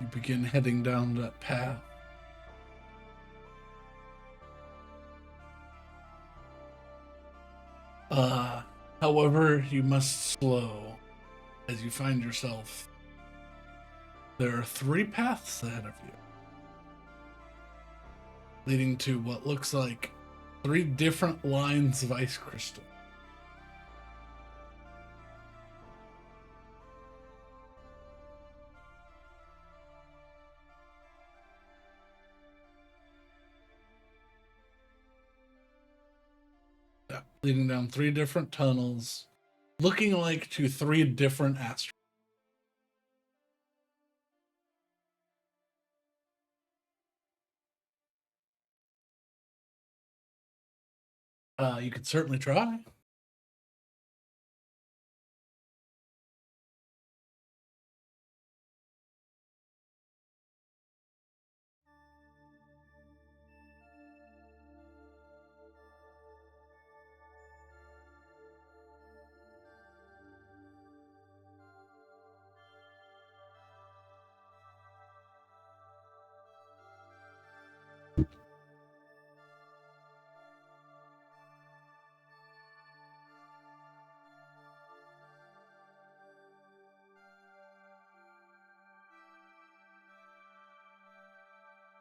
You begin heading down that path. However, you must slow as you find yourself. There are 3 paths ahead of you, leading to what looks like 3 different lines of ice crystal. Yeah, leading down 3 different tunnels, looking like to 3 different asteroids. You could certainly try.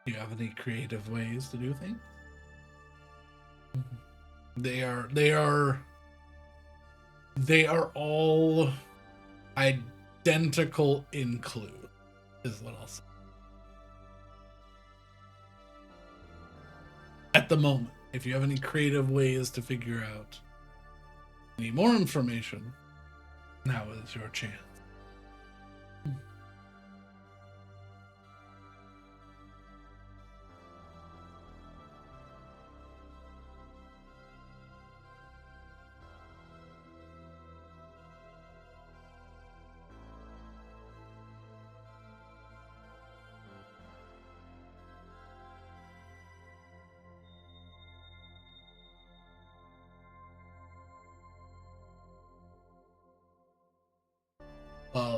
Do you have any creative ways to do things? They are all identical in clue. is what I'll say. At the moment, if you have any creative ways to figure out any more information, now is your chance.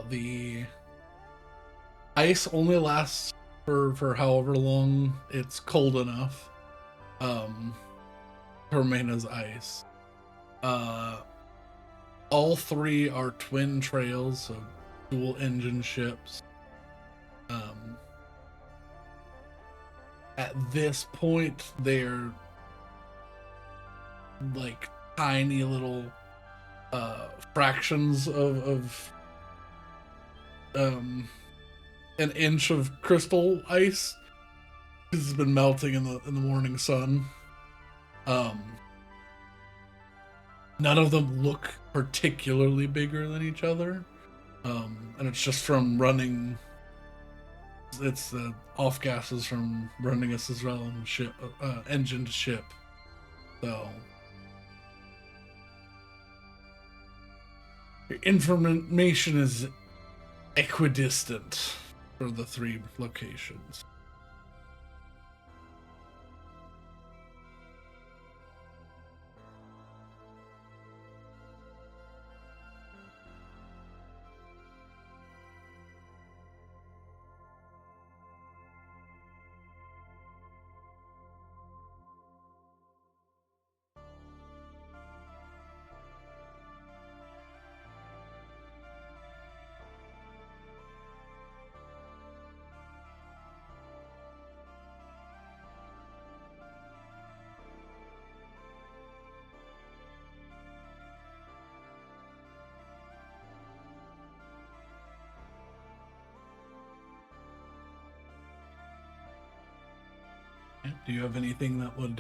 The ice only lasts for however long it's cold enough to remain as ice. All three are twin trails, so dual engine ships. At this point, they're like tiny little fractions of an inch of crystal ice. It's been melting in the morning sun. None of them look particularly bigger than each other, and it's just from running. It's the off gases from running a Suzerain ship engine to ship. So your information is equidistant for the three locations. Do you have anything that would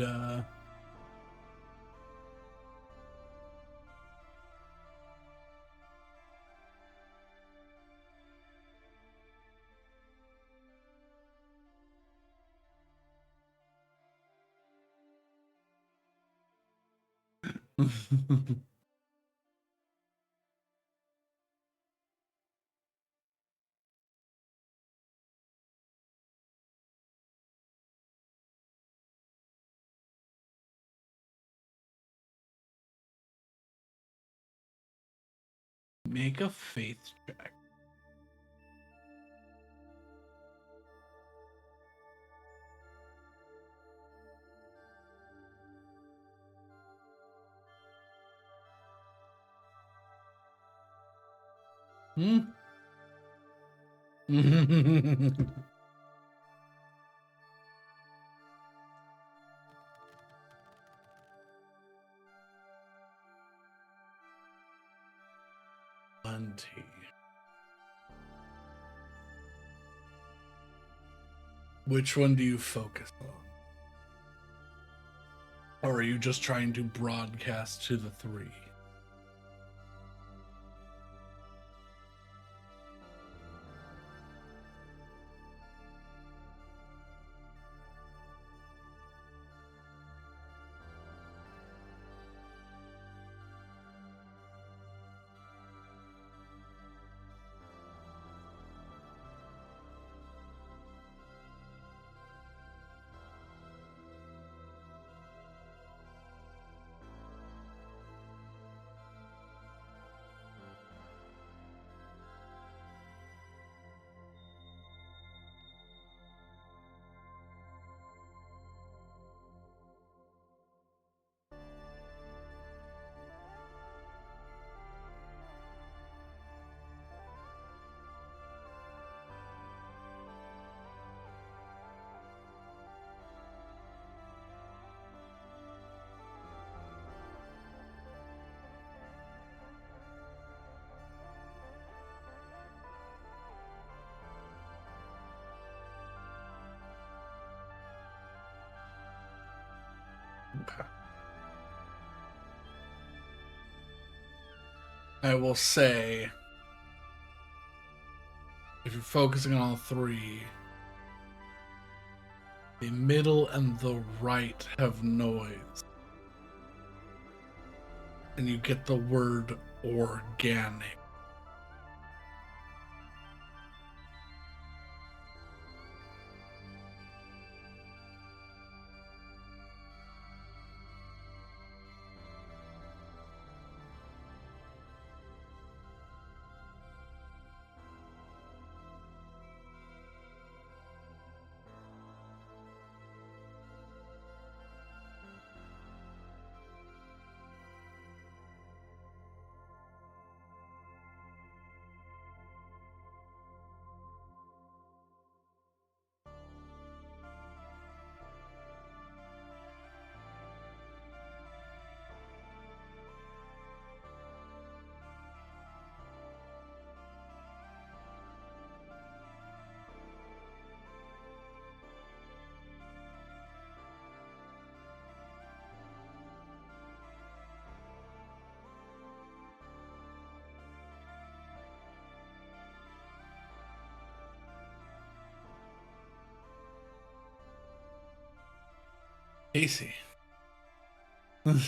make a faith check? Hmm? 20. Which one do you focus on? Or are you just trying to broadcast to the three? Okay. I will say, if you're focusing on all three, the middle and the right have noise. And you get the word organic. Casey. It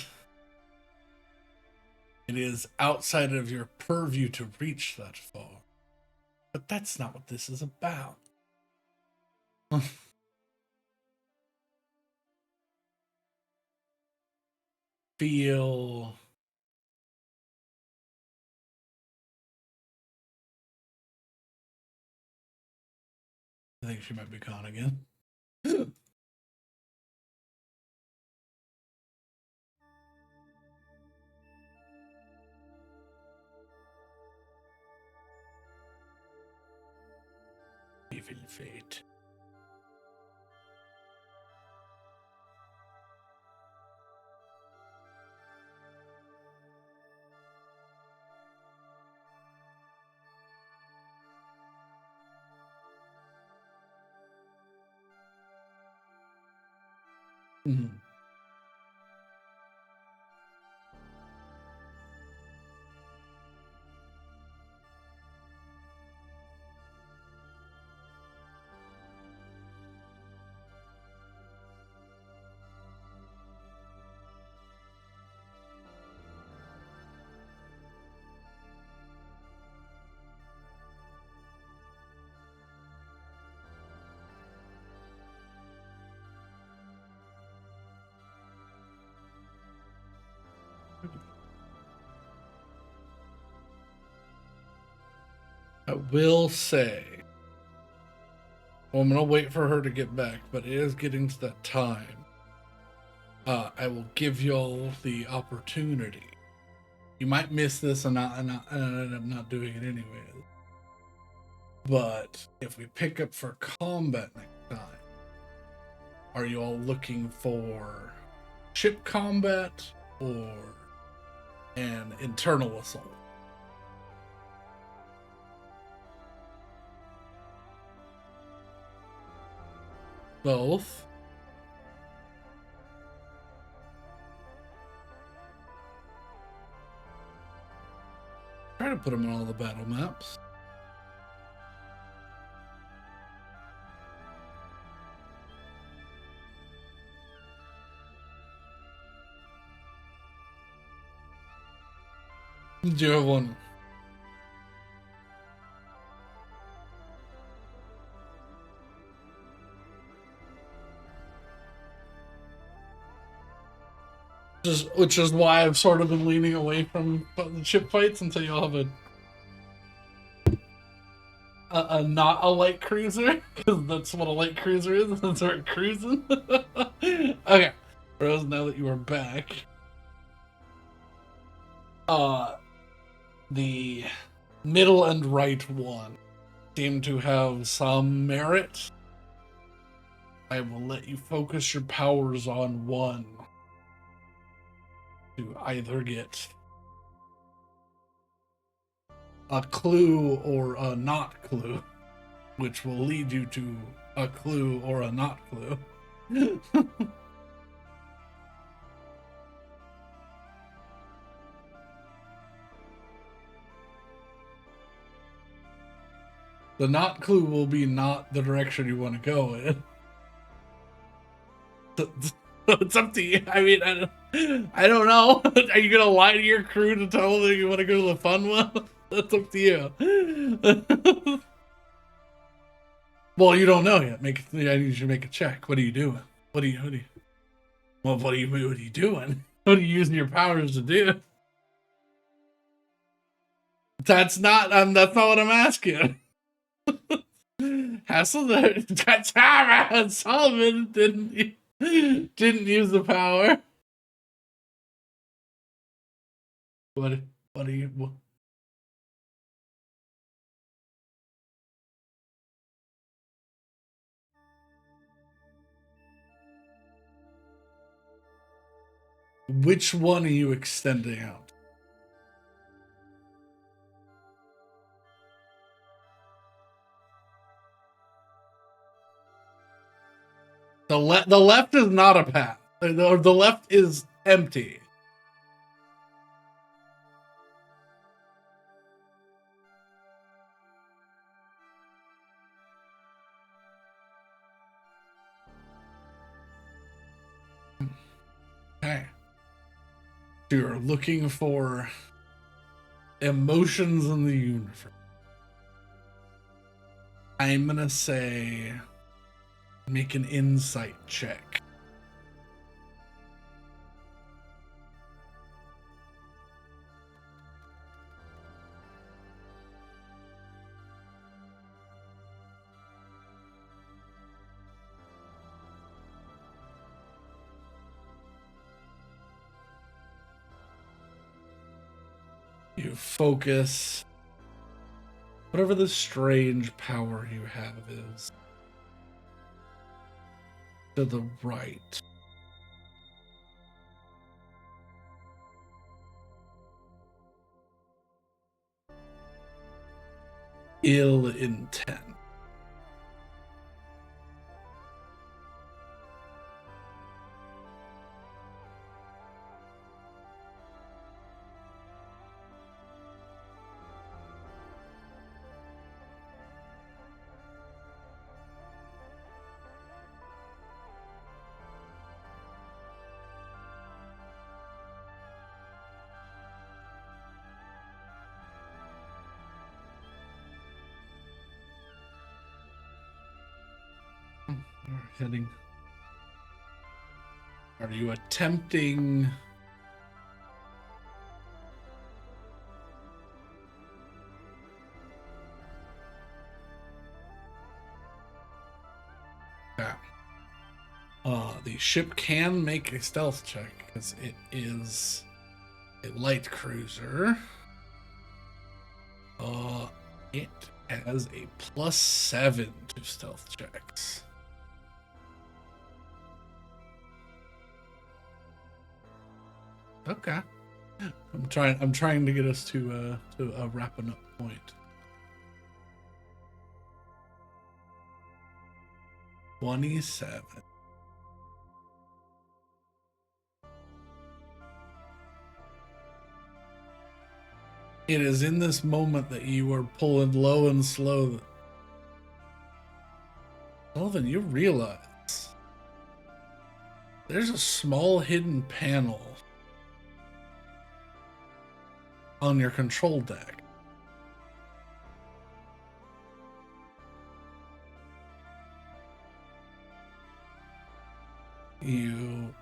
is outside of your purview to reach that far. But that's not what this is about. Feel I think she might be gone again. Evil fate. Mm-hmm. I will say, well, I'm going to wait for her to get back, but it is getting to that time. I will give y'all the opportunity. You might miss this and end up not doing it anyway. But if we pick up for combat next time, are you all looking for ship combat or an internal assault? Both. Try to put them on all the battle maps. Do you have one? Which is why I've sort of been leaning away from the ship fights until y'all have a not a light cruiser, because that's what a light cruiser is. And start cruising. Okay, Rose. Now that you are back, the middle and right one seem to have some merit. I will let you focus your powers on one to either get a clue or a not clue, which will lead you to a clue or a not clue. The not clue will be not the direction you want to go in. It's up to you. I mean, I don't know. Are you gonna lie to your crew to tell them you want to go to the fun one? That's up to you. Well, you don't know yet. I need you to make a check. What are you doing? What are you doing? What are you doing? What are you using your powers to do? That's not what I'm asking. Solomon didn't use the power. What are you? What? Which one are you extending out? The left is not a path. The left is empty. Okay. You're looking for emotions in the universe. I'm gonna say make an insight check. You focus whatever the strange power you have is to the right. Ill intent. Heading. Are you attempting? Yeah. The ship can make a stealth check because it is a light cruiser. It has a +7 to stealth checks. Okay. I'm trying to get us to a wrapping up point. 27. It is in this moment that you are pulling low and slow. Sullivan, you realize there's a small hidden panel on your control deck. You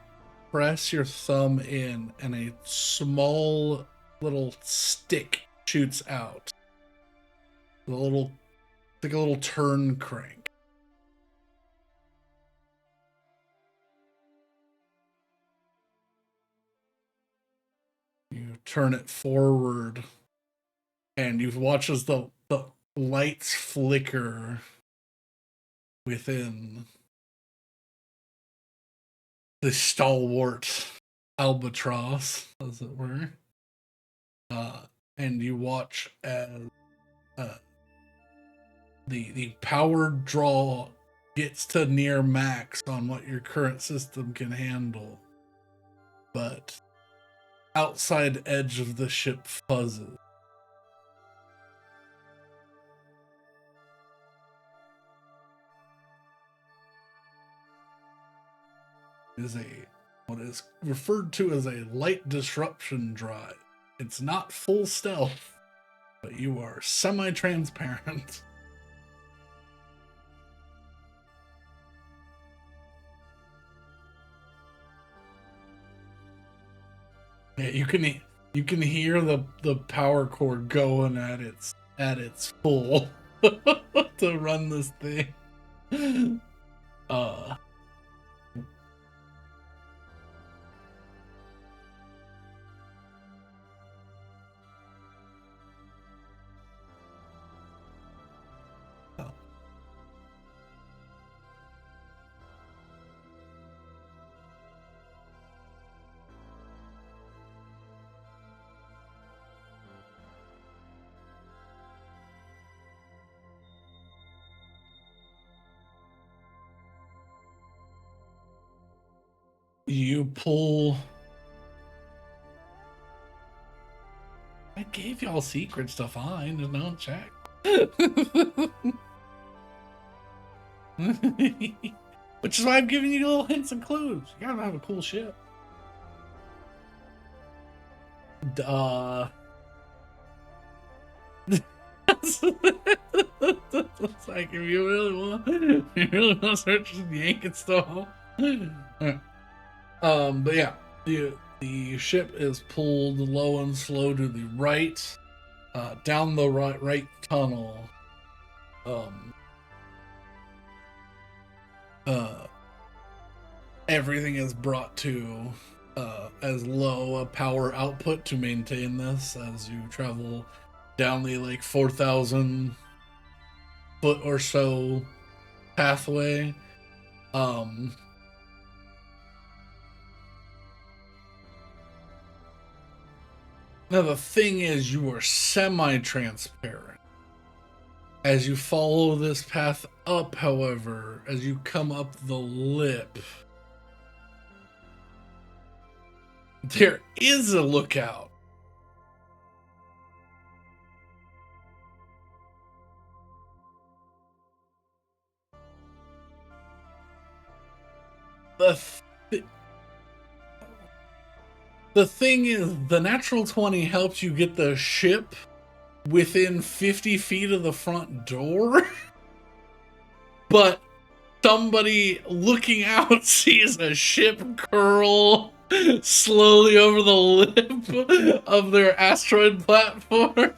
press your thumb in and a small little stick shoots out. Like a little turn crank. You turn it forward and you watch as the lights flicker within the stalwart albatross, as it were. And you watch as the power draw gets to near max on what your current system can handle, but outside edge of the ship fuzzes. is what is referred to as a light disruption drive. It's not full stealth, but you are semi-transparent. Yeah, you can hear the power cord going at its full to run this thing. You pull. I gave y'all secret stuff. Fine, just don't check. Which is why I'm giving you little hints and clues. You gotta have a cool ship. It's like if you really want to search, just yank it stuff. Right. But yeah, the ship is pulled low and slow to the right, down the right tunnel. Everything is brought to as low a power output to maintain this as you travel down the like 4,000 foot or so pathway. Now the thing is, you are semi-transparent. As you follow this path up, however, as you come up the lip, there is a lookout. The thing is, the natural 20 helps you get the ship within 50 feet of the front door. But somebody looking out sees a ship curl slowly over the lip of their asteroid platform.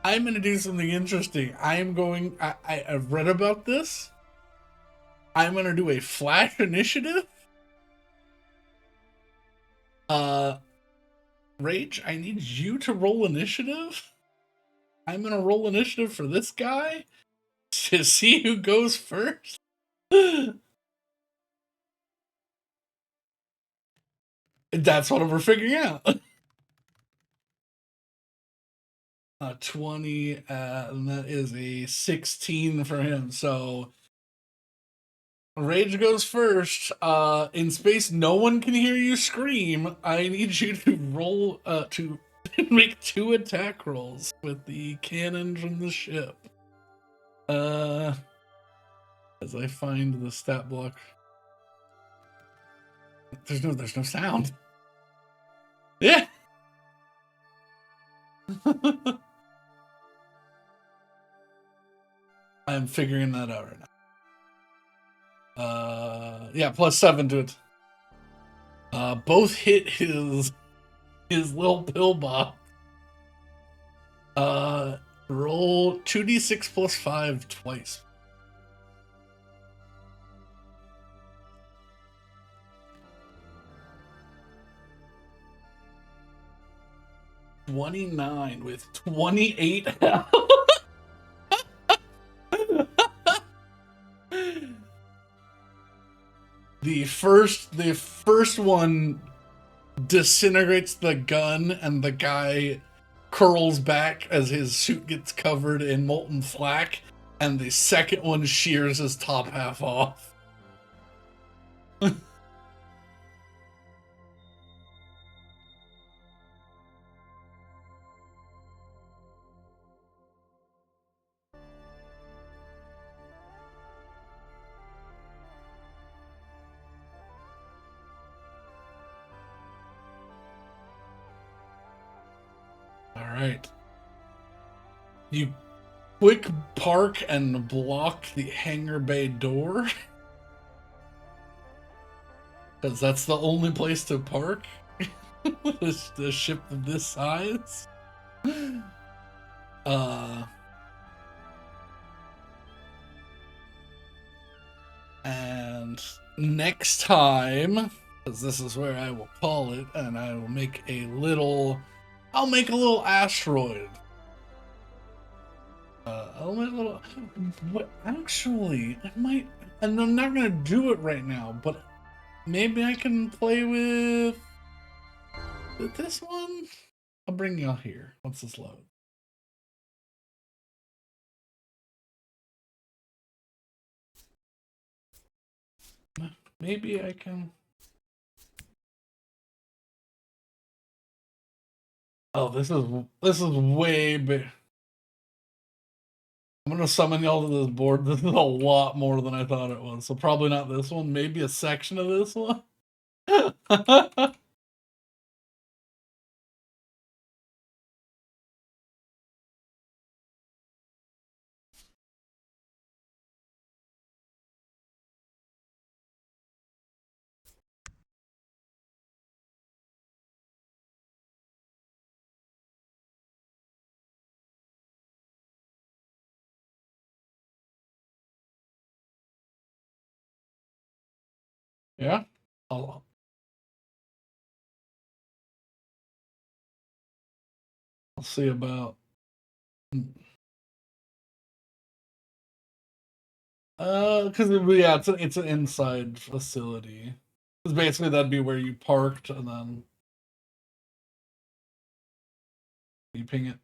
I'm going to do something interesting. I've read about this. I'm going to do a flash initiative. Rage, I need you to roll initiative. I'm going to roll initiative for this guy to see who goes first. That's what we're figuring out. 20, and that is a 16 for him. So Rage goes first. In space, no one can hear you scream. I need you to roll to make 2 attack rolls with the cannon from the ship. As I find the stat block. There's no sound. Yeah. I'm figuring that out right now. Yeah, +7 to it. Both hit his little pillbox. Roll 2d6 plus 5 twice. $29 with 28 health. The first one disintegrates the gun, and the guy curls back as his suit gets covered in molten flak, and the second one shears his top half off. right. You quick park and block the hangar bay door. Because that's the only place to park. The ship of this size. And next time, because this is where I will call it, and I will make a little. I'll make a little asteroid. I'll make a little. But actually, I might. And I'm not gonna do it right now, but maybe I can play with this one. I'll bring y'all here once this loads. Maybe I can. Oh, this is way big. I'm gonna summon y'all to this board. This is a lot more than I thought it was. So probably not this one. Maybe a section of this one. Yeah. I'll see about. Because yeah, it's an inside facility. Because basically that'd be where you parked, and then you ping it.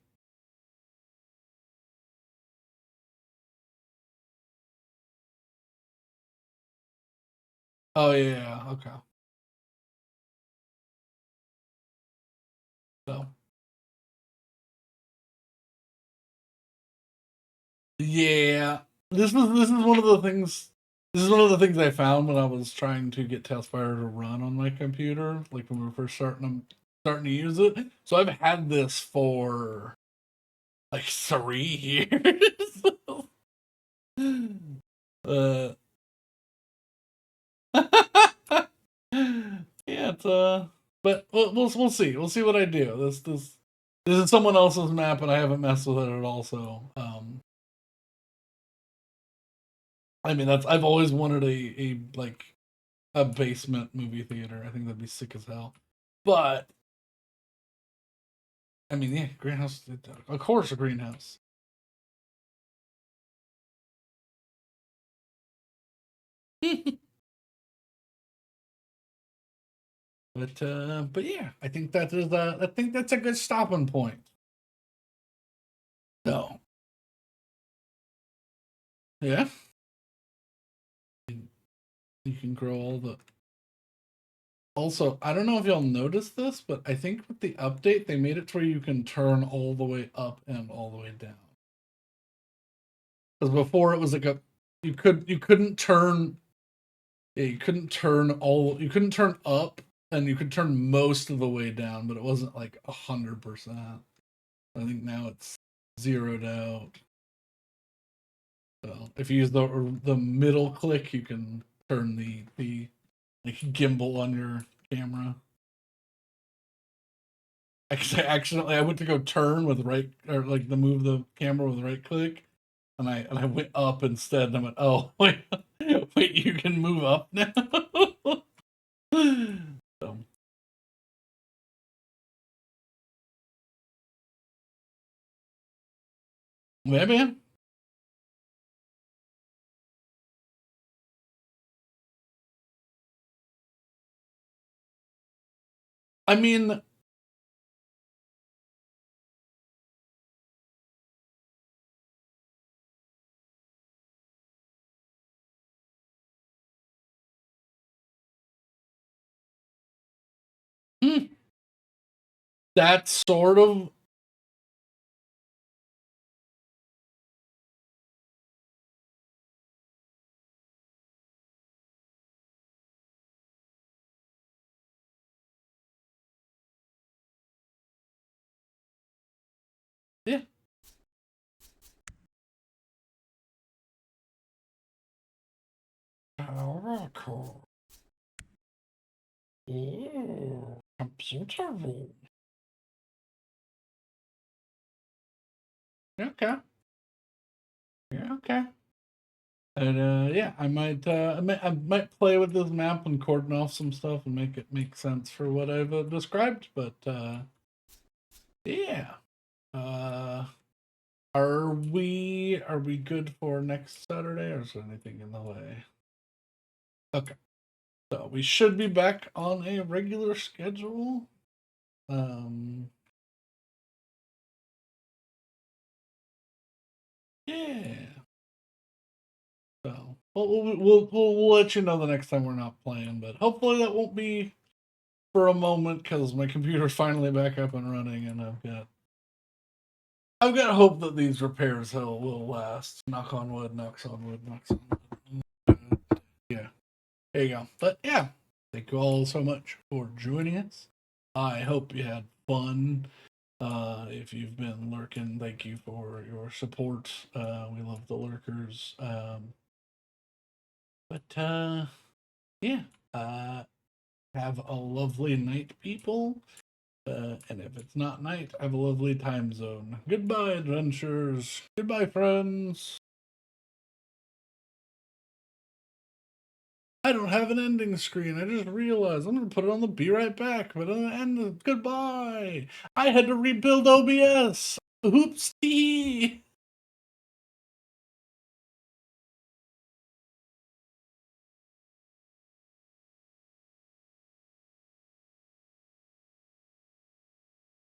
Oh yeah, okay. So yeah, this is one of the things. This is one of the things I found when I was trying to get Taskfire to run on my computer, like when we were first starting to use it. So I've had this for like 3 years. uh, yeah, it's but we'll see. We'll see what I do. This is someone else's map, and I haven't messed with it at all. So I mean that's I've always wanted a like a basement movie theater. I think that'd be sick as hell. But I mean, yeah, greenhouse. Of course, a greenhouse. But yeah, I think that is I think that's a good stopping point. So yeah, you can grow all the. Also, I don't know if y'all noticed this, but I think with the update they made it to where you can turn all the way up and all the way down. Because before it was like a you couldn't turn yeah, you couldn't turn up and you could turn most of the way down, but it wasn't like 100%. I think now it's zeroed out. So if you use the middle click, you can turn the like gimbal on your camera. Accidentally, I went to go turn with right or like to move the camera with right click, and I went up instead. And I went, oh wait, wait, you can move up now. So, maybe. I mean, hmm, that's sort of Yeah. Oracle. Ooh, computer room. Okay. Yeah, okay. And yeah, I might play with this map and cordon off some stuff and make it make sense for what I've described. But yeah, uh, are we good for next Saturday, or is there anything in the way? Okay, so we should be back on a regular schedule. Um, yeah. So we'll let you know the next time we're not playing, but hopefully that won't be for a moment because my computer's finally back up and running, and I've got hope that these repairs will last. Knock on wood. Knocks on wood. Knocks on wood. Yeah, there you go. But yeah, thank you all so much for joining us. I hope you had fun. If you've been lurking, thank you for your support. We love the lurkers. But yeah, uh, have a lovely night, people. And if it's not night, have a lovely time zone. Goodbye, adventures. Goodbye, friends. I don't have an ending screen. I just realized I'm gonna put it on the be right back, but on the end, goodbye. I had to rebuild OBS. Oopsie.